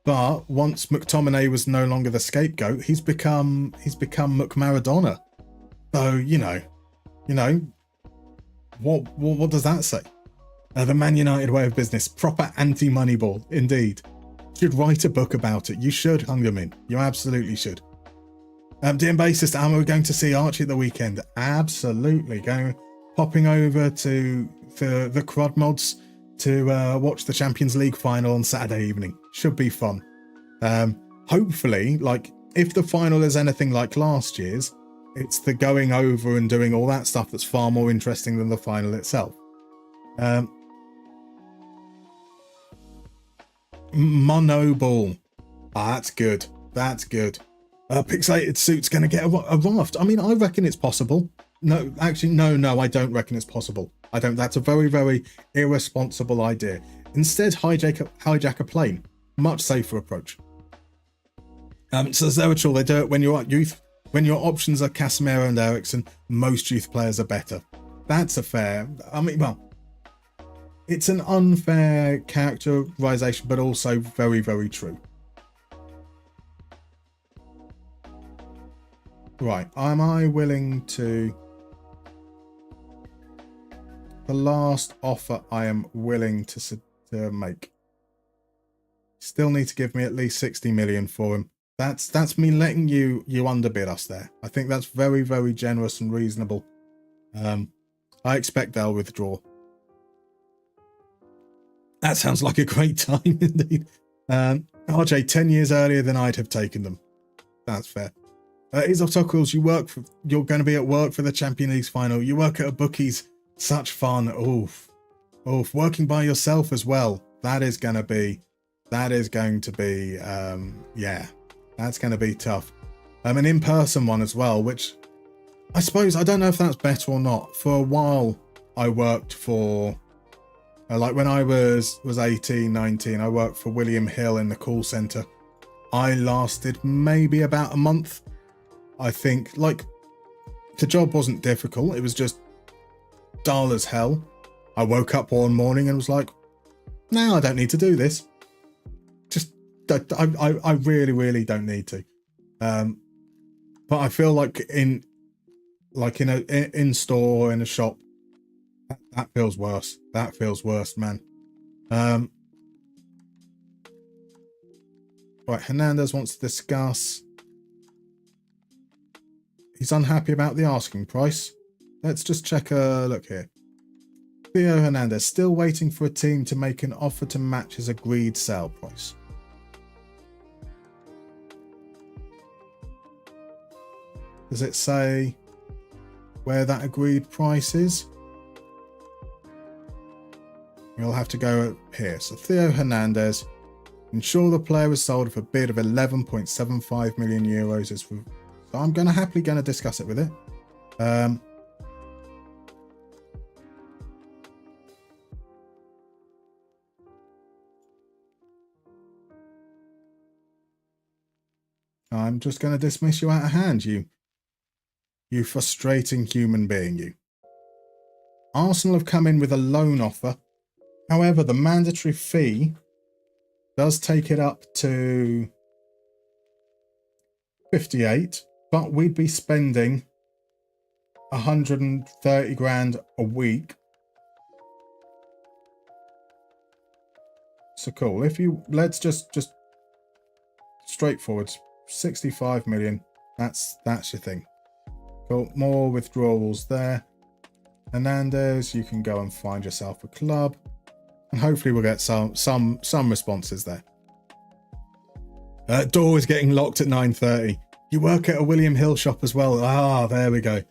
But once McTominay was no longer the scapegoat, he's become McMaradona. So, you know, what does that say? The Man United way of business, proper anti-Moneyball, indeed. Should write a book about it. You should, Hungerman. You absolutely should. DM bassist, am we going to see Archie at the weekend? Absolutely. Popping over to the Crod Mods to watch the Champions League final on Saturday evening. Should be fun. Hopefully, like, if the final is anything like last year's, It's the going over and doing all that stuff that's far more interesting than the final itself. Monoball. Ah, that's good. That's good. Pixelated Suit's going to get a raft. I mean, I reckon it's possible. No, actually, no, I don't reckon it's possible. I don't. That's a very, very irresponsible idea. Instead, hijack a plane. Much safer approach. So Zeratul, they do it when you're at youth. When your options are Casemiro and Eriksen, most youth players are better. That's a fair... I mean, well, it's an unfair characterization, but also very, very true. Right, am I willing to... The last offer I am willing to make. Still need to give me at least 60 million for him. That's me letting you underbid us there. I think that's very, very generous and reasonable. I expect they'll withdraw. That sounds like a great time indeed. RJ, 10 years earlier than I'd have taken them. That's fair. Isotokos, you're going to be at work for the Champions League final. You work at a bookies. Such fun. Oof. Working by yourself as well. That is going to be, yeah, that's going to be tough. An in-person one as well, which I suppose, I don't know if that's better or not. For a while, I worked for, like when I was 18, 19, I worked for William Hill in the call centre. I lasted maybe about a month. I think, like, the job wasn't difficult. It was just dull as hell. I woke up one morning and was like, no, I don't need to do this. Just, I really, really don't need to. But I feel like in store or in a shop, that feels worse. That feels worse, man. Right, Hernandez wants to discuss. He's unhappy about the asking price. Let's just check a look here. Theo Hernandez still waiting for a team to make an offer to match his agreed sale price. Does it say where that agreed price is? We'll have to go here. So Theo Hernandez, ensure the player is sold for a bid of 11.75 million euros. So I'm happily going to discuss it with it. I'm just going to dismiss you out of hand, you frustrating human being, you. Arsenal have come in with a loan offer. However, the mandatory fee does take it up to 58, but we'd be spending 130 grand a week. So cool. Let's just straightforward, 65 million. That's your thing. Cool. More withdrawals there. Hernandez, you can go and find yourself a club, and hopefully we'll get some responses there. Door is getting locked at 9:30. You work at a William Hill shop as well. Ah, there we go.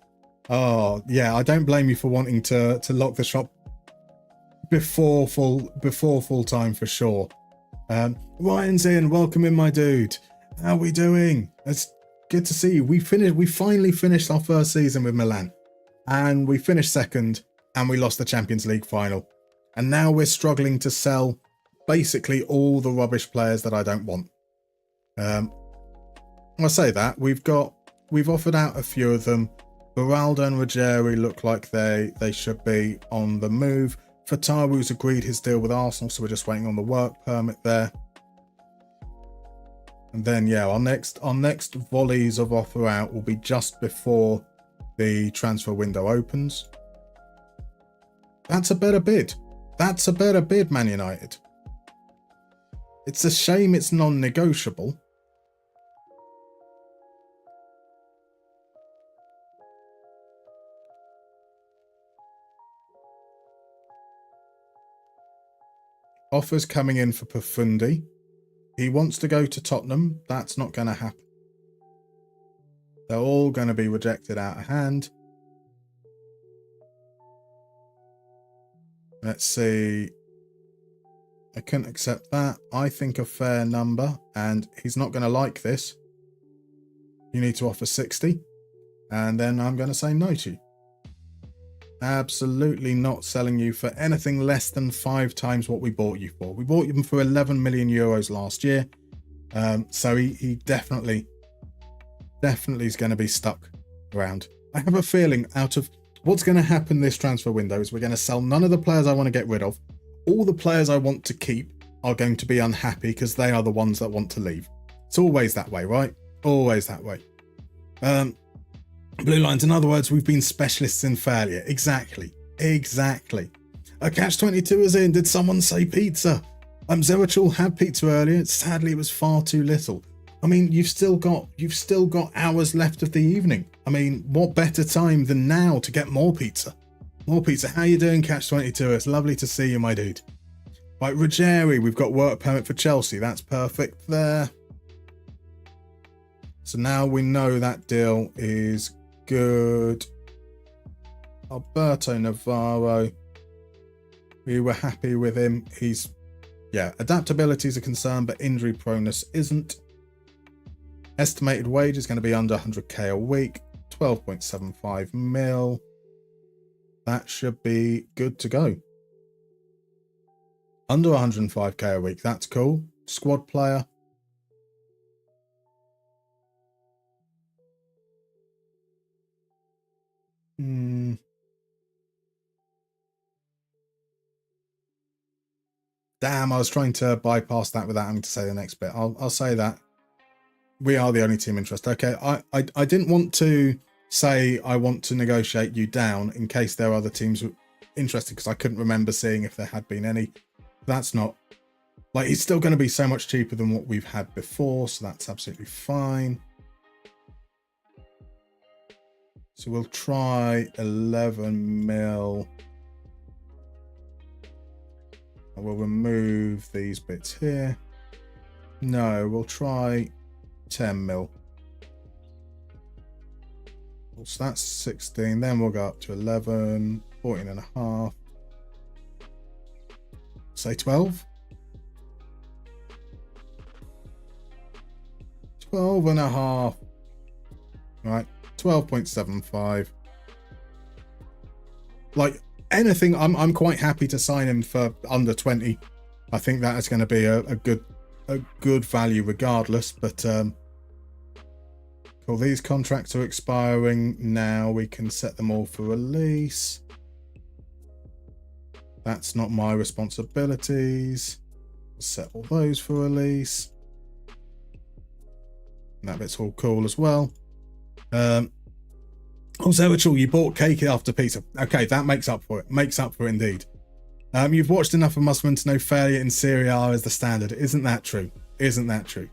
Oh yeah, I don't blame you for wanting to lock the shop before full time for sure. Ryan's in. Welcome in, my dude. How we doing? It's good to see you. We finally finished our first season with Milan, and we finished second, and we lost the Champions League final. And now we're struggling to sell basically all the rubbish players that I don't want. I say that we've offered out a few of them. Beraldo and Rogeri look like they should be on the move. Fataru's agreed his deal with Arsenal, so we're just waiting on the work permit there. And then yeah, our next volleys of offer out will be just before the transfer window opens. That's a better bid. That's a better bid, Man United. It's a shame it's non-negotiable. Offers coming in for Profundi. He wants to go to Tottenham. That's not going to happen. They're all going to be rejected out of hand. Let's see. I couldn't accept that. I think a fair number, and he's not going to like this. You need to offer 60, and then I'm going to say no to you. Absolutely not selling you for anything less than 5 times what we bought you for. We bought him for 11 million euros last year. So he definitely is going to be stuck around. I have a feeling out of what's going to happen this transfer window is we're going to sell none of the players I want to get rid of. All the players I want to keep are going to be unhappy because they are the ones that want to leave. It's always that way, right? Always that way. Blue lines, in other words, we've been specialists in failure. Exactly. A catch-22 is in. Did someone say pizza? Zerachal had pizza earlier. Sadly, it was far too little. I mean, you've still got hours left of the evening. I mean, what better time than now to get more pizza? More pizza. How you doing, Catch-22? It's lovely to see you, my dude. Right, Ruggieri, we've got work permit for Chelsea. That's perfect there. So now we know that deal is good. Alberto Navarro. We were happy with him. Adaptability is a concern, but injury proneness isn't. Estimated wage is going to be under 100k a week. 12.75 mil. That should be good to go. Under 105k a week. That's cool. Squad player. Damn, I was trying to bypass that without having to say the next bit. I'll say that. We are the only team interested. Okay, I didn't want to say I want to negotiate you down in case there are other teams interested, because I couldn't remember seeing if there had been any. That's not... Like, he's still going to be so much cheaper than what we've had before, so that's absolutely fine. So we'll try 11 mil. I will remove these bits here. No, we'll try 10 mil. So that's 16. Then we'll go up to 11, 14 and a half. Say 12. 12 and a half. Right. 12.75. Like anything, I'm quite happy to sign him for under 20. I think that is going to be a good value regardless. But cool. These contracts are expiring now. We can set them all for release. That's not my responsibilities. Set all those for release. And that bit's all cool as well. Also, Rachel, you bought cake after pizza. Okay, that makes up for it. Makes up for it indeed. You've watched enough of Musterman to know failure in Serie A is the standard. Isn't that true? Isn't that true?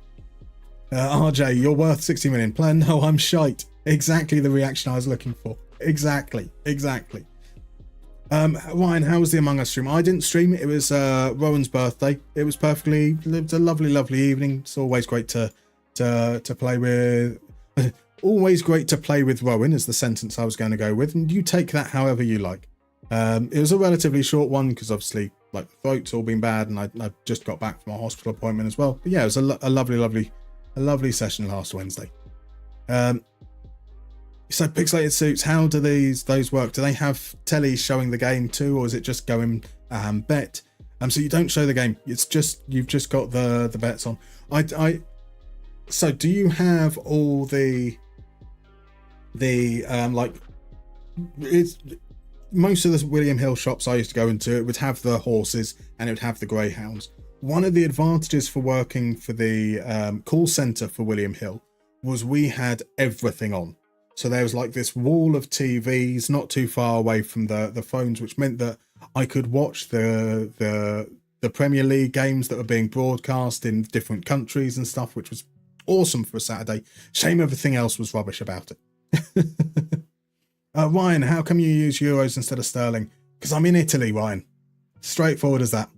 RJ, you're worth 60 million. Plan? No, I'm shite. Exactly the reaction I was looking for. Exactly. Ryan, how was the Among Us stream? I didn't stream it. It was Rowan's birthday. It was a lovely evening. It's always great to play with. Always great to play with Rowan is the sentence I was going to go with, and you take that however you like. It was a relatively short one because obviously, like, the throat's all been bad, and I just got back from a hospital appointment as well. But yeah, it was a lovely session last Wednesday. So pixelated suits, how do those work? Do they have telly showing the game too, or is it just going bet? So you don't show the game. It's just you've just got the bets on. So do you have all most of the William Hill shops I used to go into, it would have the horses and it would have the greyhounds. One of the advantages for working for the call center for William Hill was we had everything on. So there was like this wall of TVs not too far away from the phones, which meant that I could watch the Premier League games that were being broadcast in different countries and stuff, which was awesome for a Saturday. Shame everything else was rubbish about it. Ryan, how come you use euros instead of sterling? Because I'm in Italy, Ryan. Straightforward as that.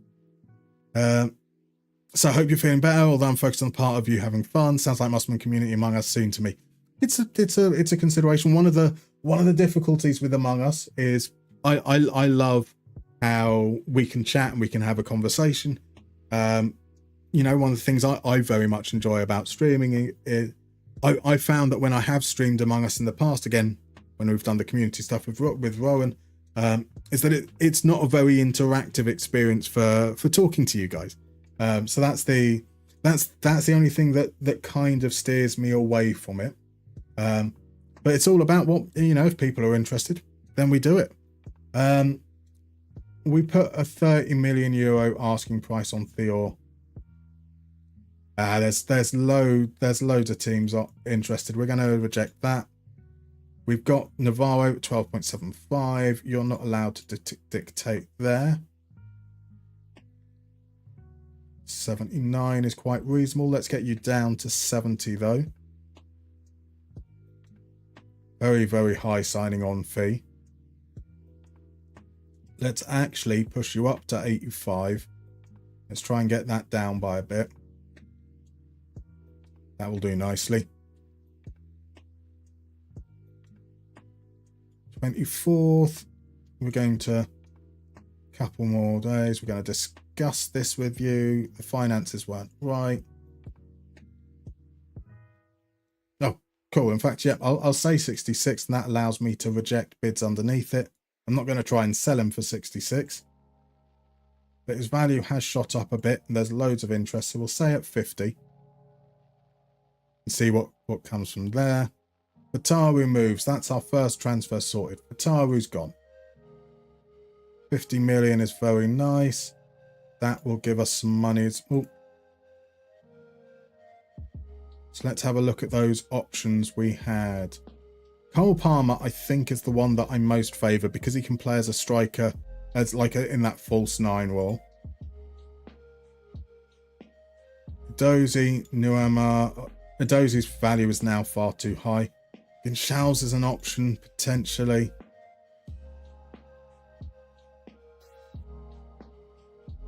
So I hope you're feeling better, although I'm focused on the part of you having fun. Sounds like Musterman community Among Us soon to me. it's a consideration. One of the difficulties with Among Us is I love how we can chat and we can have a conversation. You know, one of the things I very much enjoy about streaming is I found that when I have streamed Among Us in the past, again, when we've done the community stuff with Rowan, is that it's not a very interactive experience for talking to you guys. So that's the only thing that kind of steers me away from it. But it's all about what, you know, if people are interested, then we do it. We put a 30 million euro asking price on Theor. There's loads of teams are interested. We're going to reject that. We've got Navarro at 12.75. You're not allowed to dictate there. 79 is quite reasonable. Let's get you down to 70 though. Very, very high signing on fee. Let's actually push you up to 85. Let's try and get that down by a bit. That will do nicely. 24th. We're going to a couple more days. We're going to discuss this with you. The finances weren't right. Oh, cool. In fact, yeah, I'll say 66, and that allows me to reject bids underneath it. I'm not going to try and sell him for 66. But his value has shot up a bit, and there's loads of interest, so we'll say at 50. And see what comes from there. Fataru moves. That's our first transfer sorted. Fataru's gone. 50 million is very nice. That will give us some money. So let's have a look at those options we had. Cole Palmer, I think, is the one that I most favour because he can play as a striker, as like in that false 9 role. Dozy, Nuama. Dozy's value is now far too high. Ginshals is an option, potentially.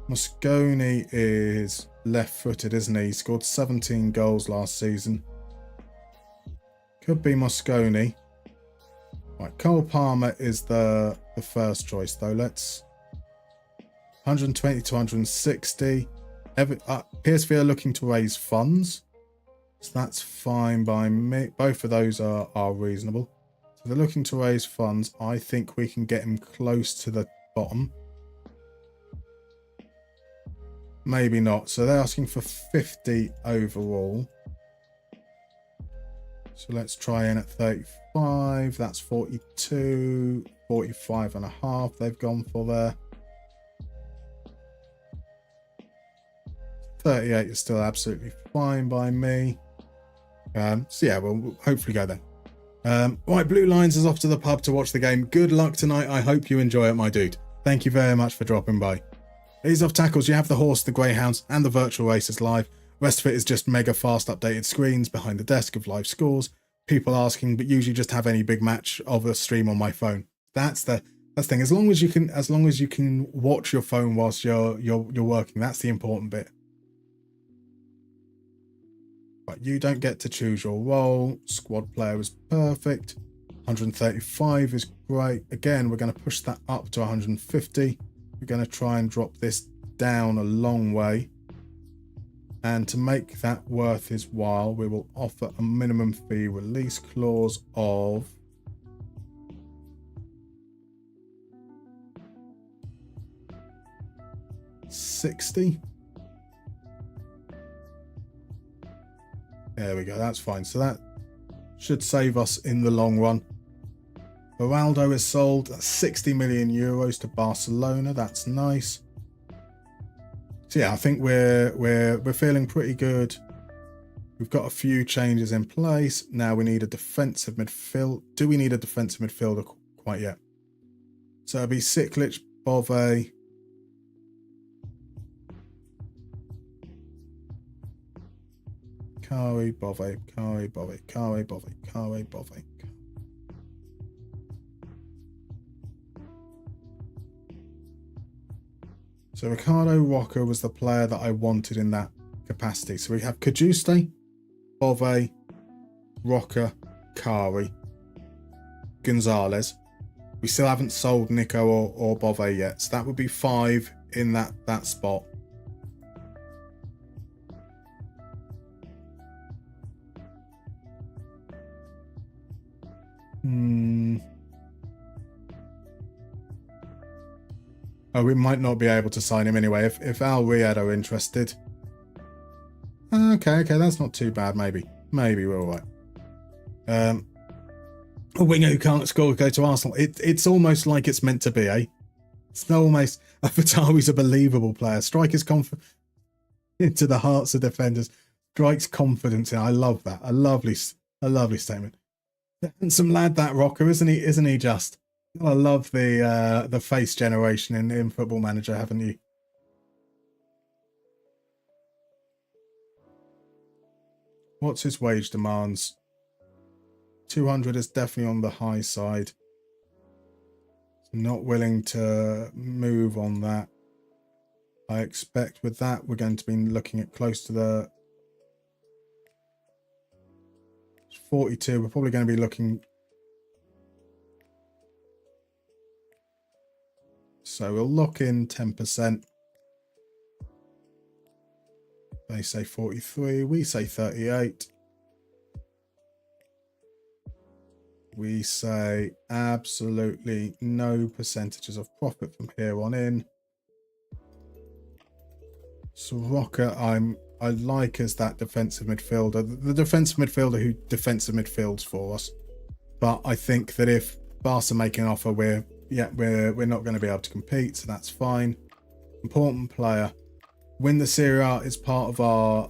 Mosconi is left-footed, isn't he? He scored 17 goals last season. Could be Mosconi. Right, Cole Palmer is the first choice, though. Let's 120 to 160. PSV are looking to raise funds, so that's fine by me. Both of those are reasonable. So they're looking to raise funds. I think we can get him close to the bottom. Maybe not. So they're asking for 50 overall. So let's try in at 35. That's 42, 45 and a half they've gone for there. 38 is still absolutely fine by me. So yeah, we'll hopefully go there. Right, Blue Lions is off to the pub to watch the game. Good luck tonight. I hope you enjoy it, my dude. Thank you very much for dropping by. Ease off tackles. You have the horse, the greyhounds, and the virtual races live. Rest of it is just mega fast updated screens behind the desk of live scores. People asking, but usually just have any big match of a stream on my phone. That's the thing. As long as you can watch your phone whilst you're working, that's the important bit. But you don't get to choose your role. Squad player is perfect. 135 is great. Again, we're going to push that up to 150. We're going to try and drop this down a long way. And to make that worth his while, we will offer a minimum fee release clause of $60. There we go, that's fine. So that should save us in the long run. Ronaldo is sold. That's 60 million euros to Barcelona. That's nice. So yeah, I think we're feeling pretty good. We've got a few changes in place. Now we need a defensive midfield. Do we need a defensive midfielder quite yet? So it'll be Siklic, Bove. Kari, Bove, Kari, Bove, Kari, Bove, Kari, Bove. So Ricardo Roca was the player that I wanted in that capacity. So we have Cajuste, Bove, Roca, Kari, Gonzalez. We still haven't sold Nico or Bove yet, so that would be 5 in that spot. Oh, we might not be able to sign him anyway if Al Riyadh are interested. Okay, that's not too bad. Maybe we're all right. A winger who can't score go to Arsenal. It's almost like it's meant to be, eh? It's almost. Fatari's a believable player. Strikers confidence into the hearts of defenders. Strikes confidence in. I love that. A lovely statement. Handsome lad, that Rocker, isn't he? Isn't he just? I love the face generation in Football Manager, haven't you? What's his wage demands? 200 is definitely on the high side. Not willing to move on that. I expect with that we're going to be looking at close to the 42. We're probably going to be looking. So we'll lock in 10%. They say 43. We say 38. We say absolutely no percentages of profit from here on in. Soroka, I like as that defensive midfielder, the defensive midfielder who defensive midfields for us. But I think that if Barca make an offer, we're not going to be able to compete, so that's fine. Important player. Win the Serie A is part of our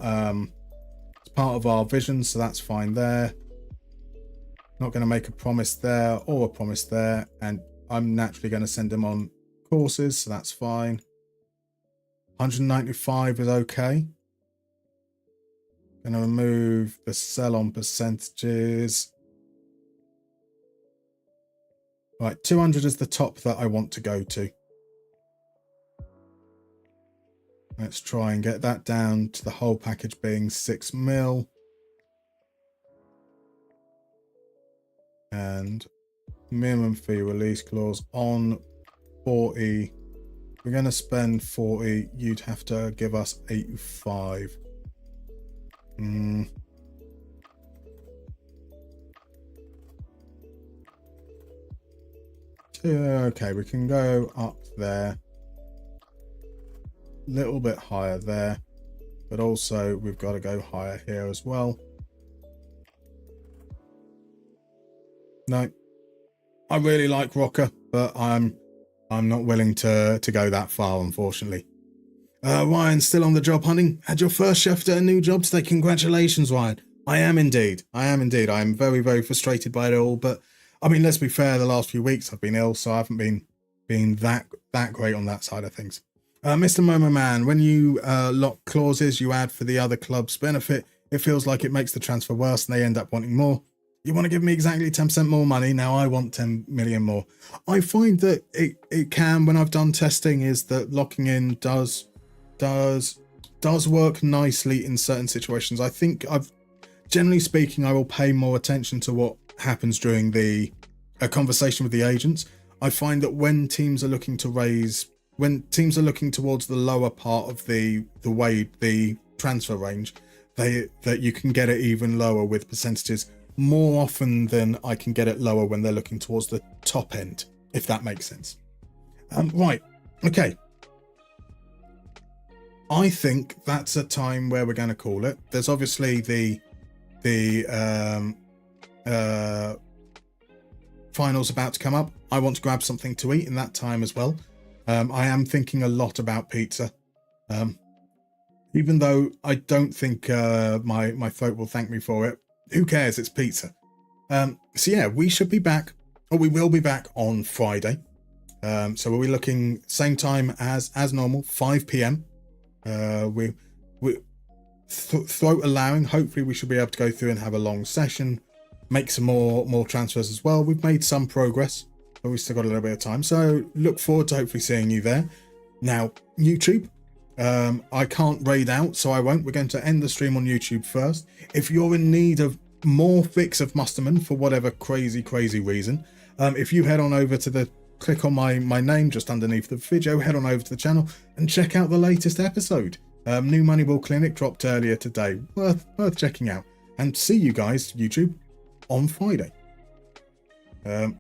vision, so that's fine there. Not going to make a promise there or a promise there, and I'm naturally going to send him on courses, so that's fine. 195 is okay. Going to remove the sell on percentages. Right, 200 is the top that I want to go to. Let's try and get that down to the whole package being 6 mil. And minimum fee release clause on 40. We're going to spend 40. You'd have to give us 85. Okay, we can go up there. Little bit higher there. But also we've got to go higher here as well. No, I really like Rocker, but I'm not willing to go that far, unfortunately. Ryan, still on the job hunting? Had your first shift at a new job today? Congratulations, Ryan. I am indeed. I am very, very frustrated by it all. But I mean, let's be fair. The last few weeks I've been ill, so I haven't been that great on that side of things. Mr. Momo Man, when you lock clauses you add for the other club's benefit, it feels like it makes the transfer worse and they end up wanting more. You want to give me exactly 10% more money. Now I want 10 million more. I find that it can, when I've done testing, is that locking in does work nicely in certain situations. I think generally speaking, I will pay more attention to what happens during the conversation with the agents. I find that when teams are looking towards the lower part of the transfer range, that you can get it even lower with percentages more often than I can get it lower when they're looking towards the top end, if that makes sense. Right, okay. I think that's a time where we're going to call it. There's obviously the finals about to come up. I want to grab something to eat in that time as well. I am thinking a lot about pizza. Even though I don't think my throat will thank me for it. Who cares? It's pizza. So yeah, we should be back, or we will be back on Friday. So we'll be looking same time as normal, 5 p.m. We throat allowing, hopefully we should be able to go through and have a long session, make some more transfers as well. We've made some progress, but we've still got a little bit of time. So look forward to hopefully seeing you there. Now, YouTube. I can't raid out, so I won't. We're going to end the stream on YouTube first. If you're in need of more fix of Musterman for whatever crazy reason. If you head on over to the click on my name just underneath the video, head on over to the channel and check out the latest episode. New Moneyball Clinic dropped earlier today. Worth checking out. And see you guys, YouTube, on Friday.